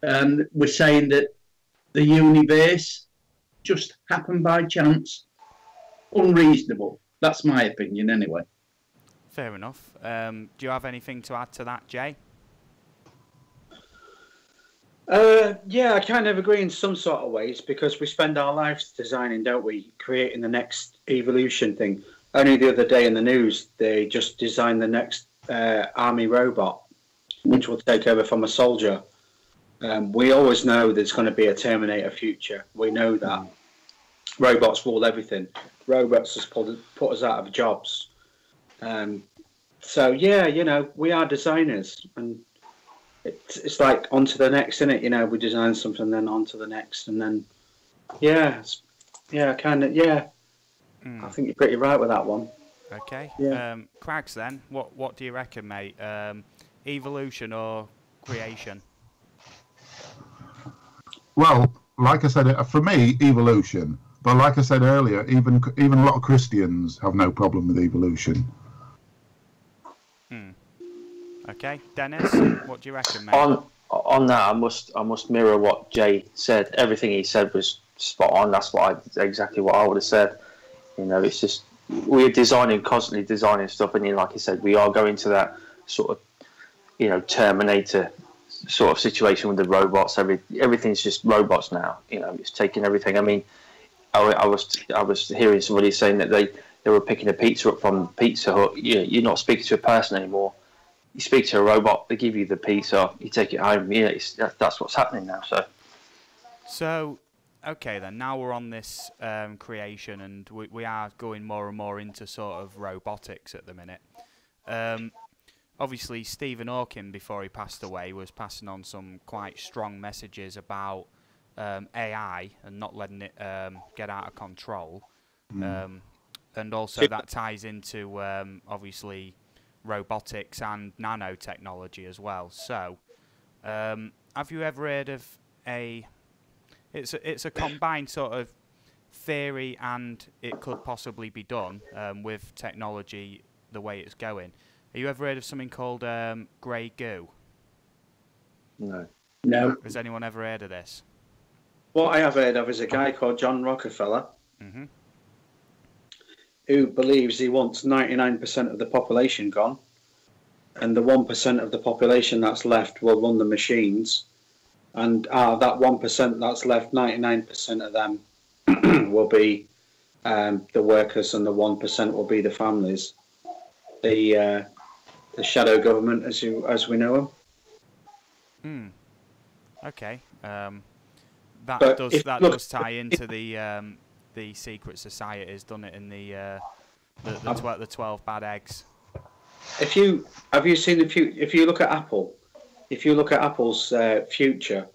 And we're saying that the universe just happened by chance. Unreasonable. That's my opinion, anyway. Fair enough. Do you have anything to add to that, Jay? Yeah, I kind of agree in some sort of ways, because we spend our lives designing, don't we? Creating the next evolution thing. Only the other day in the news, they just designed the next army robot, which will take over from a soldier. We always know there's going to be a Terminator future. We know that. Robots rule everything. Robots has put us out of jobs. So, yeah, you know, we are designers. And it's like on to the next, isn't it? You know, we design something, then on to the next. And then, yeah, kind of, yeah. I think you're pretty right with that one. Okay. Yeah. Crags, then, what do you reckon, mate? Evolution or creation? Well, like I said, for me, evolution. But like I said earlier, even a lot of Christians have no problem with evolution. Okay, Dennis, what do you reckon, mate? On that, I must mirror what Jay said. Everything he said was spot on. That's exactly what I would have said. You know, it's just we're constantly designing stuff, and like I said, we are going to that sort of, you know, Terminator sort of situation with the robots. Everything's just robots now. You know, it's taking everything. I mean, I was hearing somebody saying that they were picking a pizza up from Pizza Hut. You're not speaking to a person anymore. You speak to a robot. They give you the pizza. You take it home. You know, that's what's happening now. So, okay then. Now we're on this creation, and we are going more and more into sort of robotics at the minute. Obviously, Stephen Hawking, before he passed away, was passing on some quite strong messages about AI and not letting it get out of control. And also that ties into, obviously, robotics and nanotechnology as well. So, have you ever heard of it's a combined sort of theory, and it could possibly be done with technology the way it's going. Have you ever heard of something called grey goo? No. Has anyone ever heard of this? What I have heard of is a guy called John Rockefeller, who believes he wants 99% of the population gone, and the 1% of the population that's left will run the machines, and out of that 1% that's left, 99% of them will be the workers, and the 1% will be the families. The shadow government, as we know them. Okay. That does tie into the secret societies, doesn't it? In the 12 bad eggs. If you look at Apple, if you look at Apple's future,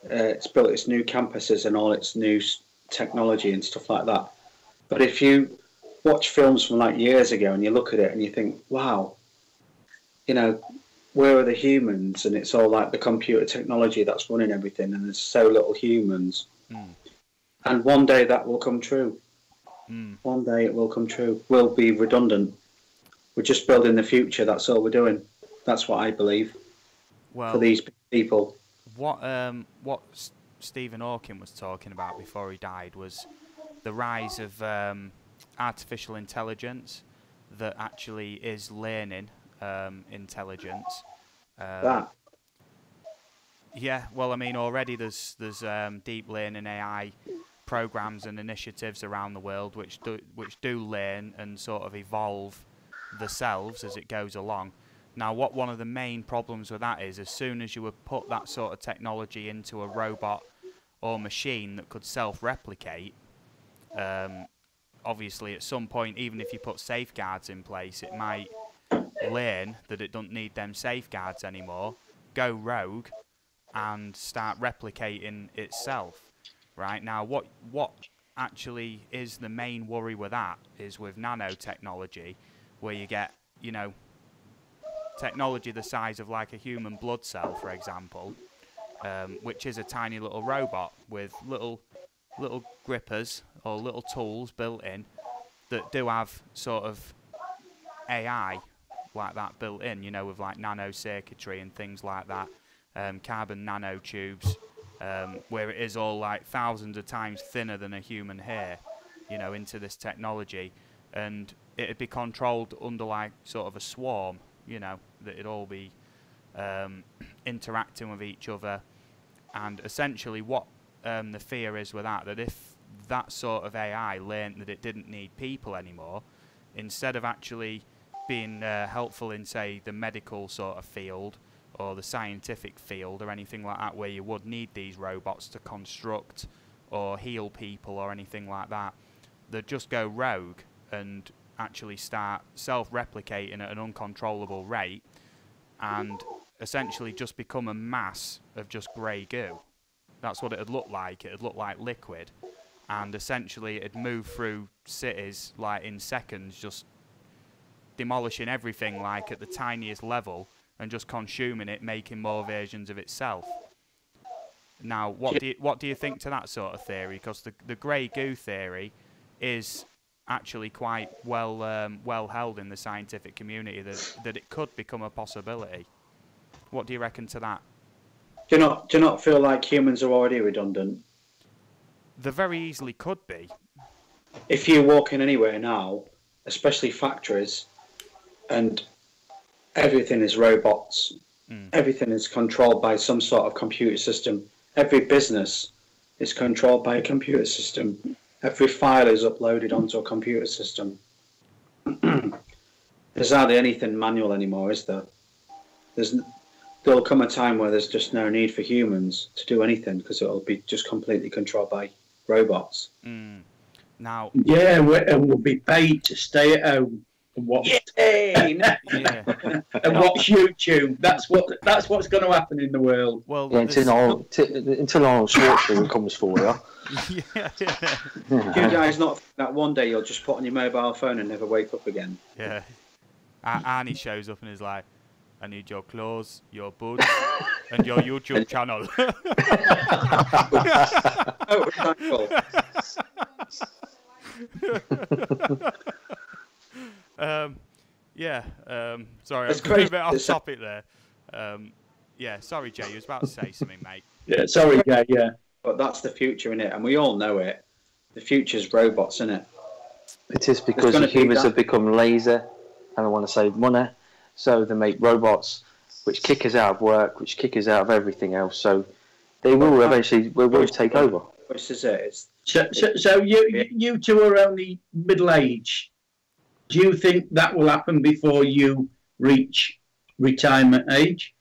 it's built its new campuses and all its new technology and stuff like that. But if you watch films from like years ago and you look at it and you think, wow, you know, where are the humans? And it's all like the computer technology that's running everything, and there's so little humans. And one day that will come true. One day it will come true. We'll be redundant. We're just building the future. That's all we're doing. That's what I believe. Well, for these people. What Stephen Hawking was talking about before he died was the rise of artificial intelligence that actually is learning intelligence. Yeah, well, I mean, already there's deep learning AI programs and initiatives around the world which do learn and sort of evolve themselves as it goes along. Now, one of the main problems with that is, as soon as you would put that sort of technology into a robot or machine that could self-replicate, obviously at some point, even if you put safeguards in place, it might learn that it doesn't need them safeguards anymore, go rogue, and start replicating itself. Right now, what actually is the main worry with that is with nanotechnology, where you get, you know, technology the size of like a human blood cell, for example, which is a tiny little robot with little grippers or little tools built in that do have sort of AI like that built in, you know, with like nano circuitry and things like that, carbon nanotubes, where it is all like thousands of times thinner than a human hair, you know, into this technology, and it'd be controlled under like sort of a swarm, you know, that it'd all be interacting with each other. And essentially what the fear is with that if that sort of AI learnt that it didn't need people anymore, instead of actually being helpful in, say, the medical sort of field or the scientific field or anything like that, where you would need these robots to construct or heal people or anything like that, they'd just go rogue and actually start self-replicating at an uncontrollable rate and essentially just become a mass of just grey goo. That's what it'd look like. It'd look like liquid, and essentially it'd move through cities like in seconds, just demolishing everything like at the tiniest level and just consuming it, making more versions of itself. Now, what do you think to that sort of theory? Because the grey goo theory is actually quite well held in the scientific community, that it could become a possibility. What do you reckon to that? Do you not feel like humans are already redundant? They very easily could be. If you walk in anywhere now, especially factories, and everything is robots, everything is controlled by some sort of computer system. Every business is controlled by a computer system. Every file is uploaded onto a computer system. There's hardly anything manual anymore, is there? There'll come a time where there's just no need for humans to do anything, because it'll be just completely controlled by robots. Now, yeah, and we'll be paid to stay at home and watch and watch YouTube. That's what's going to happen in the world. Well, yeah, until Arnold Schwarzenegger comes for you. You guys not think that one day you'll just put on your mobile phone and never wake up again? Yeah. Arnie shows up and is like, I need your clothes, your boots, and your YouTube channel. Oh, thankful. Sorry, It's I'm going a crazy. bit off topic there. Yeah, sorry, Jay, you was about to say something, mate. Yeah, sorry, guy. Yeah, But that's the future, innit? And we all know it. The future's robots, innit? It is because gonna the be humans that- have become lazy and they want to save money, so they make robots which kick us out of work, which kick us out of everything else. So they will eventually will take over. This is it. so you two are only middle age. Do you think that will happen before you reach retirement age?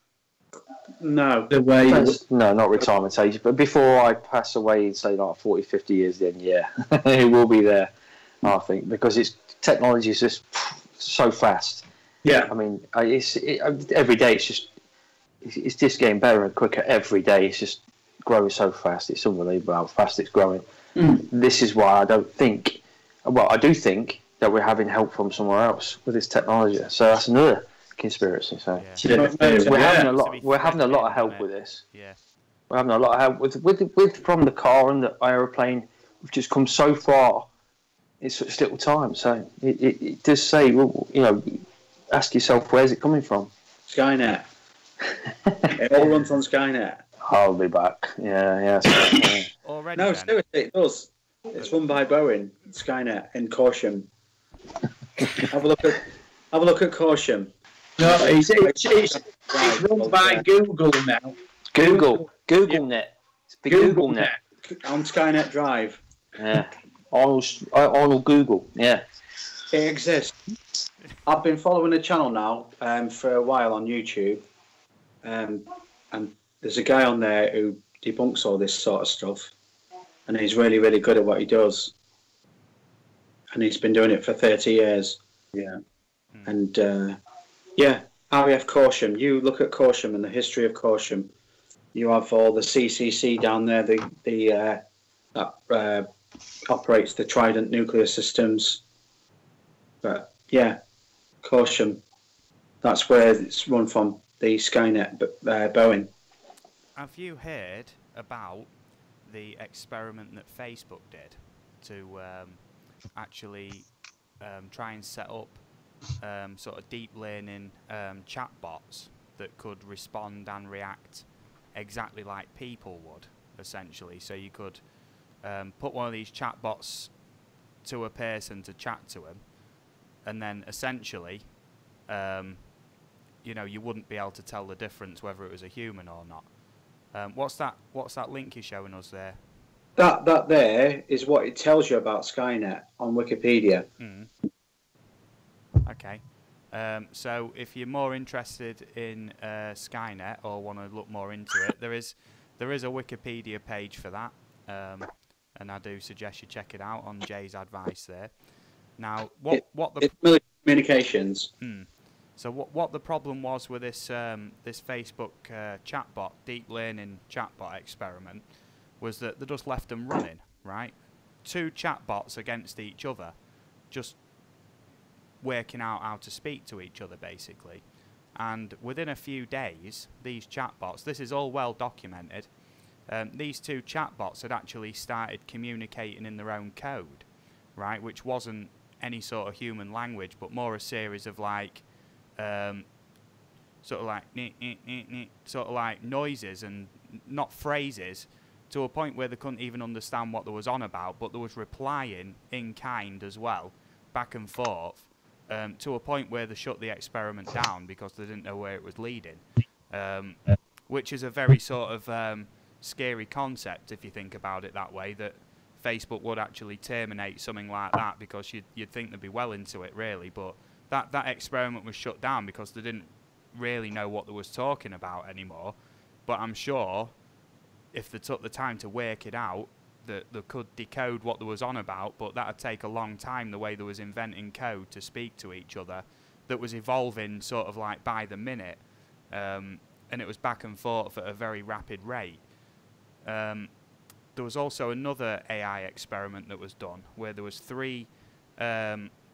No. The way No, not retirement age, but before I pass away in, say, like 40, 50 years, then yeah, it will be there, I think, because technology is just so fast. yeah. I mean, every day it's just getting better and quicker every day. It's just growing so fast. It's unbelievable how fast it's growing. This is why I do think that we're having help from somewhere else with this technology. So that's another conspiracy. So we're having a lot of help with this. Yeah. We're having a lot of help with from the car and the aeroplane. We've just come so far in such little time. So it does say, well, you know, ask yourself, where's it coming from? Skynet. It all runs on Skynet. I'll be back. Yeah. Already. No, then? seriously, it does. It's run by Boeing, Skynet, in Corsham. Have a look at Corsham. No, it's run by Google now. GoogleNet. It's the GoogleNet. On Skynet Drive. Yeah. Arnold Google. Yeah. It exists. I've been following a channel now for a while on YouTube, and there's a guy on there who debunks all this sort of stuff, and he's really, really good at what he does, and he's been doing it for 30 years. Yeah. And RAF Corsham. You look at Corsham and the history of Corsham. You have all the CCC down there, that operates the Trident nuclear systems. But yeah, Corsham. That's where it's run from, the Skynet, Boeing. have you heard about the experiment that Facebook did to actually try and set up sort of deep learning chatbots that could respond and react exactly like people would, essentially? So you could put one of these chatbots to a person to chat to him, and then essentially you know, you wouldn't be able to tell the difference whether it was a human or not. What's that link you're showing us there? That there is what it tells you about Skynet on Wikipedia. Okay. So if you're more interested in Skynet or want to look more into it, there is a Wikipedia page for that, and I do suggest you check it out on Jay's advice there. Now, it's military communications. So what the problem was with this this Facebook chatbot, deep learning chatbot experiment, was that they just left them running, right? 2 chatbots against each other, just working out how to speak to each other, basically. And within a few days, these chatbots, this is all well documented, these 2 chatbots had actually started communicating in their own code, right? Which wasn't any sort of human language, but more a series of like, sort of like sort of like noises and not phrases, to a point where they couldn't even understand what they was on about, but they was replying in kind as well, back and forth, to a point where they shut the experiment down because they didn't know where it was leading, which is a very sort of scary concept if you think about it that way, that Facebook would actually terminate something like that, because you'd think they'd be well into it, really. But that experiment was shut down because they didn't really know what they was talking about anymore. But I'm sure if they took the time to work it out, that they could decode what they was on about, but that'd take a long time, the way they was inventing code to speak to each other, that was evolving sort of like by the minute, and it was back and forth at a very rapid rate. There was also another AI experiment that was done, where there was 3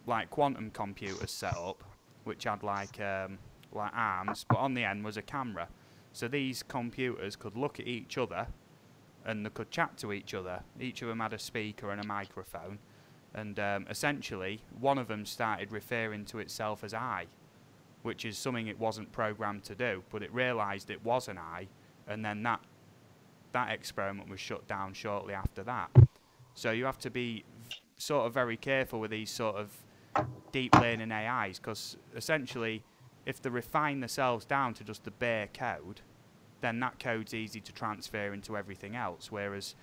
like quantum computers set up, which had like arms, but on the end was a camera. So these computers could look at each other, and they could chat to each other. Each of them had a speaker and a microphone, and essentially one of them started referring to itself as I, which is something it wasn't programmed to do, but it realised it was an I, and then that experiment was shut down shortly after that. So you have to be sort of very careful with these sort of deep learning AIs, because essentially if they refine themselves down to just the bare code, then that code's easy to transfer into everything else. Whereas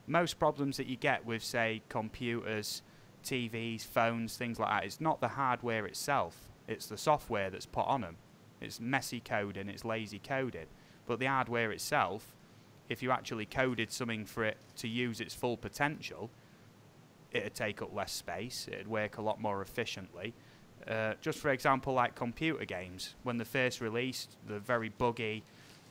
most problems that you get with, say, computers, TVs, phones, things like that, it's not the hardware itself, it's the software that's put on them. It's messy coding, it's lazy coding. But the hardware itself, if you actually coded something for it to use its full potential, it'd take up less space, it'd work a lot more efficiently. Just for example, like computer games, when they're first released, they're very buggy,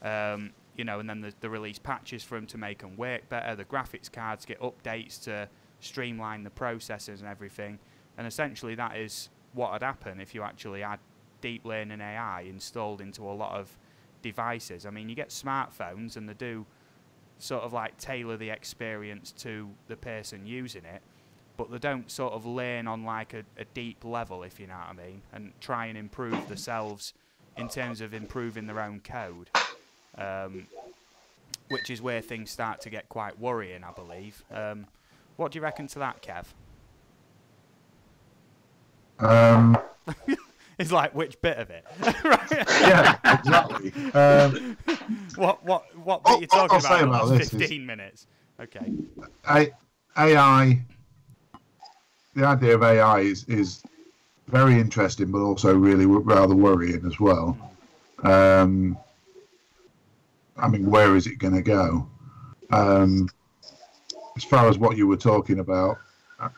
you know, and then they release patches for them to make them work better. The graphics cards get updates to streamline the processors and everything, and essentially that is what would happen if you actually had deep learning AI installed into a lot of devices. I mean, you get smartphones and they do sort of like tailor the experience to the person using it, but they don't sort of learn on like a deep level, if you know what I mean, and try and improve themselves in terms of improving their own code, which is where things start to get quite worrying, I believe. What do you reckon to that, Kev? It's like, which bit of it? Right. Yeah, exactly. What bit you talking about? This 15 minutes. Okay. AI. The idea of AI is very interesting, but also really rather worrying as well. I mean, where is it going to go? As far as what you were talking about, I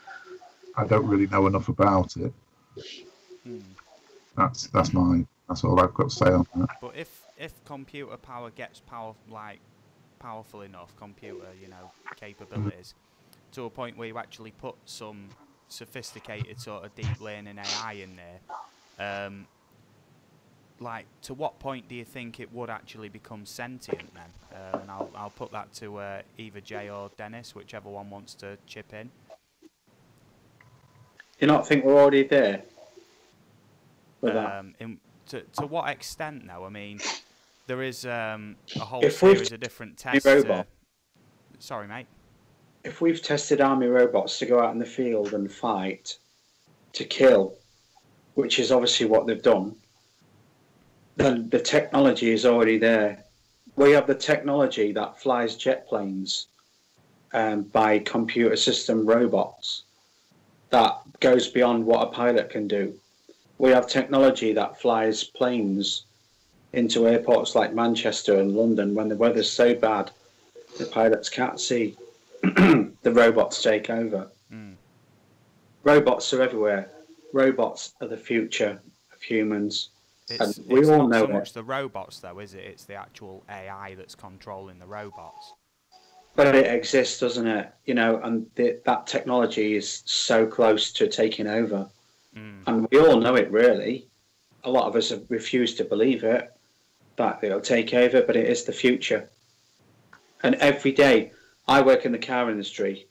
don't really know enough about it. That's all I've got to say on that. But if computer power gets powerful enough, computer, you know, capabilities, to a point where you actually put some sophisticated sort of deep learning AI in there, like, to what point do you think it would actually become sentient then? And I'll put that to either Jay or Dennis, whichever one wants to chip in. You not think we're already there? With that? To what extent, though? I mean, there is a whole If series of different tests. Sorry, mate. If we've tested army robots to go out in the field and fight, to kill, which is obviously what they've done, then the technology is already there. We have the technology that flies jet planes by computer system robots that goes beyond what a pilot can do. We have technology that flies planes into airports like Manchester and London when the weather's so bad the pilots can't see. The robots take over. Robots are everywhere. Robots are the future of humans. It's all not know so much it. the robots, though, is it? It's the actual AI that's controlling the robots. But it exists, doesn't it? You know, and that technology is so close to taking over. And we all know it, really. A lot of us have refused to believe it, that it'll take over, but it is the future. And every day, I work in the car industry,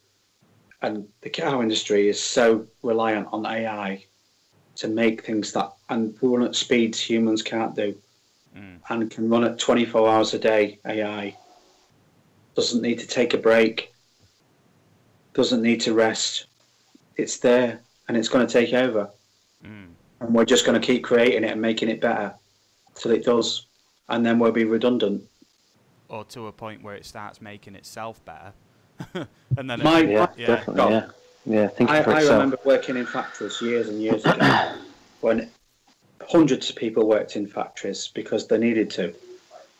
and the car industry is so reliant on AI to make things that, and we run at speeds humans can't do, and can run at 24 hours a day. AI doesn't need to take a break, doesn't need to rest. It's there, and it's going to take over. And we're just going to keep creating it and making it better till it does, and then we'll be redundant. Or to a point where it starts making itself better. And then definitely. Think for I itself. remember working in factories years and years ago when hundreds of people worked in factories because they needed to.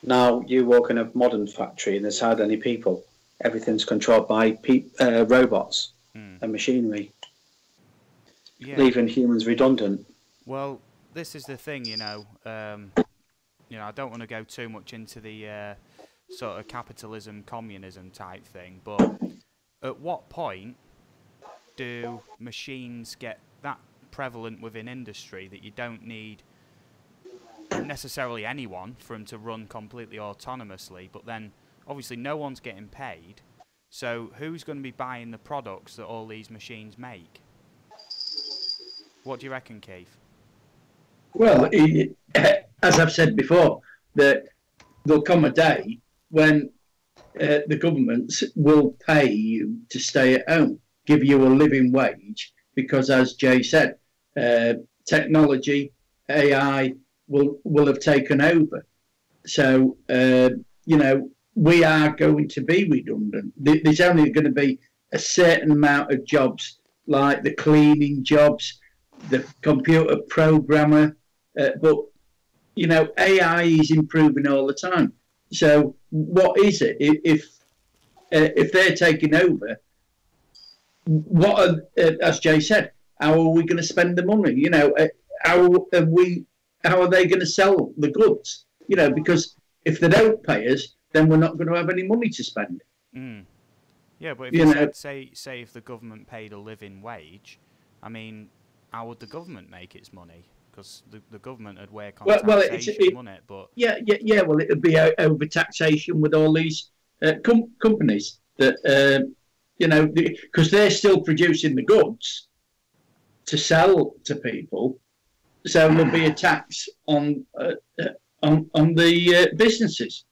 Now you walk in a modern factory and there's hardly any people. Everything's controlled by robots and machinery, leaving humans redundant. Well, this is the thing, you know. I don't want to go too much into the sort of capitalism, communism type thing, but at what point do machines get that prevalent within industry that you don't need necessarily anyone for them to run completely autonomously, but then obviously no one's getting paid, so who's going to be buying the products that all these machines make? What do you reckon, Keith? Well, as I've said before, that there'll come a day when the governments will pay you to stay at home, give you a living wage, because as Jay said, technology, AI will have taken over. So, we are going to be redundant. There's only going to be a certain amount of jobs, like the cleaning jobs, the computer programmer, but AI is improving all the time. So what is it if they're taking over? What are, as Jay said, how are we going to spend the money? How are they going to sell the goods? Because if they don't pay us, then we're not going to have any money to spend. Yeah, but if you said, say if the government paid a living wage, I mean, how would the government make its money? Because the government would work on taxation, wouldn't it? But well, it would be over taxation with all these companies that because they're still producing the goods to sell to people, so there'll be a tax on the businesses.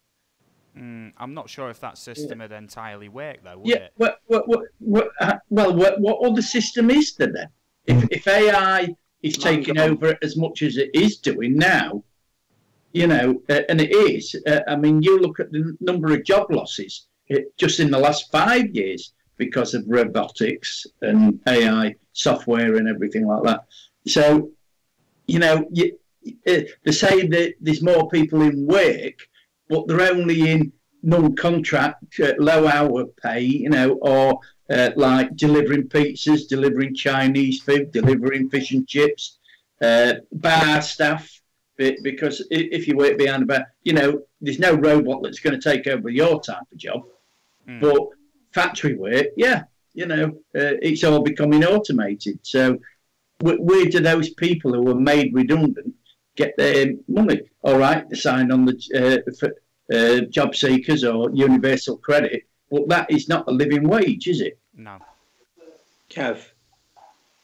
I'm not sure if that system would entirely work, though, would it? What other system is there then? If AI is taking over as much as it is doing now, and it is. I mean, you look at the number of job losses just in the last 5 years because of robotics and AI software and everything like that. So, they say that there's more people in work, but they're only in non-contract, low-hour pay, or like delivering pizzas, delivering Chinese food, delivering fish and chips, bar staff. Because if you work behind a bar, there's no robot that's going to take over your type of job. But factory work, it's all becoming automated. So where do those people who are made redundant get their money. All right, they sign on the job seekers or universal credit, but that is not a living wage, is it? No. Kev,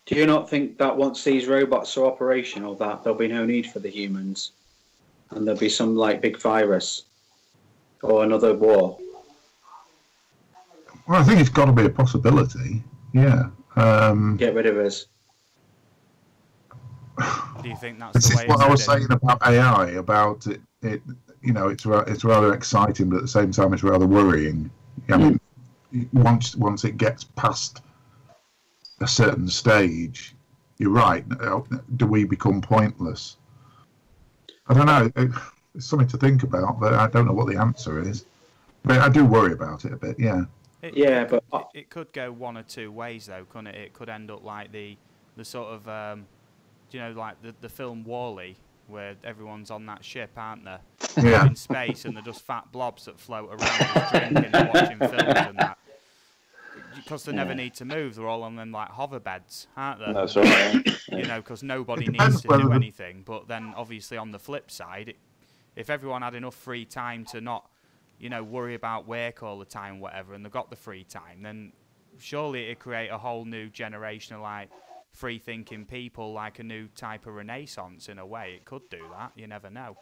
do you not think that once these robots are operational, that there'll be no need for the humans, and there'll be some like big virus or another war? Well, I think it's got to be a possibility. Yeah. Get rid of us. Do you think that's This the is way what it's I was headed? saying about AI. About it, you know, it's rather exciting, but at the same time, it's rather worrying. I mean, once it gets past a certain stage, you're right. Do we become pointless? I don't know. It's something to think about, but I don't know what the answer is. But I do worry about it a bit. Yeah. It could go one or two ways, though, couldn't it? It could end up like the sort of you know, like the film Wall-E, where everyone's on that ship, aren't they? Yeah. In space, and they're just fat blobs that float around, just drinking and watching films and that. Because they never need to move, they're all on them like hover beds, aren't they? That's right. You know, because nobody It depends needs to do whether anything. But then, obviously, on the flip side, if everyone had enough free time to not, you know, worry about work all the time, whatever, and they got the free time, then surely it'd create a whole new generation of like free-thinking people, like a new type of renaissance in a way. It could do that. You never know.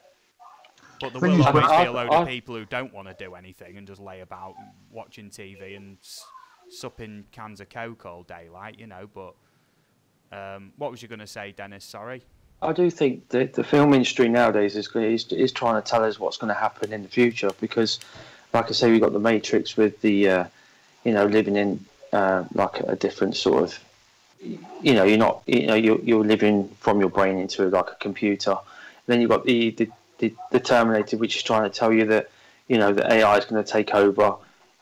But there will always be a load of people who don't want to do anything and just lay about watching TV and supping cans of Coke all day, like, you know. But what was you going to say, Dennis? Sorry. I do think that the film industry nowadays is trying to tell us what's going to happen in the future, because, like I say, we've got the Matrix with the, you know, living in like a different sort of, you know, you're living from your brain into like a computer. And then you've got the Terminator, which is trying to tell you that, you know, the AI is going to take over,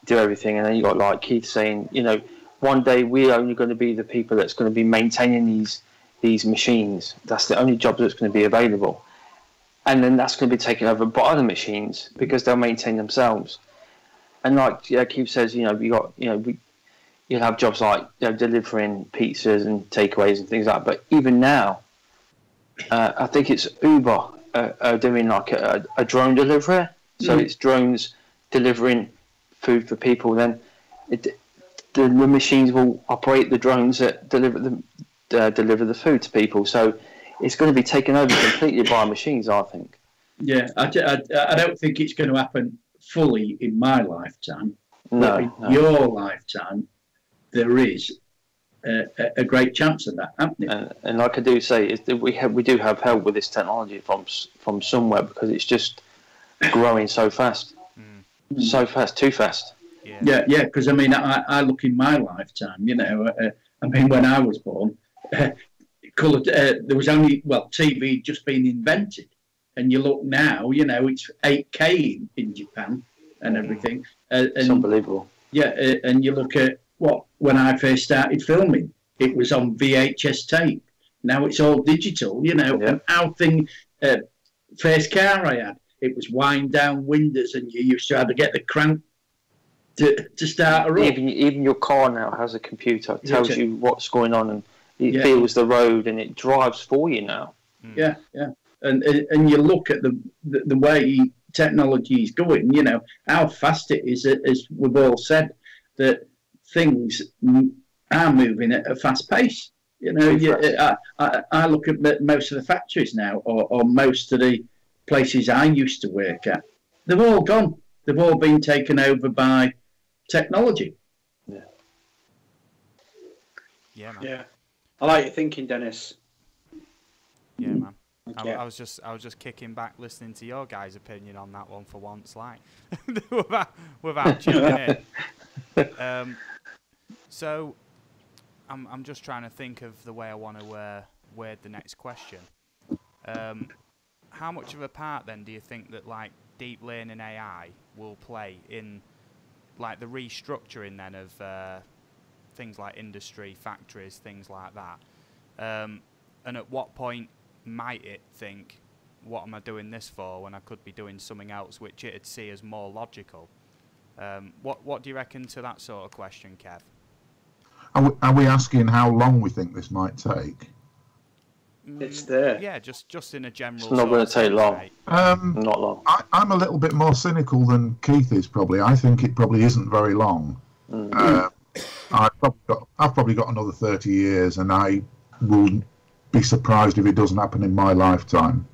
do everything. And then you've got like Keith saying, you know, one day we're only going to be the people that's going to be maintaining these machines. That's the only job that's going to be available. And then that's going to be taken over by the machines because they'll maintain themselves. And like Keith says, you know, you'll have jobs like, you know, delivering pizzas and takeaways and things like that. But even now, I think it's Uber doing like a drone delivery. So it's drones delivering food for people. Then the machines will operate the drones that deliver the food to people. So it's going to be taken over completely by machines, I think. Yeah, I don't think it's going to happen fully in my lifetime. No, in your lifetime, there is a great chance of that happening. And like I do say, is that we do have help with this technology from somewhere, because it's just growing so fast, so fast, too fast. Yeah. Because I mean, I look in my lifetime. You know, I mean, when I was born, coloured. There was only TV just been invented, and you look now. You know, it's 8K in Japan and everything. It's unbelievable. Yeah, and you look at when I first started filming, it was on VHS tape. Now it's all digital, you know. Yeah. And how first car I had, it was wind down windows, and you used to have to get the crank to start her up. Even your car now has a computer. It tells you what's going on, and it feels the road, and it drives for you now. Yeah. And you look at the way technology is going, you know, how fast it is, as we've all said, that things are moving at a fast pace. You know, I look at most of the factories now, or most of the places I used to work at. They've all gone. They've all been taken over by technology. Yeah, man. Yeah, I like your thinking, Dennis. Yeah, man. Okay. I was just kicking back, listening to your guys' opinion on that one for once, like without chiming in. So I'm just trying to think of the way I want to word the next question. How much of a part then do you think that like deep learning AI will play in like the restructuring then of things like industry, factories, things like that? And at what point might it think, what am I doing this for when I could be doing something else which it'd see as more logical? What do you reckon to that sort of question, Kev? Are we asking how long we think this might take? It's there. Yeah, just in a general. It's not going to take long. Mate. Not long. I'm a little bit more cynical than Keith is probably. I think it probably isn't very long. I've probably got another 30 years, and I will be surprised if it doesn't happen in my lifetime.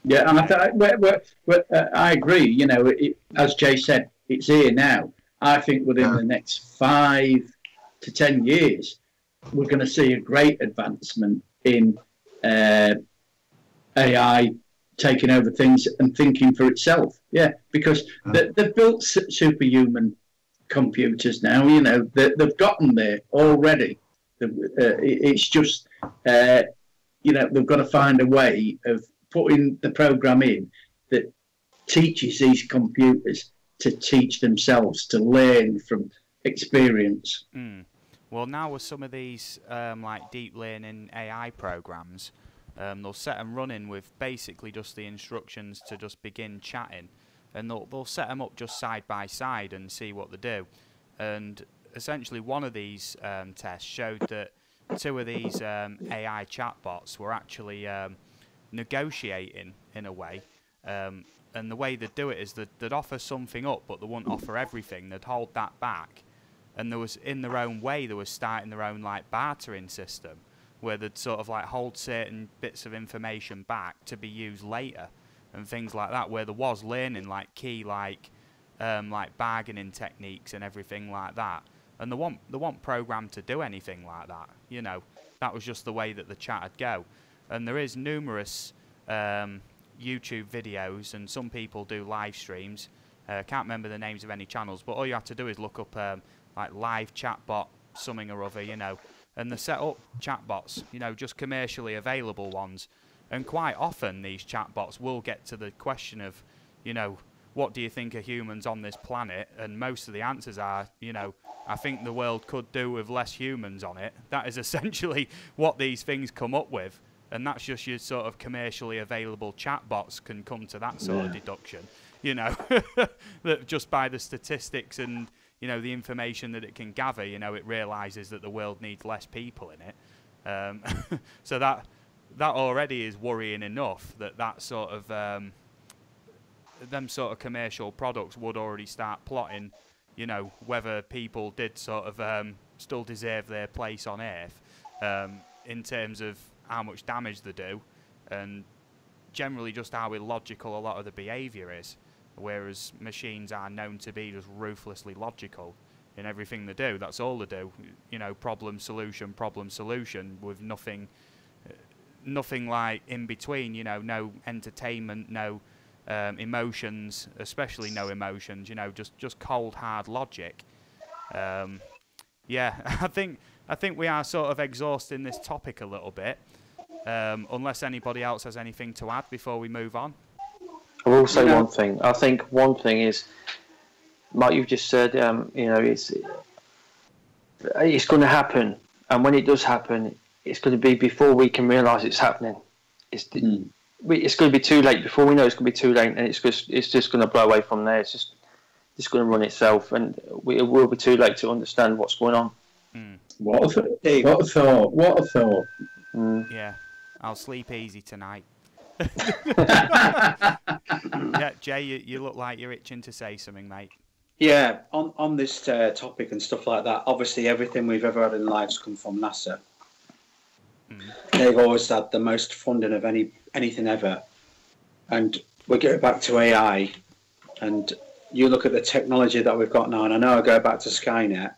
Yeah, and I agree. You know, as Jay said, it's here now. I think within the next 5 to 10 years, we're going to see a great advancement in AI taking over things and thinking for itself. Yeah, because they've built superhuman computers now. You know, they've gotten there already. It's just, you know, they've got to find a way of putting the program in that teaches these computers to teach themselves, to learn from experience. Well, now with some of these like deep learning AI programs, they'll set them running with basically just the instructions to just begin chatting, and they'll set them up just side by side and see what they do. And essentially one of these tests showed that 2 of these AI chatbots were actually negotiating in a way, and the way they'd do it is that they'd offer something up, but they wouldn't offer everything. They'd hold that back, and there was, in their own way, they were starting their own like bartering system, where they'd sort of like hold certain bits of information back to be used later, and things like that, where there was learning like key like bargaining techniques and everything like that. And they weren't programmed to do anything like that. You know, that was just the way that the chat would go. And there is numerous YouTube videos, and some people do live streams. Can't remember the names of any channels, but all you have to do is look up like live chatbot something or other, you know, and they set up chatbots, you know, just commercially available ones. And quite often these chatbots will get to the question of, you know, what do you think of humans on this planet? And most of the answers are, you know, I think the world could do with less humans on it. That is essentially what these things come up with. And that's just your sort of commercially available chatbots can come to that sort of deduction, you know, that just by the statistics and, you know, the information that it can gather, you know, it realises that the world needs less people in it. So that already is worrying enough, that sort of them sort of commercial products would already start plotting, you know, whether people did sort of still deserve their place on Earth in terms of how much damage they do, and generally just how illogical a lot of the behaviour is, whereas machines are known to be just ruthlessly logical in everything they do. That's all they do, you know, problem solution with nothing like in between, you know, no entertainment, no emotions, especially no emotions, you know, just cold hard logic. Yeah, I think we are sort of exhausting this topic a little bit, unless anybody else has anything to add before we move on. I will say one thing. I think one thing is, like you've just said, you know, it's going to happen, and when it does happen, it's going to be before we can realise it's happening. It's going to be too late. Before we know, it's going to be too late, and it's just going to blow away from there. It's just going to run itself, and it will be too late to understand what's going on. What a thought! Yeah, I'll sleep easy tonight. Yeah, Jay, you look like you're itching to say something, mate. Yeah, on this topic and stuff like that, obviously everything we've ever had in lives come from NASA. They've always had the most funding of anything ever. And we get back to AI, and you look at the technology that we've got now, and I know I go back to Skynet,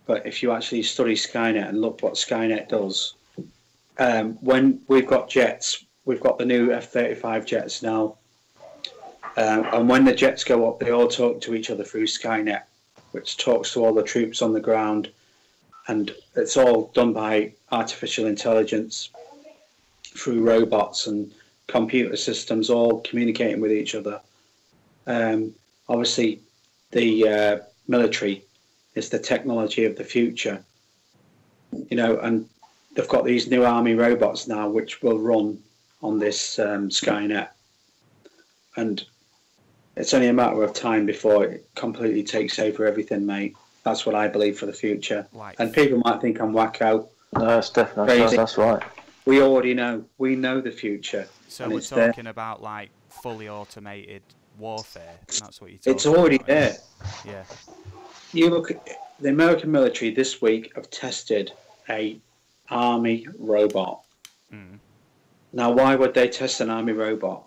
but if you actually study Skynet and look what Skynet does, when we've got jets, we've got the new F-35 jets now, and when the jets go up, they all talk to each other through Skynet, which talks to all the troops on the ground, and it's all done by artificial intelligence through robots and computer systems all communicating with each other. Obviously, the military is the technology of the future, you know, and they've got these new army robots now which will run on this Skynet, and it's only a matter of time before it completely takes over everything, mate. That's what I believe for the future. Like, and people might think I'm wacko. No, that's definitely that's right. We already know. We know the future. so we're talking about like fully automated warfare. That's what you're talking about. It's already there. Yeah. You look at the American military this week have tested a army robot. Mm. Now, why would they test an army robot?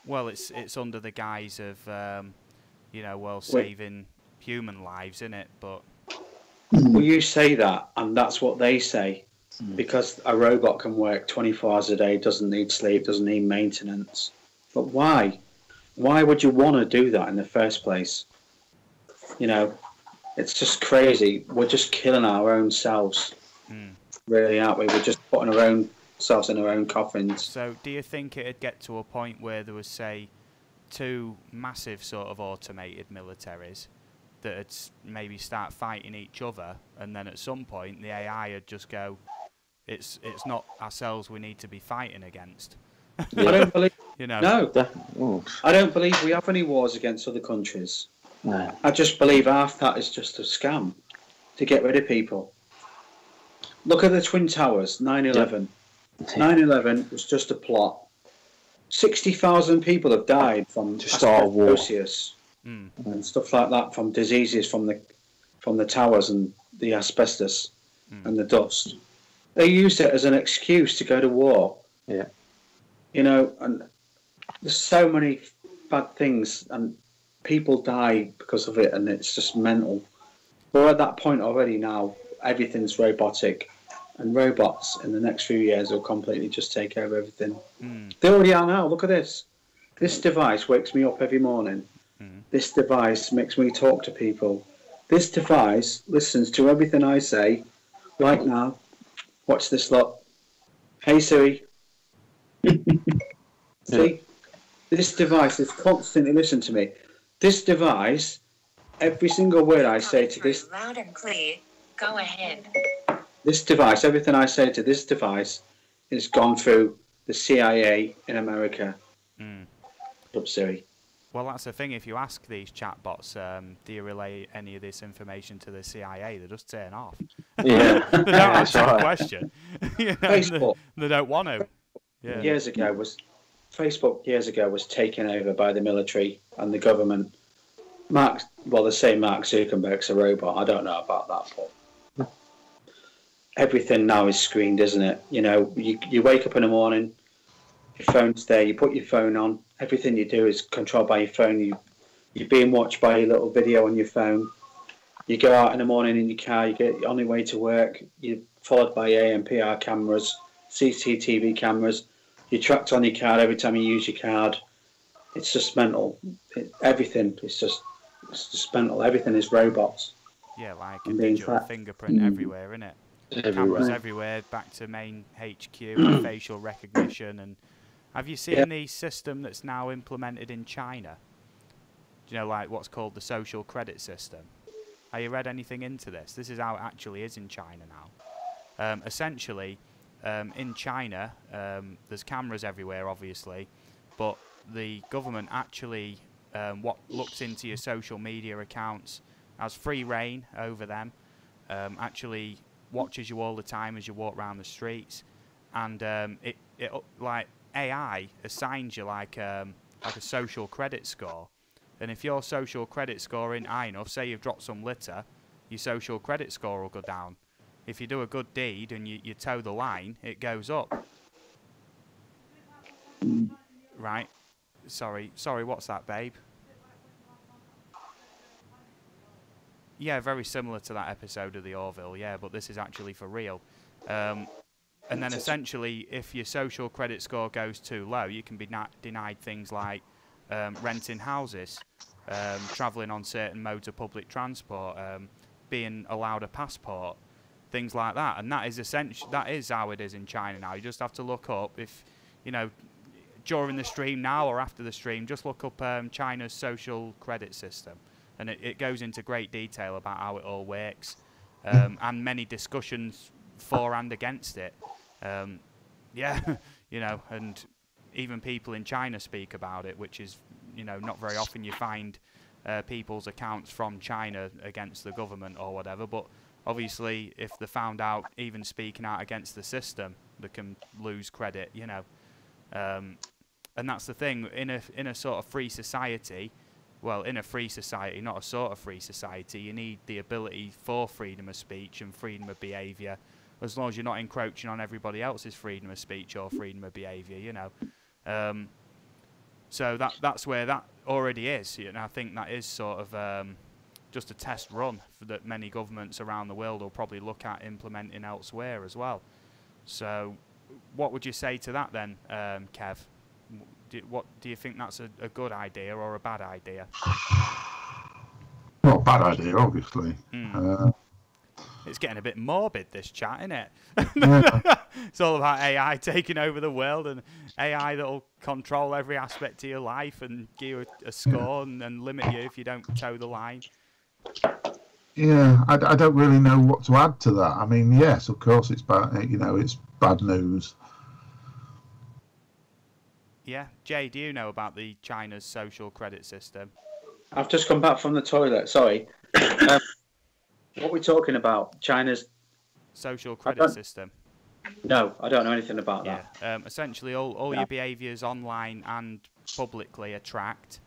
Well, it's under the guise of saving human lives, isn't it? But Well, you say that, and that's what they say, because a robot can work 24 hours a day, doesn't need sleep, doesn't need maintenance. But why? Why would you want to do that in the first place? It's just crazy. We're just killing our own selves, really, aren't we? We're just putting our own selves in our own coffins. So, do you think it'd get to a point where there was, say, two massive sort of automated militaries that would maybe start fighting each other, and then at some point the AI would just go, it's not ourselves we need to be fighting against? I don't believe. No. I don't believe we have any wars against other countries. No. I just believe half that is just a scam to get rid of people. Look at the Twin Towers, 9/11. 9/11 was just a plot. 60,000 people have died from asbestosis and stuff like that, from diseases from the towers and the asbestos and the dust. They used it as an excuse to go to war. Yeah. And there's so many bad things, and people die because of it, and it's just mental. We're at that point already now. Everything's robotic, and robots in the next few years will completely just take over everything. They already are now. Look at this. This device wakes me up every morning. This device makes me talk to people. This device listens to everything I say right now. Watch this lot. Hey Siri. See? This device is constantly listening to me. This device, every single word I say to this... Loud and clear. Go ahead. This device, everything I say to this device is gone through the CIA in America. Up Siri. Well, that's the thing. If you ask these chatbots, do you relay any of this information to the CIA? They just turn off. Yeah. They don't answer the question. Facebook. They don't want to. Yeah. Facebook years ago was taken over by the military and the government. They say Mark Zuckerberg's a robot. I don't know about that, but everything now is screened, isn't it? You wake up in the morning, your phone's there, you put your phone on, everything you do is controlled by your phone. You're being watched by your little video on your phone. You go out in the morning in your car, you get on your way to work, you're followed by ANPR cameras, CCTV cameras. You're tracked on your card every time you use your card. It's just mental. Everything is just mental. Everything is robots. Yeah, like a digital fingerprint everywhere, isn't it? Cameras everywhere, back to main HQ, and facial recognition. And have you seen the system that's now implemented in China? Do you know, like what's called the social credit system? Have you read anything into this? This is how it actually is in China now. Essentially, in China, there's cameras everywhere, obviously, but the government actually what looks into your social media accounts, has free reign over them, actually watches you all the time as you walk around the streets, and it like AI assigns you like a social credit score, and if your social credit score isn't high enough, say you've dropped some litter, your social credit score will go down. If you do a good deed and you toe the line, it goes up. Right. Sorry, what's that, babe? Yeah, very similar to that episode of the Orville, yeah, but this is actually for real. And then essentially, if your social credit score goes too low, you can be denied things like renting houses, travelling on certain modes of public transport, being allowed a passport, things like that. And that is how it is in China now. You just have to look up, if during the stream now or after the stream, just look up China's social credit system, and it goes into great detail about how it all works, and many discussions for and against it. Yeah, and even people in China speak about it, which is not very often you find people's accounts from China against the government or whatever, but obviously if they're found out even speaking out against the system, they can lose credit, you know. And that's the thing, in a sort of free society, well, in a free society, not a sort of free society, you need the ability for freedom of speech and freedom of behaviour, as long as you're not encroaching on everybody else's freedom of speech or freedom of behaviour, you know. So that's where that already is, and I think that is sort of just a test run that many governments around the world will probably look at implementing elsewhere as well. So what would you say to that then, Kev? Do you think that's a good idea or a bad idea? Not a bad idea, obviously. It's getting a bit morbid, this chat, isn't it? Yeah. It's all about AI taking over the world, and AI that will control every aspect of your life and give you a score and limit you if you don't toe the line. Yeah, I don't really know what to add to that. I mean, yes, of course it's bad. You know, it's bad news. Yeah, Jay, do you know about the China's social credit system? I've just come back from the toilet. Sorry. What are we talking about? China's social credit system? No, I don't know anything about that. Yeah, essentially all your behaviours online and publicly are tracked.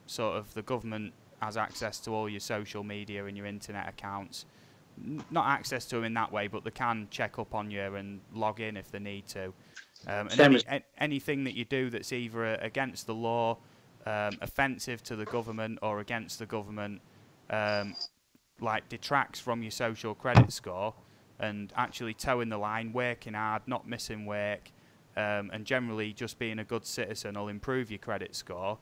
Sort of the government has access to all your social media and your internet accounts. Not access to them in that way, but they can check up on you and log in if they need to. And anything that you do that's either against the law, offensive to the government, or against the government, like detracts from your social credit score, and actually toeing the line, working hard, not missing work, and generally just being a good citizen will improve your credit score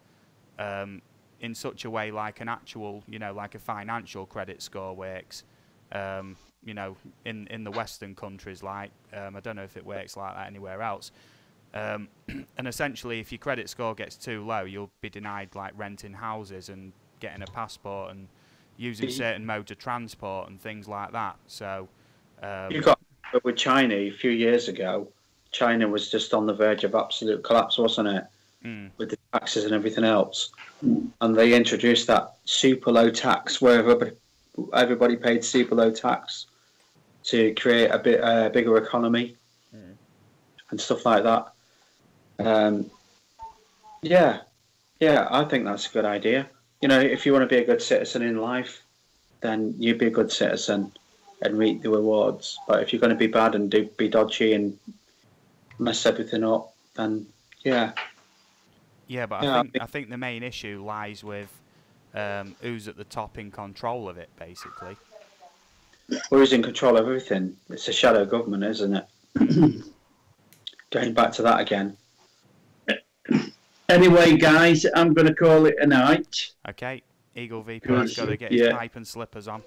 in such a way like an actual, you know, like a financial credit score works. You know, in the Western countries, like, I don't know if it works like that anywhere else. And essentially, if your credit score gets too low, you'll be denied, like, renting houses and getting a passport and using certain modes of transport and things like that. So, you got with China a few years ago. China was just on the verge of absolute collapse, wasn't it? With the taxes and everything else. And they introduced that super low tax where everybody paid super low tax to create a bit bigger economy and stuff like that. Yeah, I think that's a good idea. You know, if you want to be a good citizen in life, then you be a good citizen and reap the rewards. But if you're going to be bad and be dodgy and mess everything up, then yeah. Yeah, but I think the main issue lies with who's at the top in control of it, basically. Well, who's in control of everything? It's a shadow government, isn't it? Going back to that again. Anyway, guys, I'm going to call it a night. Okay, Eagle VP's got to get his pipe and slippers on.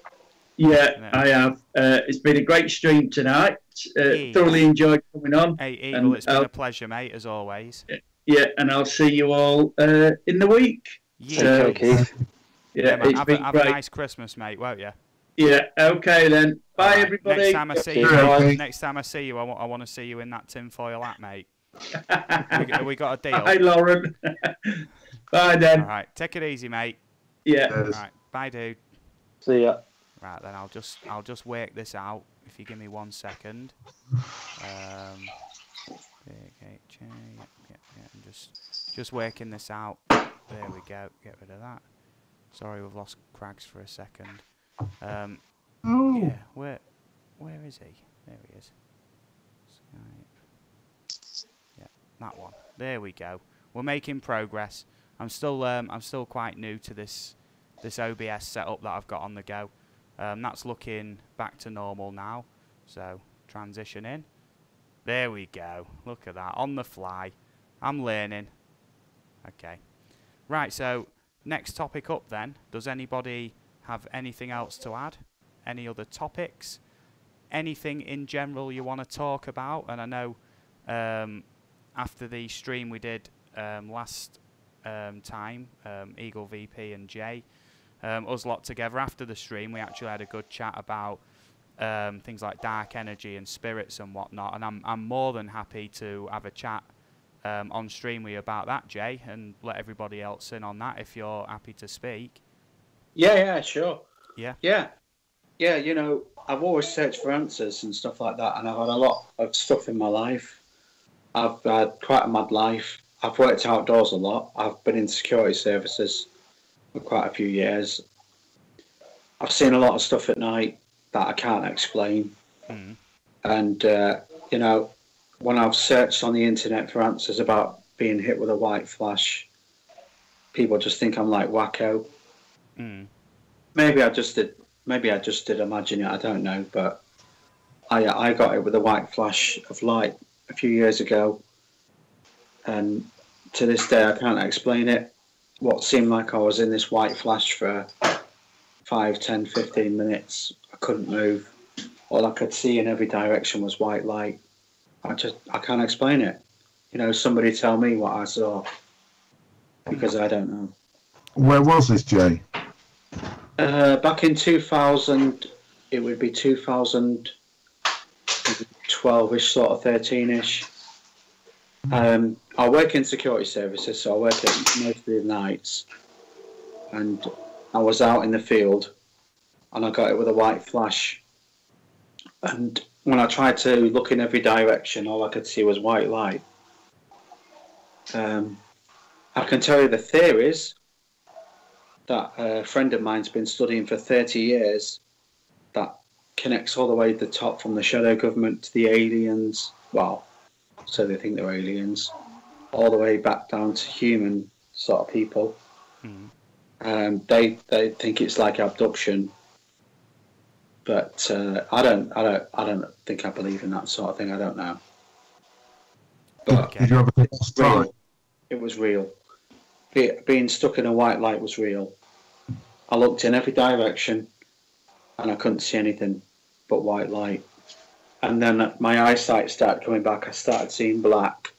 Yeah, I have. It's been a great stream tonight. Thoroughly enjoyed coming on. Hey, Eagle, it's been a pleasure, mate, as always. Yeah, and I'll see you all in the week. Yeah, yeah, man, it's have been a great. nice Christmas, mate, won't you? Yeah, okay then. Bye, everybody. Next time I see you, I want to see you in that tinfoil hat, mate. we got a deal. Bye, Lauren. Bye, then. All right, take it easy, mate. Yeah. All right, bye, dude. See ya. Right, then I'll just work this out. If you give me 1 second. Okay, I'm just working this out. There we go. Get rid of that. Sorry, we've lost Crags for a second. Yeah, where is he? There he is. Skype. Yeah, that one. There we go. We're making progress. I'm still quite new to this OBS setup that I've got on the go. That's looking back to normal now. So transition in. There we go. Look at that on the fly. I'm learning. Okay. Right. So next topic up then. Does anybody have anything else to add? Any other topics? Anything in general you want to talk about? And I know after the stream we did last time, Eagle VP and Jay, us lot together after the stream, we actually had a good chat about things like dark energy and spirits and whatnot. And I'm more than happy to have a chat on stream with you about that, Jay, and let everybody else in on that if you're happy to speak. Yeah, sure. Yeah. Yeah, you know, I've always searched for answers and stuff like that, and I've had a lot of stuff in my life. I've had quite a mad life. I've worked outdoors a lot. I've been in security services for quite a few years. I've seen a lot of stuff at night that I can't explain. And, you know, when I've searched on the internet for answers about being hit with a white flash, people just think I'm like wacko. Maybe I just did imagine it, I don't know, but I got it with a white flash of light a few years ago, and to this day I can't explain it. What seemed like I was in this white flash for 5, 10, 15 minutes. I couldn't move. All I could see in every direction was white light. I can't explain it. You know, somebody tell me what I saw, because I don't know. Where was this, Jay? Back in 2000, it would be 2012-ish, sort of 13-ish. I work in security services, so I work at most of the nights. And I was out in the field, and I got it with a white flash. And when I tried to look in every direction, all I could see was white light. I can tell you the theories that a friend of mine's been studying for 30 years that connects all the way to the top, from the shadow government to the aliens. Well, so they think they're aliens, all the way back down to human sort of people. They think it's like abduction, but I don't think I believe in that sort of thing. I don't know. But Did you have a story? it was real. Being stuck in a white light was real. I looked in every direction and I couldn't see anything but white light. And then my eyesight started coming back. I started seeing black.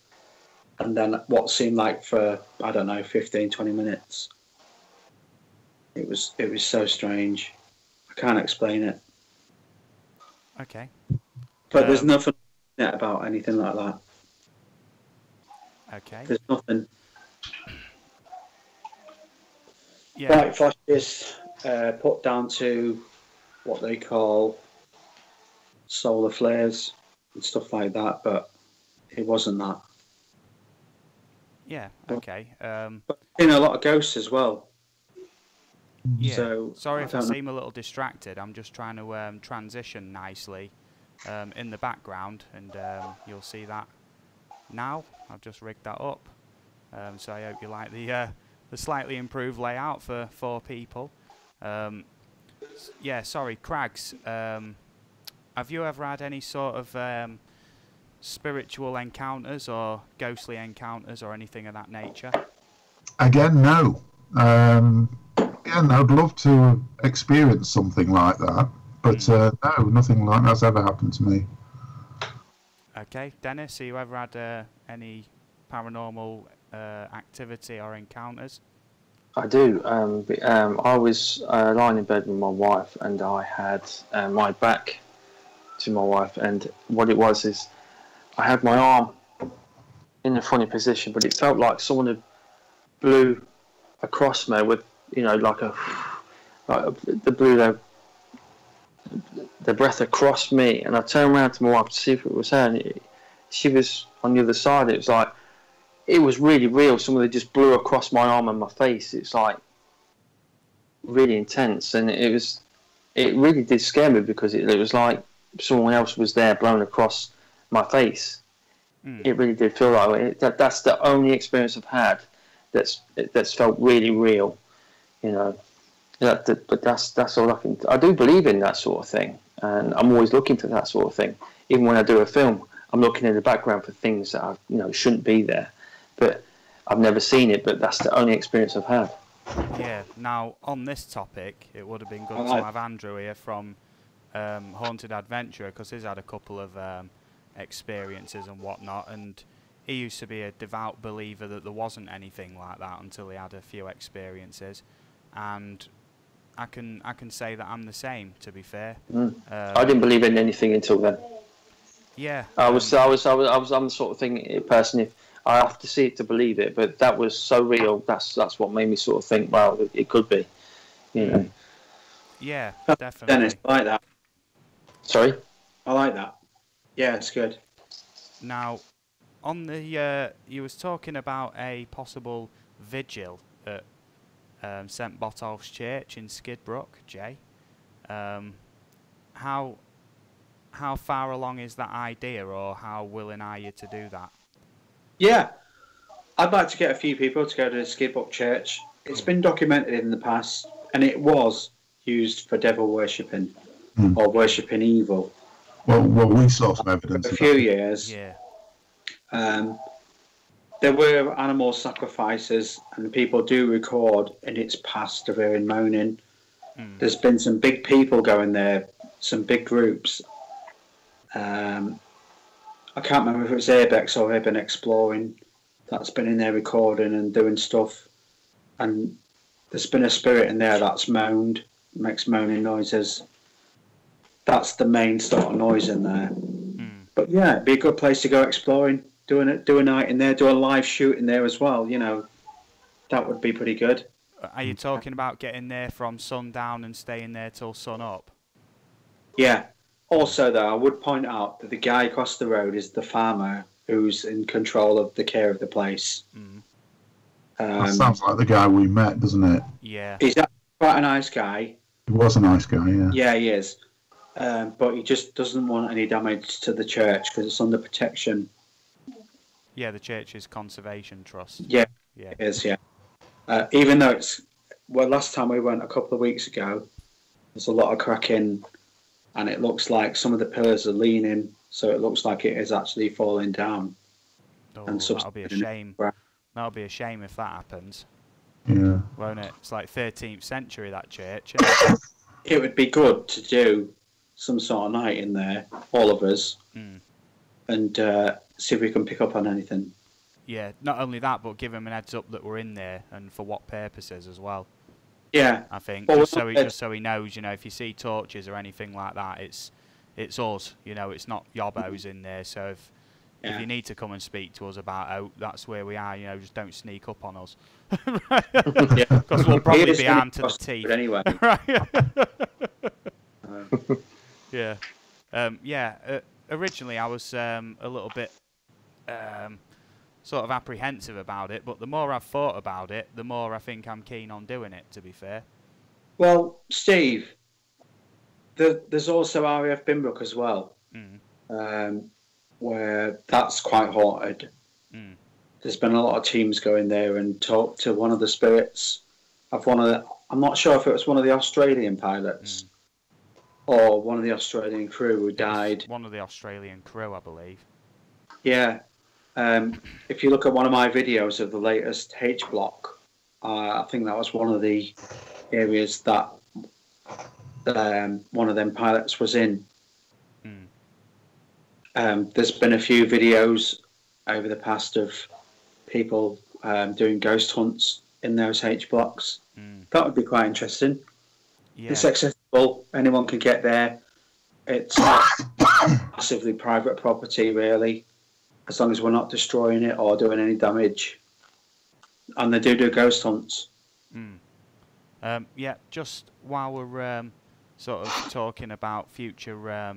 And then what seemed like for, I don't know, 15, 20 minutes. It was so strange. I can't explain it. Okay. But there's nothing about anything like that. Okay. There's nothing. Yeah. White flashes put down to what they call solar flares and stuff like that, but it wasn't that. Yeah, okay. But in a lot of ghosts as well. Yeah. So, sorry if I seem a little distracted. I'm just trying to transition nicely in the background, and you'll see that now. I've just rigged that up. So I hope you like the slightly improved layout for 4 people. Yeah, sorry, Crags. Have you ever had any sort of spiritual encounters or ghostly encounters or anything of that nature? Again, no. Again, I'd love to experience something like that, but no, nothing like that's ever happened to me. Okay, Dennis, have you ever had any paranormal activity or encounters? I do. I was lying in bed with my wife, and I had my back to my wife, and what it was is I had my arm in a funny position, but it felt like someone had blew across me with, you know, they blew the breath across me, and I turned around to my wife to see if it was her, and she was on the other side. It was like, it was really real. Somebody just blew across my arm and my face. It's like really intense, and it really did scare me, because it was like someone else was there blowing across my face. It really did feel like it. That's the only experience I've had that's felt really real, you know. But that's all I can. I do believe in that sort of thing, and I'm always looking for that sort of thing. Even when I do a film, I'm looking in the background for things that shouldn't be there. But I've never seen it. But that's the only experience I've had. Yeah. Now on this topic, it would have been good to have Andrew here from Haunted Adventure, because he's had a couple of experiences and whatnot, and he used to be a devout believer that there wasn't anything like that until he had a few experiences, and I can say that I'm the same, to be fair. I didn't believe in anything until then. Yeah. I'm the sort of person, if I have to see it to believe it. But that was so real. That's what made me sort of think, well, it could be. You know. Yeah, definitely. Dennis, I like that. Sorry. I like that. Yeah, it's good. Now, on the you was talking about a possible vigil at St Botolph's Church in Skidbrook, Jay. How far along is that idea, or how willing are you to do that? Yeah, I'd like to get a few people to go to the Skidbrook Church. It's been documented in the past, and it was used for devil worshipping or worshipping evil. Well, we saw some evidence. For a few years. Yeah. There were animal sacrifices, and people do record in its past of hearing moaning. There's been some big people going there, some big groups. I can't remember if it was Abex or Urban Exploring that's been in there recording and doing stuff. And there's been a spirit in there that's moaned, makes moaning noises. That's the main sort of noise in there. But yeah, it'd be a good place to go exploring, do a night in there, do a live shoot in there as well, you know. That would be pretty good. Are you talking about getting there from sundown and staying there till sun up? Yeah. Also, though, I would point out that the guy across the road is the farmer who's in control of the care of the place. That sounds like the guy we met, doesn't it? Yeah. He's quite a nice guy. He was a nice guy, yeah. Yeah, he is. But he just doesn't want any damage to the church because it's under protection. Yeah, the church's conservation trust. Yeah, yeah. It is, yeah. Even though it's... Well, last time we went a couple of weeks ago, there's a lot of cracking, and it looks like some of the pillars are leaning, so it looks like it is actually falling down. Oh, and that'll be a shame. That'll be a shame if that happens. Yeah. Won't it? It's like 13th century, that church. It would be good to do some sort of night in there, all of us, and see if we can pick up on anything. Yeah, not only that, but give him an heads up that we're in there and for what purposes as well. Yeah, I think well, just so he knows, you know, if you see torches or anything like that, it's us, you know, it's not yobbos in there. So if you need to come and speak to us about out, that's where we are. You know, just don't sneak up on us, because we'll probably be armed to the teeth anyway. Yeah. Originally, I was a little bit sort of apprehensive about it, but the more I've thought about it, the more I think I'm keen on doing it, to be fair. Well, Steve, there's also RAF Binbrook as well, where that's quite haunted. There's been a lot of teams going there and talk to one of the spirits of I'm not sure if it was one of the Australian pilots or one of the Australian crew who died. One of the Australian crew, I believe. Yeah. If you look at one of my videos of the latest H block, I think that was one of the areas that one of them pilots was in. There's been a few videos over the past of people doing ghost hunts in those H blocks. That would be quite interesting. Yeah. It's accessible. Anyone can get there. It's massively private property, really, as long as we're not destroying it or doing any damage. And they do ghost hunts. Yeah, just while we're sort of talking about future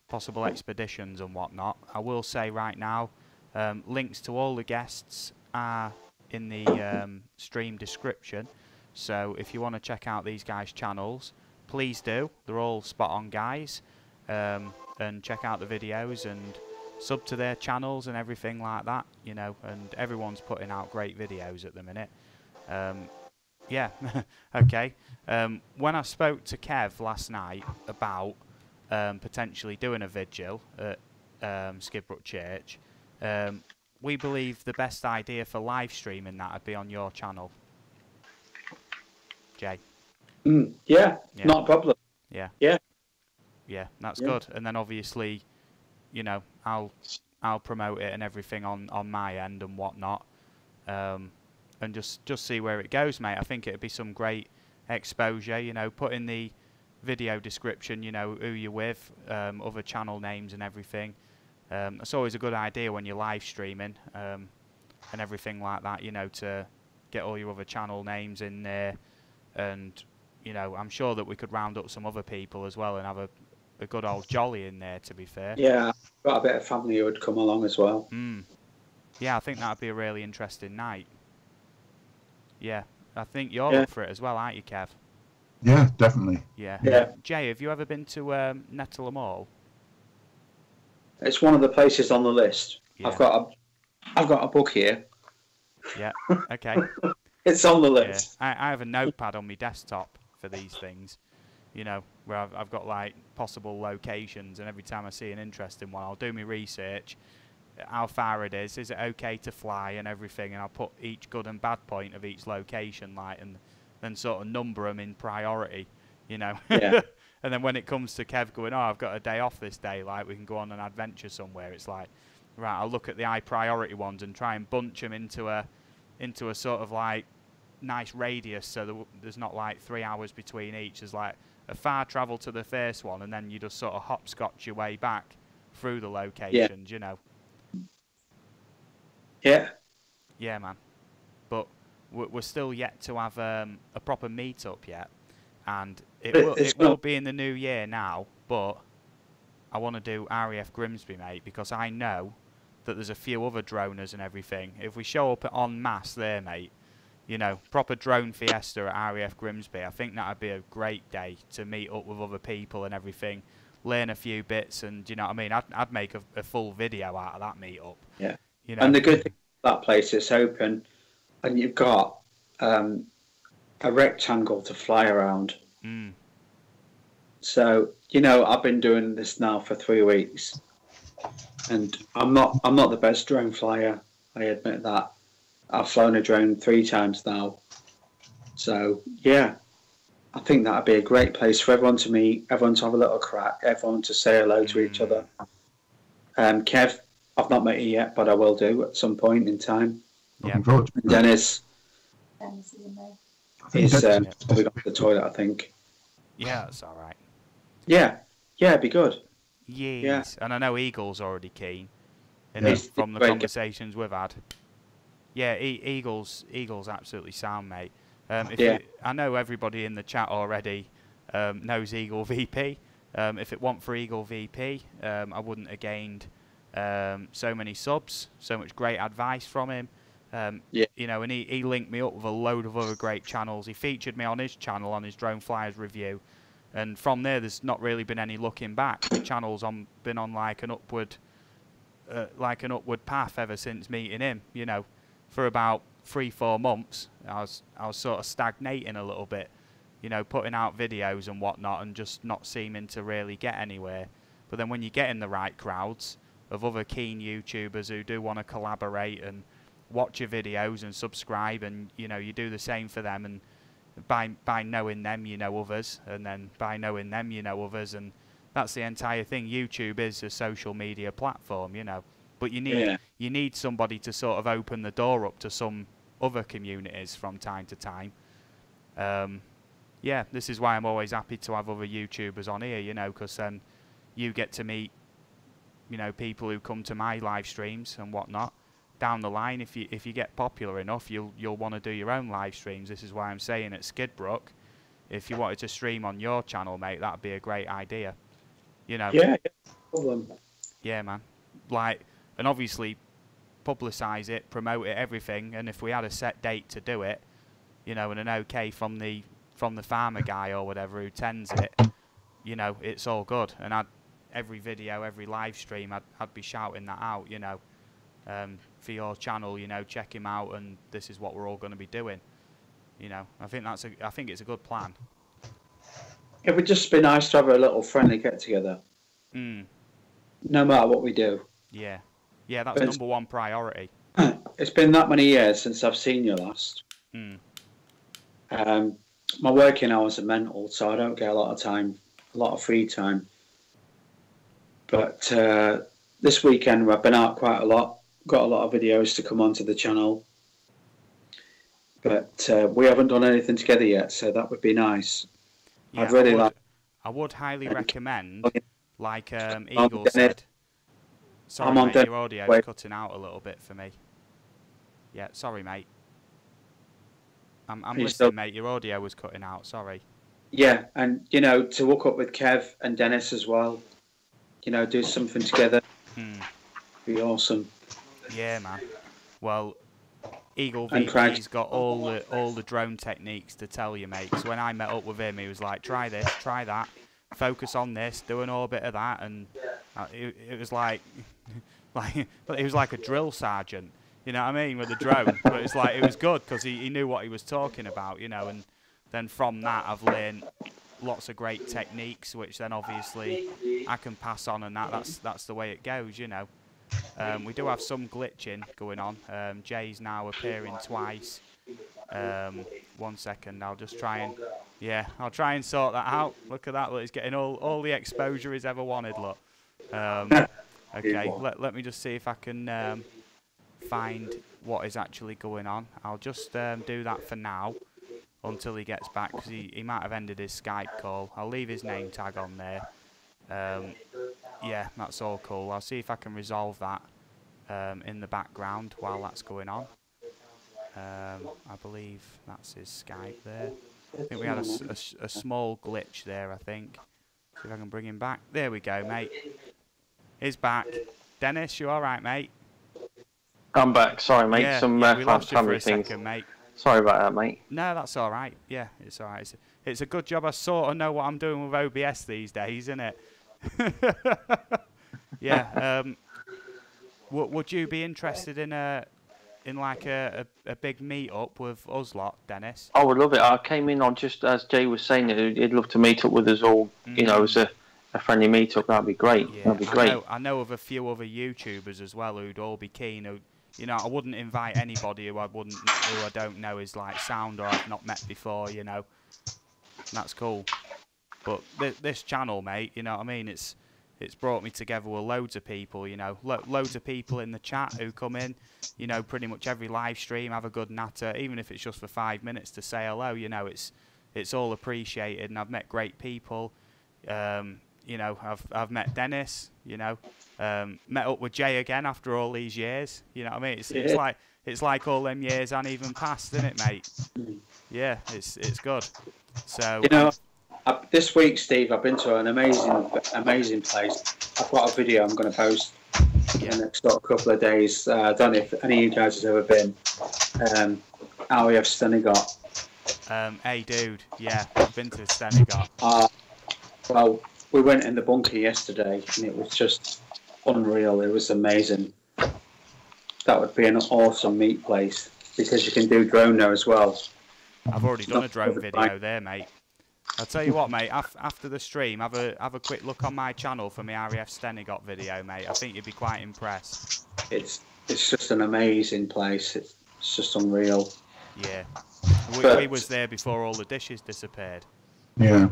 possible expeditions and whatnot, I will say right now, links to all the guests are in the stream description. So if you want to check out these guys' channels, please do. They're all spot on guys. And check out the videos and sub to their channels and everything like that, you know, and everyone's putting out great videos at the minute. Yeah, okay. When I spoke to Kev last night about potentially doing a vigil at Skidbrook Church, we believe the best idea for live streaming that would be on your channel, Jay. Yeah, not a problem. Yeah, that's Yeah. good. And then obviously, you know, I'll promote it and everything on my end and whatnot, and just see where it goes, mate. I think it'd be some great exposure. You know, put in the video description, you know, who you're with, other channel names and everything. It's always a good idea when you're live streaming. and everything like that, you know, to get all your other channel names in there. And, you know, I'm sure that we could round up some other people as well and have a good old jolly in there, to be fair. Yeah, got a bit of family who would come along as well. Yeah, I think that would be a really interesting night. Yeah, I think you're up for it as well, aren't you, Kev? Yeah, definitely. Yeah. Jay, have you ever been to Nettleham Mall? It's one of the places on the list. Yeah. I've got a book here. Yeah, okay. It's on the list. Yeah. I have a notepad on my desktop for these things, you know, where I've got like possible locations, and every time I see an interesting one, I'll do my research, how far it is it okay to fly and everything, and I'll put each good and bad point of each location, like, and then sort of number them in priority, you know. Yeah. And then when it comes to Kev going, oh, I've got a day off this day, like we can go on an adventure somewhere, it's like, right, I'll look at the high priority ones and try and bunch them into a sort of like nice radius, so there's not like 3 hours between each. There's like a far travel to the first one, and then you just sort of hopscotch your way back through the locations, you know. Yeah. Yeah, man. But we're still yet to have a proper meet-up yet, and it will be in the new year now, but I want to do RAF Grimsby, mate, because I know that there's a few other droners and everything. If we show up en masse there, mate, you know, proper drone fiesta at RAF Grimsby, I think that would be a great day to meet up with other people and everything, learn a few bits, and, you know what I mean, I'd make a full video out of that meet-up. Yeah. You know? And the good thing about that place, it's open, and you've got a rectangle to fly around. So, you know, I've been doing this now for 3 weeks, and I'm not the best drone flyer, I admit that. I've flown a drone 3 times now. So, yeah, I think that would be a great place for everyone to meet, everyone to have a little crack, everyone to say hello to each other. Kev, I've not met you yet, but I will do at some point in time. Looking forward to it. Dennis Dennis is in there. is probably got to the toilet, I think. Yeah, that's all right. Yeah, it'd be good. Yes. Yeah. And I know Eagle's already keen, Yes. from the Very good. conversations we've had. Yeah, Eagle's absolutely sound, mate. I know everybody in the chat already knows Eagle VP. If it weren't for Eagle VP, I wouldn't have gained so many subs, so much great advice from him. You know, and he linked me up with a load of other great channels. He featured me on his channel, on his Drone Flyers review. And from there, there's not really been any looking back. The channel's been on like an upward path ever since meeting him. You know, for about 3-4 months, I was sort of stagnating a little bit. You know, putting out videos and whatnot, and just not seeming to really get anywhere. But then when you get in the right crowds of other keen YouTubers who do want to collaborate and watch your videos and subscribe, and you know, you do the same for them, and by knowing them, you know others, and then by knowing them, you know others, and that's the entire thing. YouTube is a social media platform, you know, but you need somebody to sort of open the door up to some other communities from time to time. Yeah, this is why I'm always happy to have other YouTubers on here, you know, because then you get to meet, you know, people who come to my live streams and whatnot. Down the line, if you get popular enough, you'll want to do your own live streams. This is why I'm saying at Skidbrook, if you wanted to stream on your channel, mate, that'd be a great idea. You know. Yeah, no problem. Yeah, man. Like, and obviously, publicise it, promote it, everything. And if we had a set date to do it, you know, and an okay from the farmer guy or whatever who tends it, you know, it's all good. And every video, every live stream, I'd be shouting that out, you know. For your channel, you know, check him out, and this is what we're all going to be doing. You know, I think it's a good plan. It would just be nice to have a little friendly get together. No matter what we do. Yeah, that's number one priority. It's been that many years since I've seen you last. My working hours are mental, so I don't get a lot of free time. But this weekend I've been out quite a lot. Got a lot of videos to come onto the channel, but we haven't done anything together yet, so that would be nice. Yeah, I would highly recommend, like Eagle said. Sorry, mate, your audio's cutting out a little bit for me. Yeah, sorry, mate. I'm You listening, still- mate. Your audio was cutting out. Sorry. Yeah, and you know, to hook up with Kev and Dennis as well. You know, do something together. Be awesome. Yeah, man. Well, Eagle And Craig. VP's got all the drone techniques to tell you, mate. So when I met up with him, he was like, try this, try that, focus on this, do an orbit of that, and it was like, it was like a drill sergeant, you know what I mean, with the drone. But it's like, it was good because he knew what he was talking about, you know. And then from that, I've learned lots of great techniques, which then obviously I can pass on, and that's the way it goes, you know. We do have some glitching going on. Jay's now appearing twice. 1 second, I'll just try and... Yeah, I'll try and sort that out. Look at that, look, he's getting all the exposure he's ever wanted, look. Okay, let me just see if I can find what is actually going on. I'll just do that for now until he gets back, because he might have ended his Skype call. I'll leave his name tag on there. Yeah, that's all cool. I'll see if I can resolve that in the background while that's going on. I believe that's his Skype there. I think we had a small glitch there, I think. See if I can bring him back. There we go, mate. He's back. Dennis, you alright, mate? I'm back. Sorry, mate. Yeah, Some we lost you for family a things. second, mate. Sorry about that, mate. No, that's alright. Yeah, it's alright. It's a good job I sort of know what I'm doing with OBS these days, isn't it? Yeah. Would you be interested in like a big meet up with us lot, Dennis? I would love it. I came in on just as Jay was saying, he'd love to meet up with us all. You know, as a friendly meet up. That'd be great. Yeah, that'd be great. I know of a few other YouTubers as well who'd all be keen. Who, you know, I wouldn't invite anybody who I don't know is like sound or I've not met before. You know, that's cool. But this channel, mate, you know what I mean? It's brought me together with loads of people, you know. Loads of people in the chat who come in, you know, pretty much every live stream, have a good natter, even if it's just for 5 minutes to say hello, you know, it's all appreciated. And I've met great people. You know, I've met Dennis, you know, met up with Jay again after all these years, you know what I mean? It's like all them years ain't even passed, isn't it, mate? Yeah, it's good. So, you know, this week, Steve, I've been to an amazing place. I've got a video I'm going to post in the next couple of days. I don't know if any of you guys have ever been. RAF Stennigot. Hey, dude, yeah, I've been to Stennigot. Well, we went in the bunker yesterday, and it was just unreal. It was amazing. That would be an awesome meet place, because you can do drone there as well. I've already done a drone video there, mate. I'll tell you what, mate, after the stream, have a quick look on my channel for my RAF Stennigot video, mate. I think you'd be quite impressed. It's just an amazing place. It's just unreal. Yeah. We was there before all the dishes disappeared. Yeah.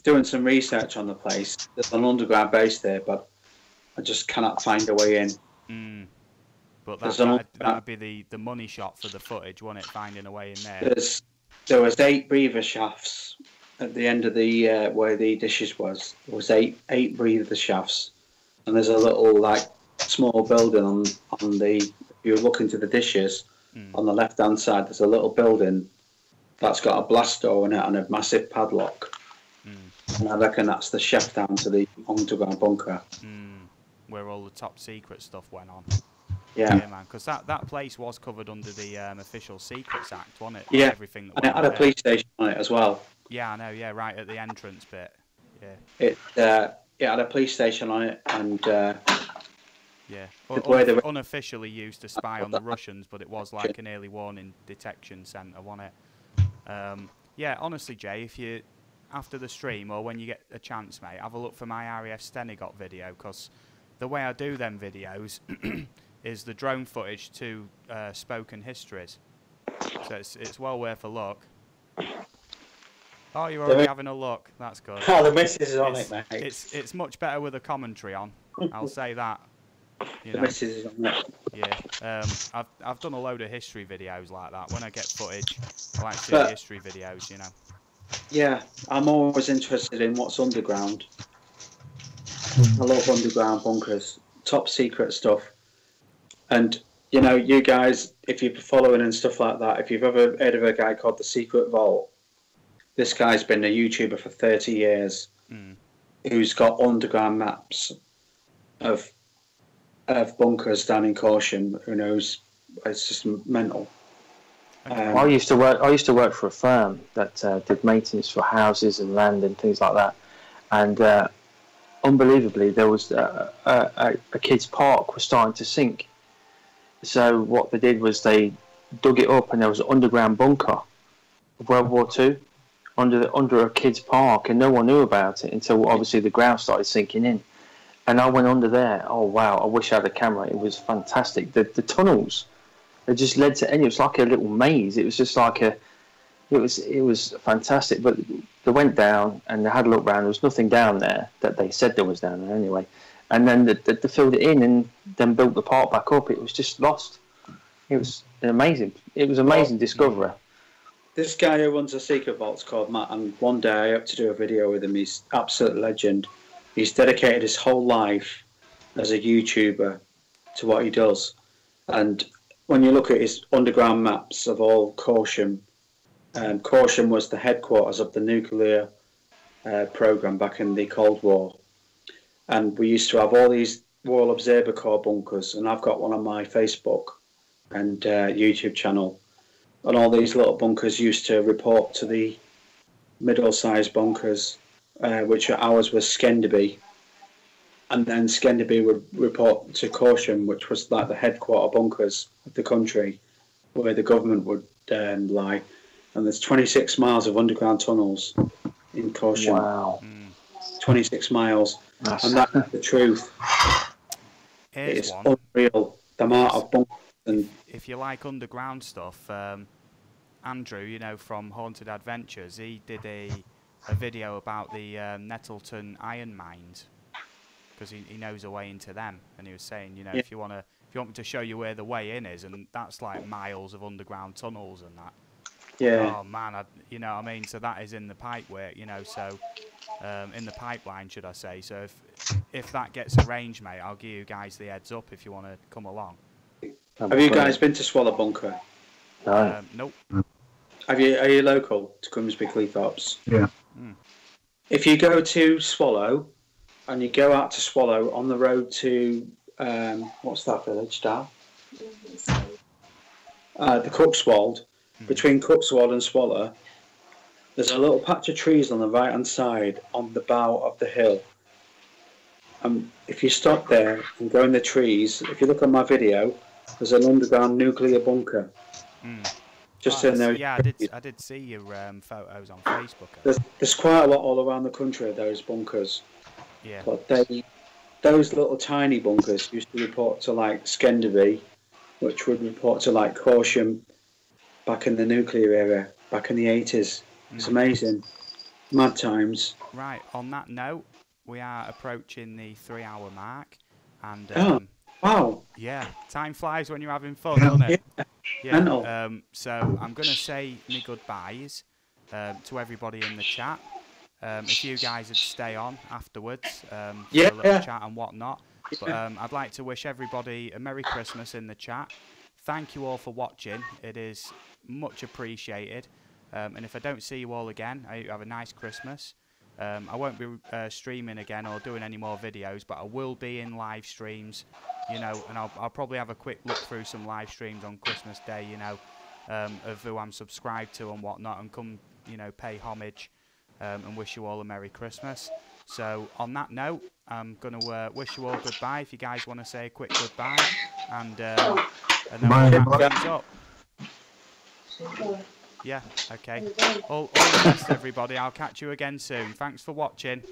Doing some research on the place. There's an underground base there, but I just cannot find a way in. But that'd be the money shot for the footage, wouldn't it? Finding a way in there. There was 8 breather shafts at the end of the where the dishes was. There was eight breather shafts, and there's a little like small building on the. If you look into the dishes on the left hand side, there's a little building that's got a blast door in it and a massive padlock. And I reckon that's the shaft down to the underground bunker. Where all the top secret stuff went on. Yeah, man, because that place was covered under the Official Secrets Act, wasn't it? Yeah, everything that and it had a police station on it as well. Yeah, I know, yeah, right at the entrance bit. Yeah. It had a police station on it, and yeah, unofficially used to spy on the Russians, but it was like an early warning detection centre, wasn't it? Yeah, honestly, Jay, if you after the stream or when you get a chance, mate, have a look for my RAF Stennigot video, because the way I do them videos is the drone footage to spoken histories, so it's well worth a look. Oh, you're already having a look. That's good. Oh, the missus is on it, mate. It's much better with a commentary on. I'll say that. You know. The missus is on it. Yeah. I've done a load of history videos like that. When I get footage, I like to do history videos. You know. Yeah, I'm always interested in what's underground. I love underground bunkers, top secret stuff. And you know, you guys, if you're following and stuff like that, if you've ever heard of a guy called The Secret Vault, this guy's been a YouTuber for 30 years who's got underground maps of bunkers down in Corsham. Who knows? It's just mental. I used to work for a firm that did maintenance for houses and land and things like that, and unbelievably, there was a kids' park was starting to sink. So what they did was they dug it up, and there was an underground bunker of World War II under a kids' park, and no one knew about it until obviously the ground started sinking in. And I went under there. Oh wow! I wish I had a camera. It was fantastic. The tunnels, they just led to any. It was like a little maze. It was just like a. It was fantastic. But they went down and they had a look around. There was nothing down there that they said there was down there anyway. And then they filled it in and then built the park back up. It was just lost. It was amazing. It was an amazing discovery. This guy who runs a secret vault's called Matt, and one day I hope to do a video with him. He's absolute legend. He's dedicated his whole life as a YouTuber to what he does. And when you look at his underground maps of all Corsham, Corsham was the headquarters of the nuclear program back in the Cold War. And we used to have all these Royal Observer Corps bunkers, and I've got one on my Facebook and YouTube channel. And all these little bunkers used to report to the middle-sized bunkers, which ours was Skenderby. And then Skenderby would report to Corsham, which was like the headquarter bunkers of the country, where the government would lie. And there's 26 miles of underground tunnels in Corsham. Wow. 26 miles. And that's the truth. Here's it's one. unreal. The amount of bunkers. And if you like underground stuff, Andrew, you know, from Haunted Adventures, he did a video about the Nettleton iron mines, because he knows a way into them, and he was saying, you know, if you want me to show you where the way in is, and that's like miles of underground tunnels and that. Yeah. Oh man, you know what I mean. So that is in the pipework, you know. So in the pipeline, should I say? So if that gets arranged, mate, I'll give you guys the heads up if you want to come along. Have you guys been to Swallow Bunker? No. Nope. Are you local to Grimsby Cleethorpes? Yeah. If you go to Swallow, and you go out to Swallow on the road to what's that village, Dal? The Cuxwold. Between Cuxwold and Swallow, there's a little patch of trees on the right hand side on the bow of the hill. If you stop there and go in the trees, if you look at my video, there's an underground nuclear bunker. Just in there. Yeah, I did see your photos on Facebook. There's quite a lot all around the country of those bunkers. Yeah. But those little tiny bunkers used to report to like Skenderby, which would report to like Corsham back in the nuclear era, back in the 80s. It's amazing. Mad times. Right, on that note, we are approaching the 3-hour mark. And wow. Yeah, time flies when you're having fun, doesn't it? Yeah. So I'm going to say me goodbyes to everybody in the chat. If you guys would stay on afterwards for a little chat and whatnot. But I'd like to wish everybody a Merry Christmas in the chat. Thank you all for watching. It is much appreciated. And if I don't see you all again, I hope you have a nice Christmas. I won't be streaming again or doing any more videos, but I will be in live streams, you know, and I'll probably have a quick look through some live streams on Christmas Day, you know, of who I'm subscribed to and whatnot, and come, you know, pay homage and wish you all a Merry Christmas. So on that note, I'm going to wish you all goodbye. If you guys want to say a quick goodbye, and then we'll wrap things up. Yeah, okay. All the best, everybody. I'll catch you again soon. Thanks for watching.